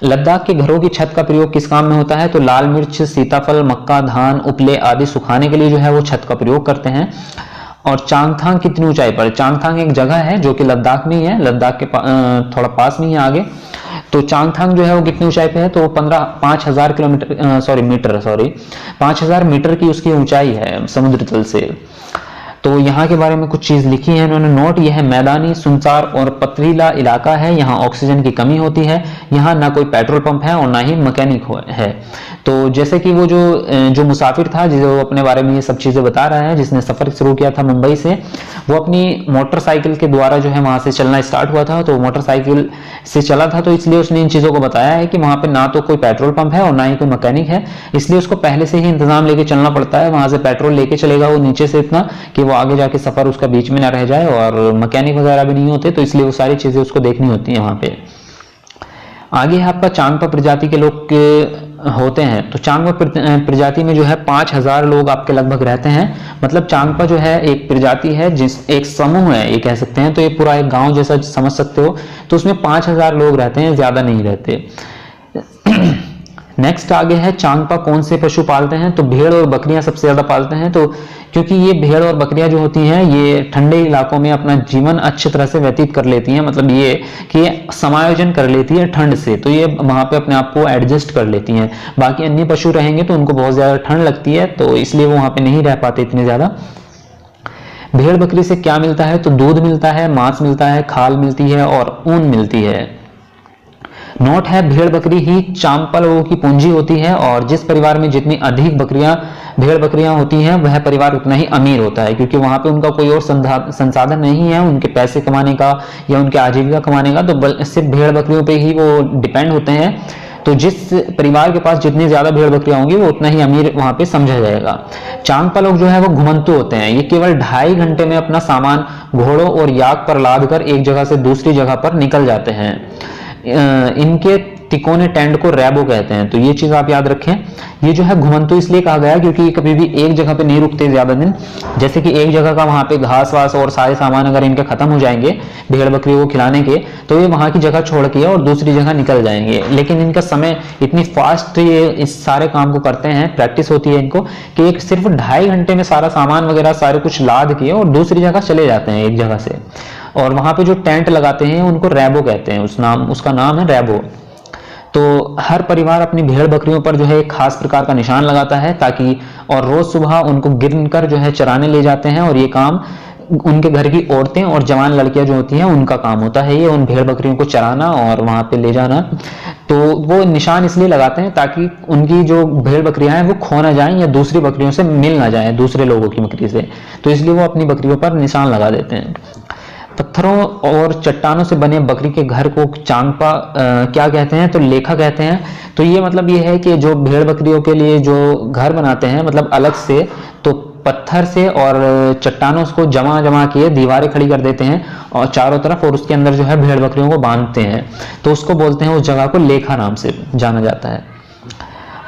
लद्दाख के घरों की छत का प्रयोग किस काम में होता है? तो लाल मिर्च, सीताफल, मक्का, धान, उपले आदि सुखाने के लिए जो है वो छत का प्रयोग करते हैं। और चांगथांग कितनी ऊंचाई पर? चांगथांग एक जगह है जो कि लद्दाख में ही है, लद्दाख के थोड़ा पास में ही है आगे। तो चांगथांग जो है वो कितनी ऊंचाई पे है? तो 5,000 मीटर की उसकी ऊंचाई है समुद्र तल से। तो यहाँ के बारे में कुछ चीज लिखी है इन्होंने नोट। यह है मैदानी, सुनसार और पथरीला इलाका है, यहाँ ऑक्सीजन की कमी होती है, यहाँ ना कोई पेट्रोल पंप है और ना ही मैकेनिक है। तो जैसे कि वो जो मुसाफिर था, जिसे अपने बारे में ये सब चीजें बता रहा है, जिसने सफर शुरू किया था मुंबई से, वो अपनी मोटरसाइकिल के द्वारा जो है वहां से चलना स्टार्ट हुआ था। तो मोटरसाइकिल से चला था, तो इसलिए उसने इन चीजों को बताया है कि वहां पे ना तो कोई पेट्रोल पंप है और ना ही कोई मैकेनिक है, इसलिए उसको पहले से ही इंतजाम लेके चलना पड़ता है। वहां से पेट्रोल लेके चलेगा वो नीचे से इतना कि वो आगे जाके सफर उसका बीच में ना रह जाए, और मैकेनिक वगैरह भी नहीं होते, तो इसलिए वो सारी चीजें उसको देखनी होती है वहां पे। आगे है आपका, चांगपा प्रजाति के लोग होते हैं। तो चांगपा प्रजाति में जो है 5,000 लोग आपके लगभग रहते हैं। मतलब चांगपा जो है एक प्रजाति है, एक समूह है ये कह सकते हैं, तो ये पूरा एक गांव जैसा समझ सकते हो। तो उसमें 5,000 लोग रहते हैं, ज्यादा नहीं रहते। नेक्स्ट आगे है, चांगपा कौन से पशु पालते हैं? तो भेड़ और बकरियां सबसे ज्यादा पालते हैं। तो क्योंकि ये भेड़ और बकरियां जो होती हैं ये ठंडे इलाकों में अपना जीवन अच्छी तरह से व्यतीत कर लेती हैं, मतलब ये कि ये समायोजन कर लेती है ठंड से, तो ये वहां पे अपने आप को एडजस्ट कर लेती हैं। बाकी अन्य पशु रहेंगे तो उनको बहुत ज्यादा ठंड लगती है, तो इसलिए वो वहां पे नहीं रह पाते इतने ज्यादा। भेड़ बकरी से क्या मिलता है? तो दूध मिलता है, मांस मिलता है, खाल मिलती है और ऊन मिलती है। नोट है, भेड़ बकरी ही चांगपा लोगों की पूंजी होती है, और जिस परिवार में जितनी अधिक भेड़ बकरियां होती हैं वह परिवार उतना ही अमीर होता है, क्योंकि वहां पे उनका कोई और संसाधन नहीं है उनके पैसे कमाने का या उनके आजीविका कमाने का, तो सिर्फ भेड़ बकरियों पे ही वो डिपेंड होते हैं। तो जिस परिवार के पास जितनी ज्यादा भेड़ बकरियां होंगी वो उतना ही अमीर वहां पे समझा जाएगा। चांगपा लोग जो है वो घुमंतु होते हैं, ये केवल 2.5 घंटे में अपना सामान घोड़ों और याक पर लाद कर एक जगह से दूसरी जगह पर निकल जाते हैं। इनके तिकोने टेंट को रैबो कहते हैं, तो ये चीज आप याद रखें। ये जो है घुमंतु इसलिए कहा गया क्योंकि ये कभी भी एक जगह पे नहीं रुकते ज्यादा दिन। जैसे कि एक जगह का वहां पे घास वास और सारे सामान अगर इनके खत्म हो जाएंगे भेड़ बकरी को खिलाने के, तो ये वहां की जगह छोड़ के और दूसरी जगह निकल जाएंगे। लेकिन इनका समय इतनी फास्ट ये इस सारे काम को करते हैं, प्रैक्टिस होती है इनको, कि एक सिर्फ 2.5 घंटे में सारा सामान वगैरह सारे कुछ लाद के और दूसरी जगह चले जाते हैं एक जगह से। और वहां पे जो टेंट लगाते हैं उनको रैबो कहते हैं, उसका नाम है रैबो। तो हर परिवार अपनी भेड़ बकरियों पर जो है एक खास प्रकार का निशान लगाता है ताकि, और रोज सुबह उनको गिनकर जो है चराने ले जाते हैं, और ये काम उनके घर की औरतें और जवान लड़कियां जो होती हैं उनका काम होता है, ये उन भेड़ बकरियों को चराना और वहां पे ले जाना। तो वो निशान इसलिए लगाते हैं ताकि उनकी जो भेड़ बकरियां हैं वो खो ना जाएं या दूसरी बकरियों से मिल ना जाए दूसरे लोगों की बकरी से, तो इसलिए वो अपनी बकरियों पर निशान लगा देते हैं। पत्थरों और चट्टानों से बने बकरी के घर को चांगपा क्या कहते हैं? तो लेखा कहते हैं। तो ये मतलब ये है कि जो भेड़ बकरियों के लिए जो घर बनाते हैं, मतलब अलग से, तो पत्थर से और चट्टानों को जमा किए दीवारें खड़ी कर देते हैं और चारों तरफ, और उसके अंदर जो है भेड़ बकरियों को बांधते हैं, तो उसको बोलते हैं, उस जगह को लेखा नाम से जाना जाता है।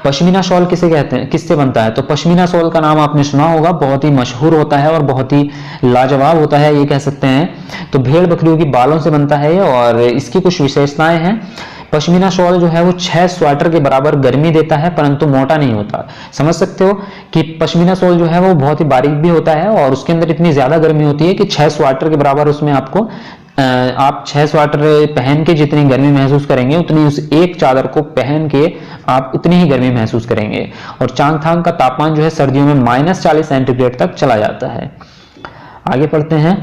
पश्मीना शॉल किसे कहते हैं, किससे बनता है? तो पश्मीना शॉल का नाम आपने सुना होगा, बहुत ही मशहूर होता है और बहुत ही लाजवाब होता है ये कह सकते हैं। तो भेड़ बकरियों की बालों से बनता है और इसकी कुछ विशेषताएं हैं। पश्मीना शॉल जो है वो 6 स्वेटर के बराबर गर्मी देता है, परंतु मोटा नहीं होता। समझ सकते हो कि पश्मीना शॉल जो है वो बहुत ही बारीक भी होता है और उसके अंदर इतनी ज्यादा गर्मी होती है कि 6 स्वेटर के बराबर उसमें आपको आप 6 स्वेटर पहन के जितनी गर्मी महसूस करेंगे उतनी उस एक चादर को पहन के आप उतनी ही गर्मी महसूस करेंगे। और चांगथांग का तापमान जो है सर्दियों में -40 सेंटीग्रेड तक चला जाता है। आगे पढ़ते हैं।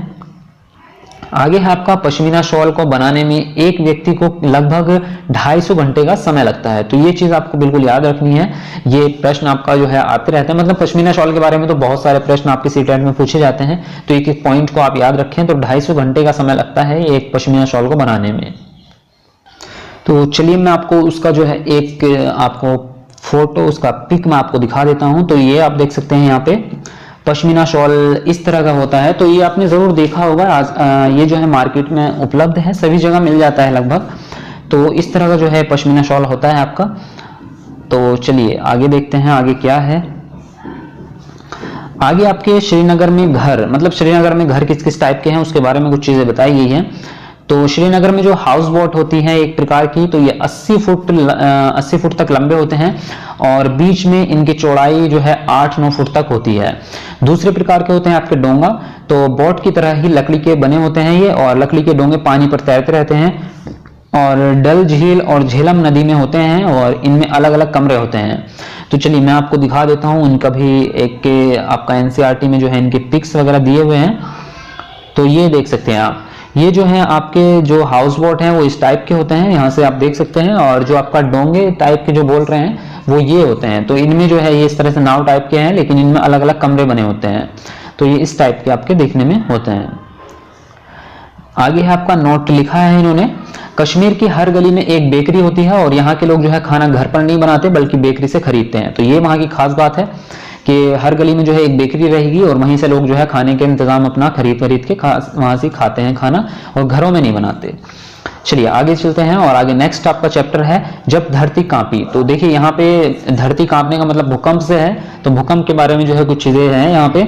आगे है आपका पश्मीना शॉल को बनाने में एक व्यक्ति को लगभग 250 घंटे का समय लगता है। तो ये चीज आपको बिल्कुल याद रखनी है। ये प्रश्न आपका जो है आते रहते हैं, मतलब पश्मीना शॉल के बारे में तो बहुत सारे प्रश्न आपके सीटेट में पूछे जाते हैं, तो एक एक पॉइंट को आप याद रखें। तो 250 घंटे का समय लगता है एक पश्मीना शॉल को बनाने में। तो चलिए मैं आपको उसका जो है एक आपको फोटो, उसका पिक मैं आपको दिखा देता हूं। तो ये आप देख सकते हैं यहाँ पे पश्मीना शॉल इस तरह का होता है। तो ये आपने जरूर देखा होगा, आज ये जो है मार्केट में उपलब्ध है, सभी जगह मिल जाता है लगभग। तो इस तरह का जो है पश्मीना शॉल होता है आपका। तो चलिए आगे देखते हैं आगे क्या है। आगे आपके श्रीनगर में घर, मतलब श्रीनगर में घर किस किस टाइप के हैं उसके बारे में कुछ चीजें बताई गई हैं। तो श्रीनगर में जो हाउस बोट होती है एक प्रकार की, तो ये 80 फुट तक लंबे होते हैं और बीच में इनकी चौड़ाई जो है 8-9 फुट तक होती है। दूसरे प्रकार के होते हैं आपके डोंगा, तो बोट की तरह ही लकड़ी के बने होते हैं ये, और लकड़ी के डोंगे पानी पर तैरते रहते हैं और डल झील और झेलम नदी में होते हैं और इनमें अलग अलग कमरे होते हैं। तो चलिए मैं आपको दिखा देता हूँ इनका भी एक के आपका एनसीईआरटी में जो है इनके पिक्स वगैरह दिए हुए हैं। तो ये देख सकते हैं आप, ये जो है आपके जो हाउस बोट हैं वो इस टाइप के होते हैं, यहाँ से आप देख सकते हैं। और जो आपका डोंगे टाइप के जो बोल रहे हैं वो ये होते हैं। तो इनमें जो है ये इस तरह से नाव टाइप के हैं, लेकिन इनमें अलग अलग कमरे बने होते हैं। तो ये इस टाइप के आपके देखने में होते हैं। आगे है आपका नोट लिखा है इन्होंने, कश्मीर की हर गली में एक बेकरी होती है और यहाँ के लोग जो है खाना घर पर नहीं बनाते बल्कि बेकरी से खरीदते हैं। तो ये वहाँ की खास बात है कि हर गली में जो है एक बेकरी रहेगी और वहीं से लोग जो है खाने के इंतजाम अपना खरीद के वहां से खाते हैं खाना, और घरों में नहीं बनाते। चलिए आगे चलते हैं और आगे नेक्स्ट आपका चैप्टर है जब धरती कांपी। तो देखिए यहाँ पे धरती कांपने का मतलब भूकंप से है, तो भूकंप के बारे में जो है कुछ चीजें हैं यहाँ पे।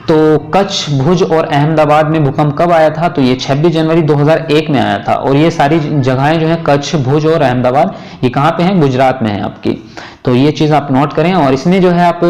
तो कच्छ, भुज और अहमदाबाद में भूकंप कब आया था? तो ये 26 जनवरी 2001 में आया था। और ये सारी जगहें जो है कच्छ, भुज और अहमदाबाद, ये कहाँ पे हैं? गुजरात में है आपकी। तो ये चीज आप नोट करें। और इसमें जो है आप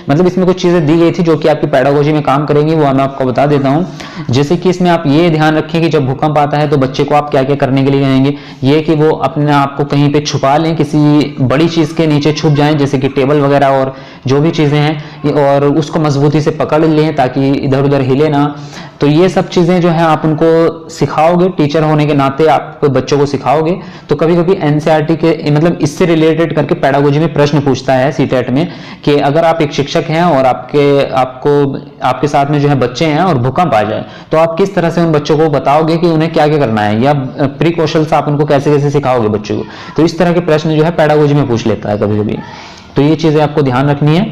मतलब इसमें कुछ चीजें दी गई थी जो कि आपकी पेडागोजी में काम करेंगी, वो मैं आपको बता देता हूं। जैसे कि इसमें आप ये ध्यान रखें कि जब भूकंप आता है तो बच्चे को आप क्या क्या करने के लिए कहेंगे, ये कि वो अपने आप को कहीं पे छुपा लें, किसी बड़ी चीज के नीचे छुप जाएं, जैसे कि टेबल वगैरह और जो भी चीजें हैं, और उसको मजबूती से पकड़ लें ताकि इधर उधर हिले ना। तो ये सब चीजें जो है आप उनको सिखाओगे, टीचर होने के नाते आप बच्चों को सिखाओगे। तो कभी कभी एनसीईआरटी के मतलब इससे रिलेटेड करके पेडागोजी में प्रश्न पूछता है सीटेट में कि अगर आप एक शिक्षक हैं और आपके साथ में जो है बच्चे हैं और भूकंप आ जाए तो आप किस तरह से उन बच्चों को बताओगे कि उन्हें क्या क्या करना है, या प्रिकॉशंस आप उनको कैसे कैसे सिखाओगे बच्चों को। तो इस तरह के प्रश्न जो है पेडागोजी में पूछ लेता है कभी कभी। तो ये चीजें आपको ध्यान रखनी है।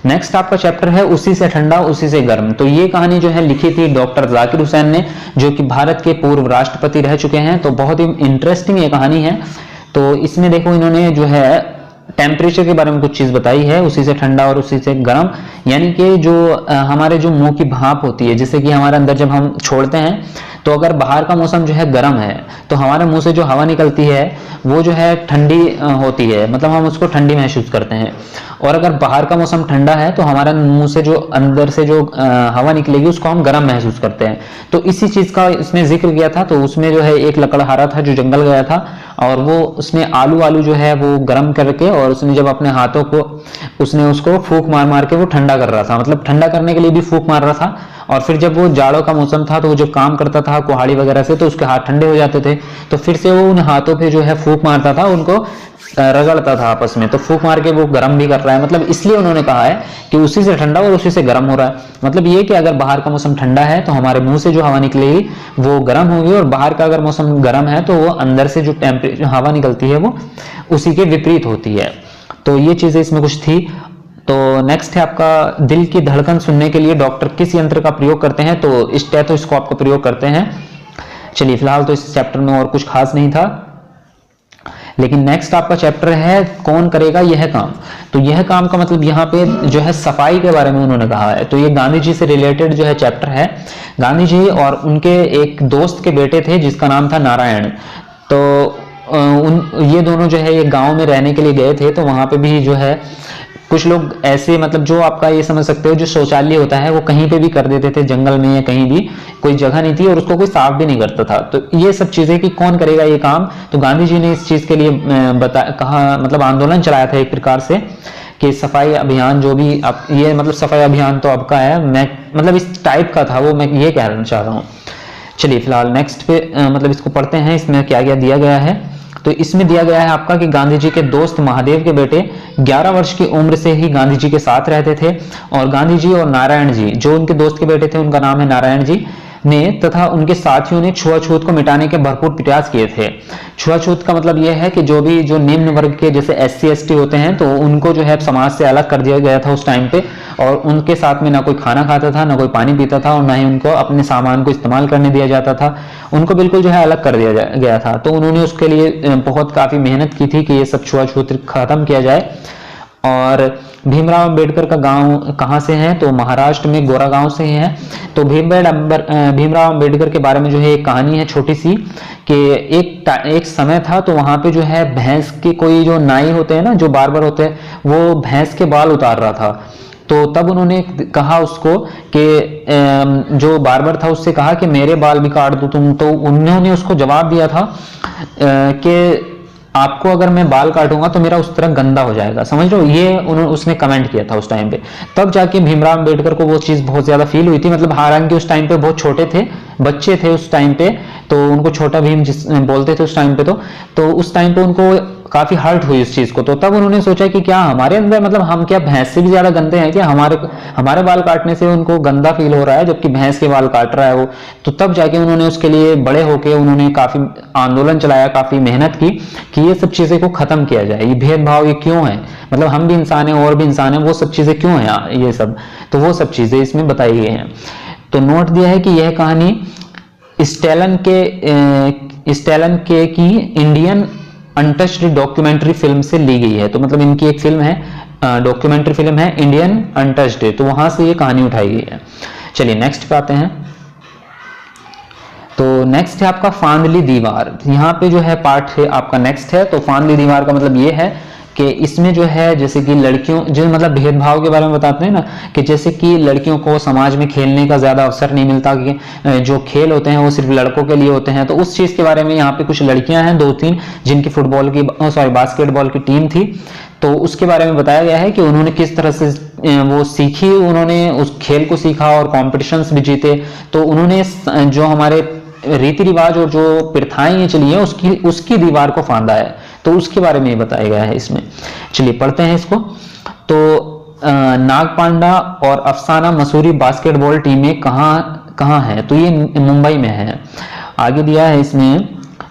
नेक्स्ट आपका चैप्टर है उसी से ठंडा उसी से गर्म। तो ये कहानी जो है लिखी थी डॉक्टर जाकिर हुसैन ने, जो कि भारत के पूर्व राष्ट्रपति रह चुके हैं। तो बहुत ही इंटरेस्टिंग ये कहानी है। तो इसमें देखो इन्होंने जो है टेम्परेचर के बारे में कुछ चीज बताई है, उसी से ठंडा और उसी से गर्म। यानी कि जो हमारे जो मुंह की भाप होती है, जैसे कि हमारे अंदर जब हम छोड़ते हैं, तो अगर बाहर का मौसम जो है गर्म है तो हमारे मुंह से जो हवा निकलती है वो जो है ठंडी होती है, मतलब हम उसको ठंडी महसूस करते हैं। और अगर बाहर का मौसम ठंडा है तो हमारे मुंह से जो अंदर से जो हवा निकलेगी उसको हम गर्म महसूस करते हैं। तो इसी चीज का इसमें जिक्र किया था। तो उसमें जो है एक लकड़हारा था जो जंगल गया था और वो उसने आलू जो है वो गर्म करके, और उसने जब अपने हाथों को उसने उसको फूंक मार मार के वो ठंडा कर रहा था, मतलब ठंडा करने के लिए भी फूंक मार रहा था। और फिर जब वो जाड़ों का मौसम था तो वो जब काम करता था कुहाड़ी वगैरह से, तो उसके हाथ ठंडे हो जाते थे। तो फिर से वो उन हाथों पे जो है फूंक मारता था, उनको रगड़ता था आपस में। तो फूंक मार के वो गर्म भी कर रहा है, मतलब इसलिए उन्होंने कहा है कि उसी से ठंडा और उसी से गर्म हो रहा है। मतलब ये कि अगर बाहर का मौसम ठंडा है तो हमारे मुंह से जो हवा निकलेगी वो गर्म होगी, और बाहर का अगर मौसम गर्म है तो वो अंदर से जो टेम्परेचर हवा निकलती है वो उसी के विपरीत होती है। तो ये चीजें इसमें कुछ थी। तो नेक्स्ट है आपका दिल की धड़कन सुनने के लिए डॉक्टर किस यंत्र का प्रयोग करते हैं? तो स्टेथोस्कोप का प्रयोग करते हैं। चलिए फिलहाल तो इस चैप्टर में और कुछ खास नहीं था, लेकिन नेक्स्ट आपका चैप्टर है कौन करेगा यह काम। तो यह काम का मतलब यहाँ पे जो है सफाई के बारे में उन्होंने कहा है। तो ये गांधी जी से रिलेटेड जो है चैप्टर है। गांधी जी और उनके एक दोस्त के बेटे थे जिसका नाम था नारायण। तो ये दोनों जो है ये गांव में रहने के लिए गए थे। तो वहां पे भी जो है कुछ लोग ऐसे मतलब जो आपका ये समझ सकते हो जो शौचालय होता है वो कहीं पे भी कर देते थे, जंगल में या कहीं भी, कोई जगह नहीं थी और उसको कोई साफ भी नहीं करता था। तो ये सब चीजें कि कौन करेगा ये काम, तो गांधी जी ने इस चीज के लिए कहा, मतलब आंदोलन चलाया था एक प्रकार से कि सफाई अभियान जो भी आप, ये मतलब सफाई अभियान तो आपका है, मैं मतलब इस टाइप का था वो, मैं ये कहना चाह रहा हूँ। चलिए फिलहाल नेक्स्ट पे मतलब इसको पढ़ते हैं, इसमें क्या क्या दिया गया है। तो इसमें दिया गया है आपका कि गांधी जी के दोस्त महादेव के बेटे 11 वर्ष की उम्र से ही गांधी जी के साथ रहते थे, और गांधी जी और नारायण जी, जो उनके दोस्त के बेटे थे उनका नाम है नारायण जी, ने तथा उनके साथियों ने छुआछूत को मिटाने के भरपूर प्रयास किए थे। छुआछूत का मतलब यह है कि जो निम्न वर्ग के जैसे SC ST होते हैं तो उनको जो है समाज से अलग कर दिया गया था उस टाइम पे, और उनके साथ में ना कोई खाना खाता था, ना कोई पानी पीता था, और ना ही उनको अपने सामान को इस्तेमाल करने दिया जाता था। उनको बिल्कुल जो है अलग कर दिया गया था। तो उन्होंने उसके लिए बहुत काफी मेहनत की थी कि ये सब छुआछूत खत्म किया जाए। और भीमराव अंबेडकर का गांव कहाँ से है, तो महाराष्ट्र में गोरा गांव से ही है। तो भीमराव अंबेडकर के बारे में जो है एक कहानी है छोटी सी, कि एक समय था तो वहां पे जो है भैंस के कोई जो नाई होते हैं ना, जो बार्बर होते हैं, वो भैंस के बाल उतार रहा था। तो तब उन्होंने कहा उसको कि जो बार्बर था उससे कहा कि मेरे बाल भी काट दो तुम। तो उन्होंने उसको जवाब दिया था कि आपको अगर मैं बाल काटूंगा तो मेरा उस तरह गंदा हो जाएगा, समझ लो, ये उसने कमेंट किया था उस टाइम पे। तब जाके भीमराव अंबेडकर को वो चीज बहुत ज्यादा फील हुई थी, मतलब हालांकि उस टाइम पे बहुत छोटे थे, बच्चे थे उस टाइम पे, तो उनको छोटा भीम बोलते थे उस टाइम पे। तो उस टाइम पे उनको काफी हर्ट हुई उस चीज को। तो तब उन्होंने सोचा कि क्या हमारे अंदर, मतलब हम क्या भैंस से भी ज्यादा गंदे हैं क्या, हमारे बाल काटने से उनको गंदा फील हो रहा है जबकि भैंस के बाल काट रहा है वो। तो तब जाके उन्होंने उसके लिए बड़े होके उन्होंने काफी आंदोलन चलाया, काफी मेहनत की कि ये सब चीजें को खत्म किया जाए, ये भेदभाव ये क्यों है, मतलब हम भी इंसान हैं और भी इंसान हैं, वो सब चीजें क्यों है ये सब। तो वो सब चीजें इसमें बताई गई हैं। तो नोट दिया है कि यह कहानी स्टैलिन के की इंडियन अनटच्ड डॉक्यूमेंट्री फिल्म से ली गई है। तो मतलब इनकी एक फिल्म है, डॉक्यूमेंट्री फिल्म है इंडियन अनटच्ड, तो वहां से ये कहानी उठाई गई है। चलिए नेक्स्ट पे आते हैं। तो नेक्स्ट है आपका फांदली दीवार। यहाँ पे जो है पार्ट है आपका नेक्स्ट है। तो फांदली दीवार का मतलब ये है कि इसमें जो है जैसे कि लड़कियों, जो मतलब भेदभाव के बारे में बताते हैं ना, कि जैसे कि लड़कियों को समाज में खेलने का ज्यादा अवसर नहीं मिलता, कि जो खेल होते हैं वो सिर्फ लड़कों के लिए होते हैं। तो उस चीज के बारे में यहाँ पे कुछ लड़कियां हैं 2-3 जिनकी बास्केटबॉल की टीम थी। तो उसके बारे में बताया गया है कि उन्होंने किस तरह से वो सीखी, उन्होंने उस खेल को सीखा और कॉम्पिटिशन्स भी जीते। तो उन्होंने जो हमारे रीति रिवाज और जो प्रथाएं ये चली है उसकी दीवार को फांदा है। तो उसके बारे में बताया गया है इसमें। चलिए पढ़ते हैं इसको। तो नागपांडा और अफसाना मसूरी बास्केटबॉल टीमें कहाँ है, तो ये मुंबई में है। आगे दिया है इसमें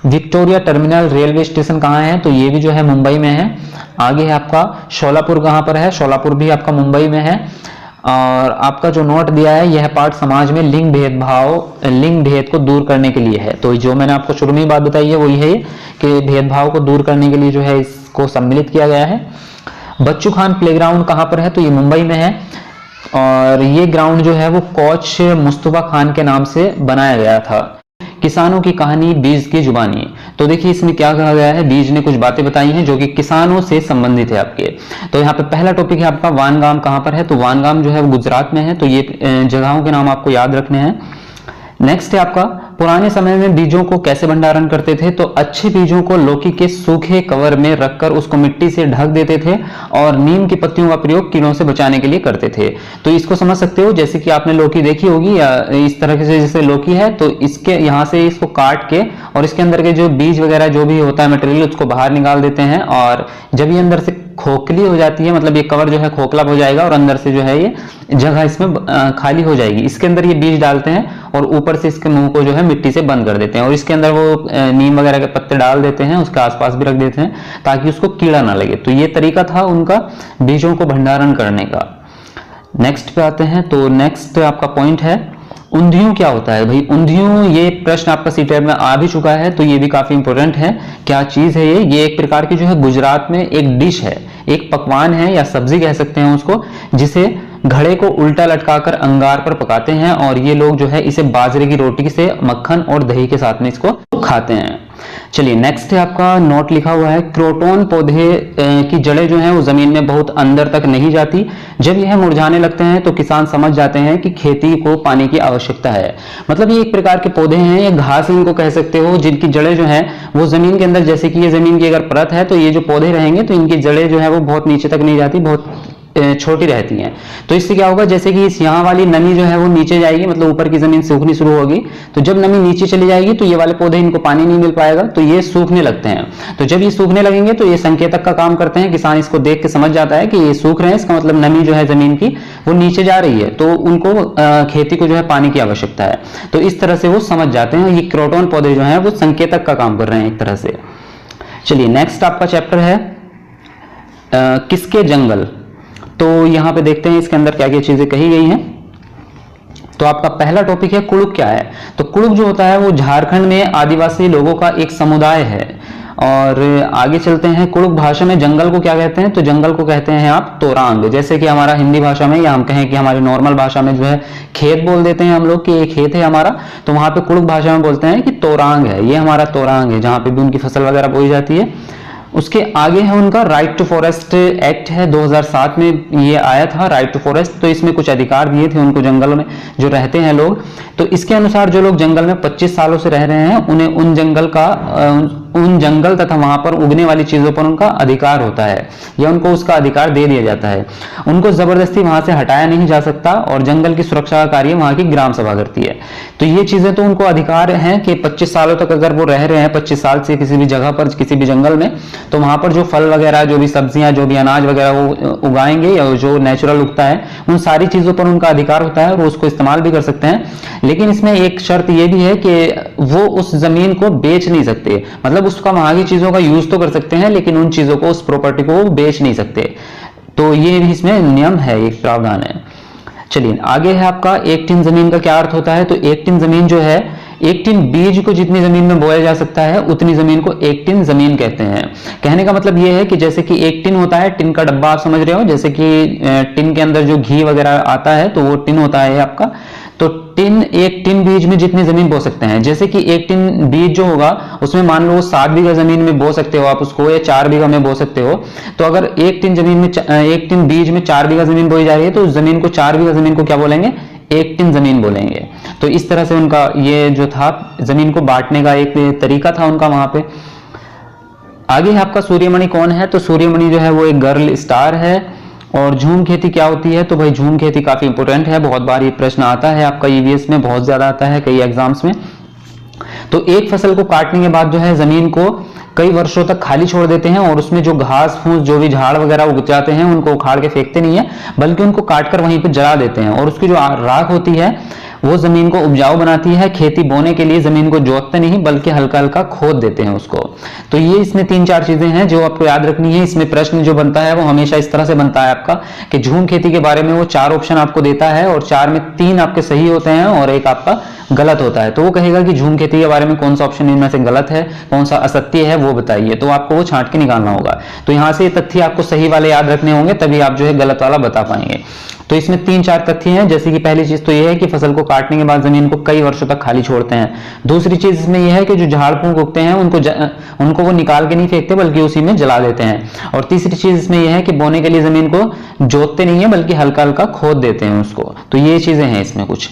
विक्टोरिया टर्मिनल रेलवे स्टेशन कहाँ है, तो ये भी जो है मुंबई में है। आगे है आपका शोलापुर कहाँ पर है, शोलापुर भी आपका मुंबई में है। और आपका जो नोट दिया है यह पार्ट समाज में लिंग भेद को दूर करने के लिए है। तो जो मैंने आपको शुरू में बात बताई है वही है कि भेदभाव को दूर करने के लिए जो है इसको सम्मिलित किया गया है। बच्चू खान प्लेग्राउंड कहाँ पर है, तो ये मुंबई में है। और ये ग्राउंड जो है वो कोच मुस्तफा खान के नाम से बनाया गया था। किसानों की कहानी बीज की जुबानी। तो देखिए इसमें क्या कहा गया है, बीज ने कुछ बातें बताई हैं जो कि किसानों से संबंधित है आपके। तो यहाँ पे पहला टॉपिक है आपका वानगाम कहाँ पर है, तो वानगाम जो है वो गुजरात में है। तो ये जगहों के नाम आपको याद रखने हैं। नेक्स्ट है आपका पुराने समय में बीजों को कैसे भंडारण करते थे, तो अच्छे बीजों को लौकी के सूखे कवर में रखकर उसको मिट्टी से ढक देते थे और नीम की पत्तियों का प्रयोग कीड़ों से बचाने के लिए करते थे। तो इसको समझ सकते हो, जैसे कि आपने लौकी देखी होगी या इस तरह से जैसे लौकी है, तो इसके यहाँ से इसको काट के और इसके अंदर के जो बीज वगैरह जो भी होता है मटेरियल उसको बाहर निकाल देते हैं। और जब ये अंदर से खोखली हो जाती है, मतलब ये कवर जो है खोखला हो जाएगा और अंदर से जो है ये जगह इसमें खाली हो जाएगी, इसके अंदर ये बीज डालते हैं और ऊपर से इसके मुंह को जो है मिट्टी से बंद कर देते हैं और इसके अंदर वो नीम वगैरह के पत्ते डाल देते हैं, उसके आसपास भी रख देते हैं ताकि उसको कीड़ा ना लगे। तो ये तरीका था उनका बीजों को भंडारण करने का। नेक्स्ट पे आते हैं। तो नेक्स्ट आपका पॉइंट है ऊंधियों क्या होता है। भाई ऊंधियों, ये प्रश्न आपका सीटेट में आ भी चुका है, तो ये भी काफी इंपॉर्टेंट है। क्या चीज है ये एक प्रकार की जो है गुजरात में एक डिश है, एक पकवान है या सब्जी कह सकते हैं उसको, जिसे घड़े को उल्टा लटकाकर अंगार पर पकाते हैं और ये लोग जो है इसे बाजरे की रोटी से मक्खन और दही के साथ में इसको खाते हैं। चलिए नेक्स्ट है आपका नोट लिखा हुआ है, क्रोटोन पौधे की जड़ें जो हैं वो जमीन में बहुत अंदर तक नहीं जाती। जब यह मुरझाने लगते हैं तो किसान समझ जाते हैं कि खेती को पानी की आवश्यकता है। मतलब ये एक प्रकार के पौधे हैं, ये घास इनको कह सकते हो, जिनकी जड़ें जो हैं वो जमीन के अंदर, जैसे कि ये जमीन की अगर परत है तो ये जो पौधे रहेंगे तो इनकी जड़ें जो है वो बहुत नीचे तक नहीं जाती, बहुत छोटी रहती हैं। तो इससे क्या होगा, जैसे कि इस यहाँ वाली नमी जो है वो नीचे जाएगी, मतलब ऊपर की जमीन सूखनी शुरू होगी। तो जब नमी नीचे चली जाएगी तो ये वाले पौधे, इनको पानी नहीं मिल पाएगा, तो ये सूखने लगते हैं। तो जब ये सूखने लगेंगे तो ये संकेतक का काम करते हैं। किसान इसको देख के समझ जाता है कि ये सूख रहे हैं, इसका मतलब नमी जो है जमीन की वो नीचे जा रही है, तो उनको खेती को जो है पानी की आवश्यकता है। तो इस तरह से वो समझ जाते हैं। ये क्रोटोन पौधे जो है वो संकेतक का काम कर रहे हैं एक तरह से। चलिए नेक्स्ट आपका चैप्टर है किसके जंगल। तो यहां पे देखते हैं इसके अंदर क्या क्या चीजें कही गई हैं। तो आपका पहला टॉपिक है कुड़ुक क्या है। तो कुड़ुक जो होता है वो झारखंड में आदिवासी लोगों का एक समुदाय है। और आगे चलते हैं, कुड़ुक भाषा में जंगल को क्या कहते हैं, तो जंगल को कहते हैं आप तोरांग। जैसे कि हमारा हिंदी भाषा में, या हम कहें कि हमारी नॉर्मल भाषा में जो है खेत बोल देते हैं हम लोग कि ये खेत है हमारा, तो वहां पे कुड़ुक भाषा में बोलते हैं कि तोरांग है, ये हमारा तोरांग है, जहां पे भी उनकी फसल वगैरह बोई जाती है। उसके आगे है उनका राइट टू फॉरेस्ट एक्ट है, 2007 में ये आया था राइट टू फॉरेस्ट। तो इसमें कुछ अधिकार दिए थे उनको जंगलों में जो रहते हैं लोग। तो इसके अनुसार जो लोग जंगल में 25 सालों से रह रहे हैं उन्हें उन जंगल तथा वहां पर उगने वाली चीजों पर उनका अधिकार होता है, या उनको उसका अधिकार दे दिया जाता है। उनको जबरदस्ती वहां से हटाया नहीं जा सकता, और जंगल की सुरक्षा का कार्य वहां की ग्राम सभा करती है। तो ये चीजें तो उनको अधिकार हैं कि 25 सालों तक अगर वो रह रहे हैं, 25 साल से किसी भी जगह पर, किसी भी जंगल में, तो वहां पर जो फल वगैरह, जो भी सब्जियां, जो भी अनाज वगैरह वो उगाएंगे, या जो नेचुरल उगता है, उन सारी चीजों पर उनका अधिकार होता है और उसको इस्तेमाल भी कर सकते हैं। लेकिन इसमें एक शर्त ये भी है कि वो उस जमीन को बेच नहीं सकते। मतलब उसका वहां की चीजों का यूज तो कर सकते हैं, लेकिन उन चीजों को, उस प्रॉपर्टी को बेच नहीं सकते। तो ये भी इसमें नियम है, एक प्रावधान है। चलिए आगे है आपका एक टिन जमीन का क्या अर्थ होता है। तो एक टिन जमीन जो है, एक टिन बीज को जितनी जमीन में बोया जा सकता है उतनी जमीन को एक टिन जमीन कहते हैं। कहने का मतलब यह है कि जैसे कि एक टिन होता है, टिन का डब्बा आप समझ रहे हो, जैसे कि टिन के अंदर जो घी वगैरह आता है तो वो टिन होता है आपका। तो एक टिन बीज में जितनी जमीन बो सकते हैं, जैसे कि एक टिन बीज जो होगा उसमें मान लो 7 बीघा जमीन में बो सकते हो आप उसको, या 4 बीघा में बो सकते हो। तो अगर एक टिन जमीन में, एक टिन बीज में 4 बीघा जमीन बोई जा रही है, तो उस जमीन को, 4 बीघा जमीन को क्या बोलेंगे, एक टिन जमीन बोलेंगे। तो इस तरह से उनका ये जो था जमीन को बांटने का एक तरीका था उनका वहां पे। आगे है आपका सूर्यमणि कौन है। तो सूर्यमणि जो है वो एक गर्ल स्टार है। और झूम खेती क्या होती है। तो भाई झूम खेती काफी इंपोर्टेंट है, बहुत बार ये प्रश्न आता है आपका ईवीएस में, बहुत ज्यादा आता है कई एग्जाम्स में। तो एक फसल को काटने के बाद जो है जमीन को कई वर्षों तक खाली छोड़ देते हैं, और उसमें जो घास फूस, जो भी झाड़ वगैरह उग जाते हैं उनको उखाड़ के फेंकते नहीं है, बल्कि उनको काटकर वहीं पे जला देते हैं। और उसकी जो राख होती है वो जमीन को उपजाऊ बनाती है। खेती बोने के लिए जमीन को जोतते नहीं, बल्कि हल्का हल्का खोद देते हैं उसको। तो ये इसमें 3-4 चीजें हैं जो आपको याद रखनी है। इसमें प्रश्न जो बनता है वो हमेशा इस तरह से बनता है आपका, कि झूम खेती के बारे में वो 4 ऑप्शन आपको देता है, और 4 में 3 आपके सही होते हैं और एक आपका गलत होता है। तो वो कहेगा कि झूम खेती के बारे में कौन सा ऑप्शन इनमें से गलत है, कौन सा असत्य है, वो बताइए। तो आपको वो छांट के निकालना होगा। तो यहाँ से तथ्य आपको सही वाले याद रखने होंगे, तभी आप जो है गलत वाला बता पाएंगे। तो इसमें 3-4 तथ्य हैं। जैसे कि पहली चीज तो यह है कि फसल को काटने के बाद जमीन को कई वर्षों तक खाली छोड़ते हैं। दूसरी चीज इसमें यह है कि जो झाड़ फूंक उगते हैं उनको वो निकाल के नहीं फेंकते, बल्कि उसी में जला देते हैं। और तीसरी चीज इसमें यह है कि बोने के लिए जमीन को जोतते नहीं है, बल्कि हल्का हल्का खोद देते हैं उसको। तो ये चीजें हैं इसमें कुछ।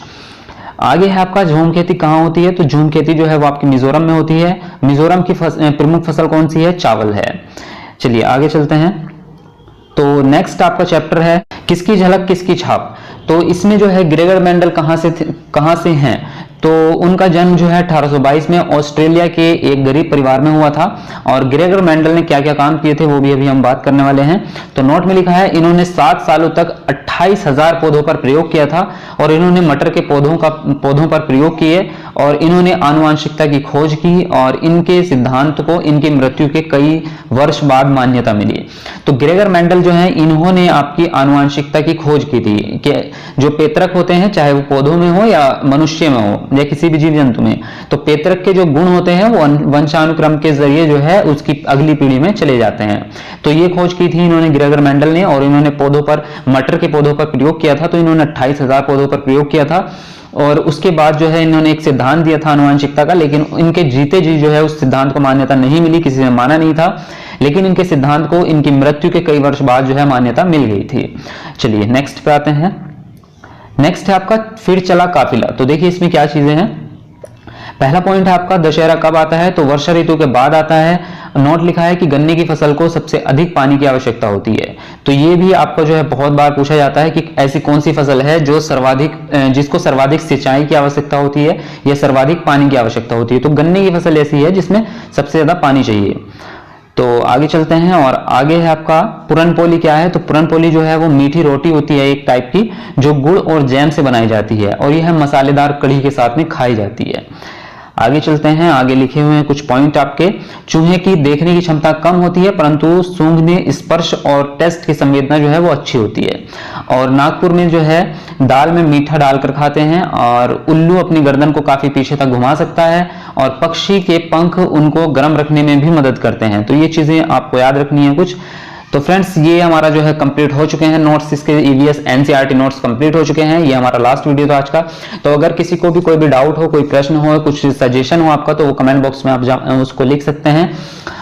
आगे है आपका झूम खेती कहाँ होती है। तो झूम खेती जो है वो आपकी मिजोरम में होती है। मिजोरम की प्रमुख फसल कौन सी है, चावल है। चलिए आगे चलते हैं। तो नेक्स्ट आपका चैप्टर है किसकी झलक किसकी छाप। तो इसमें जो है ग्रेगर मेंडल कहाँ से हैं। तो उनका जन्म जो है 1822 में ऑस्ट्रेलिया के एक गरीब परिवार में हुआ था। और ग्रेगर मेंडल ने क्या क्या काम किए थे वो भी अभी हम बात करने वाले हैं। तो नोट में लिखा है, इन्होंने 7 सालों तक 28,000 पौधों पर प्रयोग किया था, और इन्होंने मटर के पौधों पर प्रयोग किए, और इन्होंने आनुवंशिकता की खोज की, और इनके सिद्धांत को इनकी मृत्यु के कई वर्ष बाद मान्यता मिली। तो ग्रेगर मेंडल जो है इन्होंने आपकी आनुवंशिकता की खोज की थी कि जो पेतरक होते हैं, चाहे वो पौधों में हो या मनुष्य में हो या किसी भी जीव जंतु में, तो पेतरक के जो गुण होते हैं वो वंशानुक्रम के जरिए जो है उसकी अगली पीढ़ी में चले जाते हैं। तो ये खोज की थी इन्होंने ग्रेगर मेंडल ने, और इन्होंने पौधों पर, मटर के पौधों पर प्रयोग किया था। तो इन्होंने 28,000 पौधों पर प्रयोग किया था। और उसके बाद जो है इन्होंने एक सिद्धांत दिया था आनुवंशिकता का, लेकिन इनके जीते जी जो है उस सिद्धांत को मान्यता नहीं मिली, किसी ने माना नहीं था, लेकिन इनके सिद्धांत को इनकी मृत्यु के कई वर्ष बाद जो है मान्यता मिल गई थी। चलिए नेक्स्ट पे आते हैं। नेक्स्ट है आपका फिर चला काफिला। तो देखिए इसमें क्या चीजें हैं। पहला पॉइंट है आपका दशहरा कब आता है, तो वर्षा ऋतु के बाद आता है। नोट लिखा है कि गन्ने की फसल को सबसे अधिक पानी की आवश्यकता होती है। तो ये भी आपको जो है बहुत बार पूछा जाता है कि ऐसी कौन सी फसल है जो जिसको सर्वाधिक सिंचाई की आवश्यकता होती है या सर्वाधिक पानी की आवश्यकता होती है। तो गन्ने की फसल ऐसी है जिसमें सबसे ज्यादा पानी चाहिए। तो आगे चलते हैं और आगे है आपका पुरनपोली। क्या है, तो पुरनपोली जो है वो मीठी रोटी होती है एक टाइप की, जो गुड़ और जैम से बनाई जाती है और यह मसालेदार कढ़ी के साथ में खाई जाती है। आगे चलते हैं। आगे लिखे हुए हैं कुछ पॉइंट आपके। चूहे की देखने की क्षमता कम होती है परंतु सूंघने, स्पर्श और टेस्ट की संवेदना जो है वो अच्छी होती है। और नागपुर में जो है दाल में मीठा डालकर खाते हैं। और उल्लू अपनी गर्दन को काफी पीछे तक घुमा सकता है और पक्षी के पंख उनको गर्म रखने में भी मदद करते हैं। तो ये चीजें आपको याद रखनी है कुछ। तो फ्रेंड्स ये हमारा जो है कंप्लीट हो चुके हैं नोट्स, इसके ईवीएस एनसीईआरटी नोट्स कंप्लीट हो चुके हैं। ये हमारा लास्ट वीडियो था आज का। तो अगर किसी को भी कोई भी डाउट हो, कोई प्रश्न हो, कुछ सजेशन हो आपका, तो वो कमेंट बॉक्स में आप उसको लिख सकते हैं।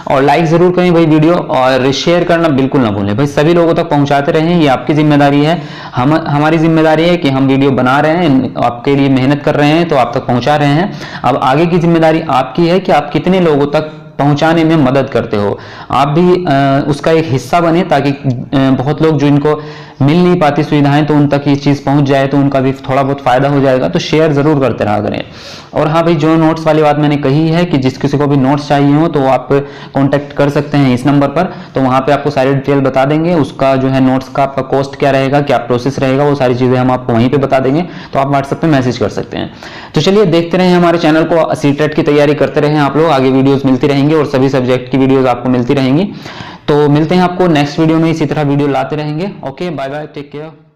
और लाइक जरूर करें भाई वीडियो, और शेयर करना बिल्कुल ना भूलें भाई, सभी लोगों तक पहुंचाते रहें, ये आपकी जिम्मेदारी है। हमारी जिम्मेदारी है कि हम वीडियो बना रहे हैं, आपके लिए मेहनत कर रहे हैं तो आप तक पहुंचा रहे हैं। अब आगे की जिम्मेदारी आपकी है कि आप कितने लोगों तक पहुंचाने में मदद करते हो। आप भी उसका एक हिस्सा बने ताकि बहुत लोग जो इनको मिल नहीं पाती सुविधाएं, तो उन तक ये चीज पहुंच जाए तो उनका भी थोड़ा बहुत फायदा हो जाएगा। तो शेयर जरूर करते रहा करें। और हाँ भाई, जो नोट्स वाली बात मैंने कही है कि जिस किसी को भी नोट्स चाहिए हो तो आप कांटेक्ट कर सकते हैं इस नंबर पर। तो वहां पे आपको सारी डिटेल बता देंगे, उसका जो है नोट्स का आपका कॉस्ट क्या रहेगा, क्या प्रोसेस रहेगा, वो सारी चीजें हम आपको वहीं पे बता देंगे। तो आप व्हाट्सएप पे मैसेज कर सकते हैं। तो चलिए देखते रहे हमारे चैनल को, सीटेट की तैयारी करते रहे आप लोग। आगे वीडियोस मिलती रहेंगी और सभी सब्जेक्ट की वीडियोस आपको मिलती रहेंगी। तो मिलते हैं आपको नेक्स्ट वीडियो में, इसी तरह वीडियो लाते रहेंगे। Okay, bye bye, take care.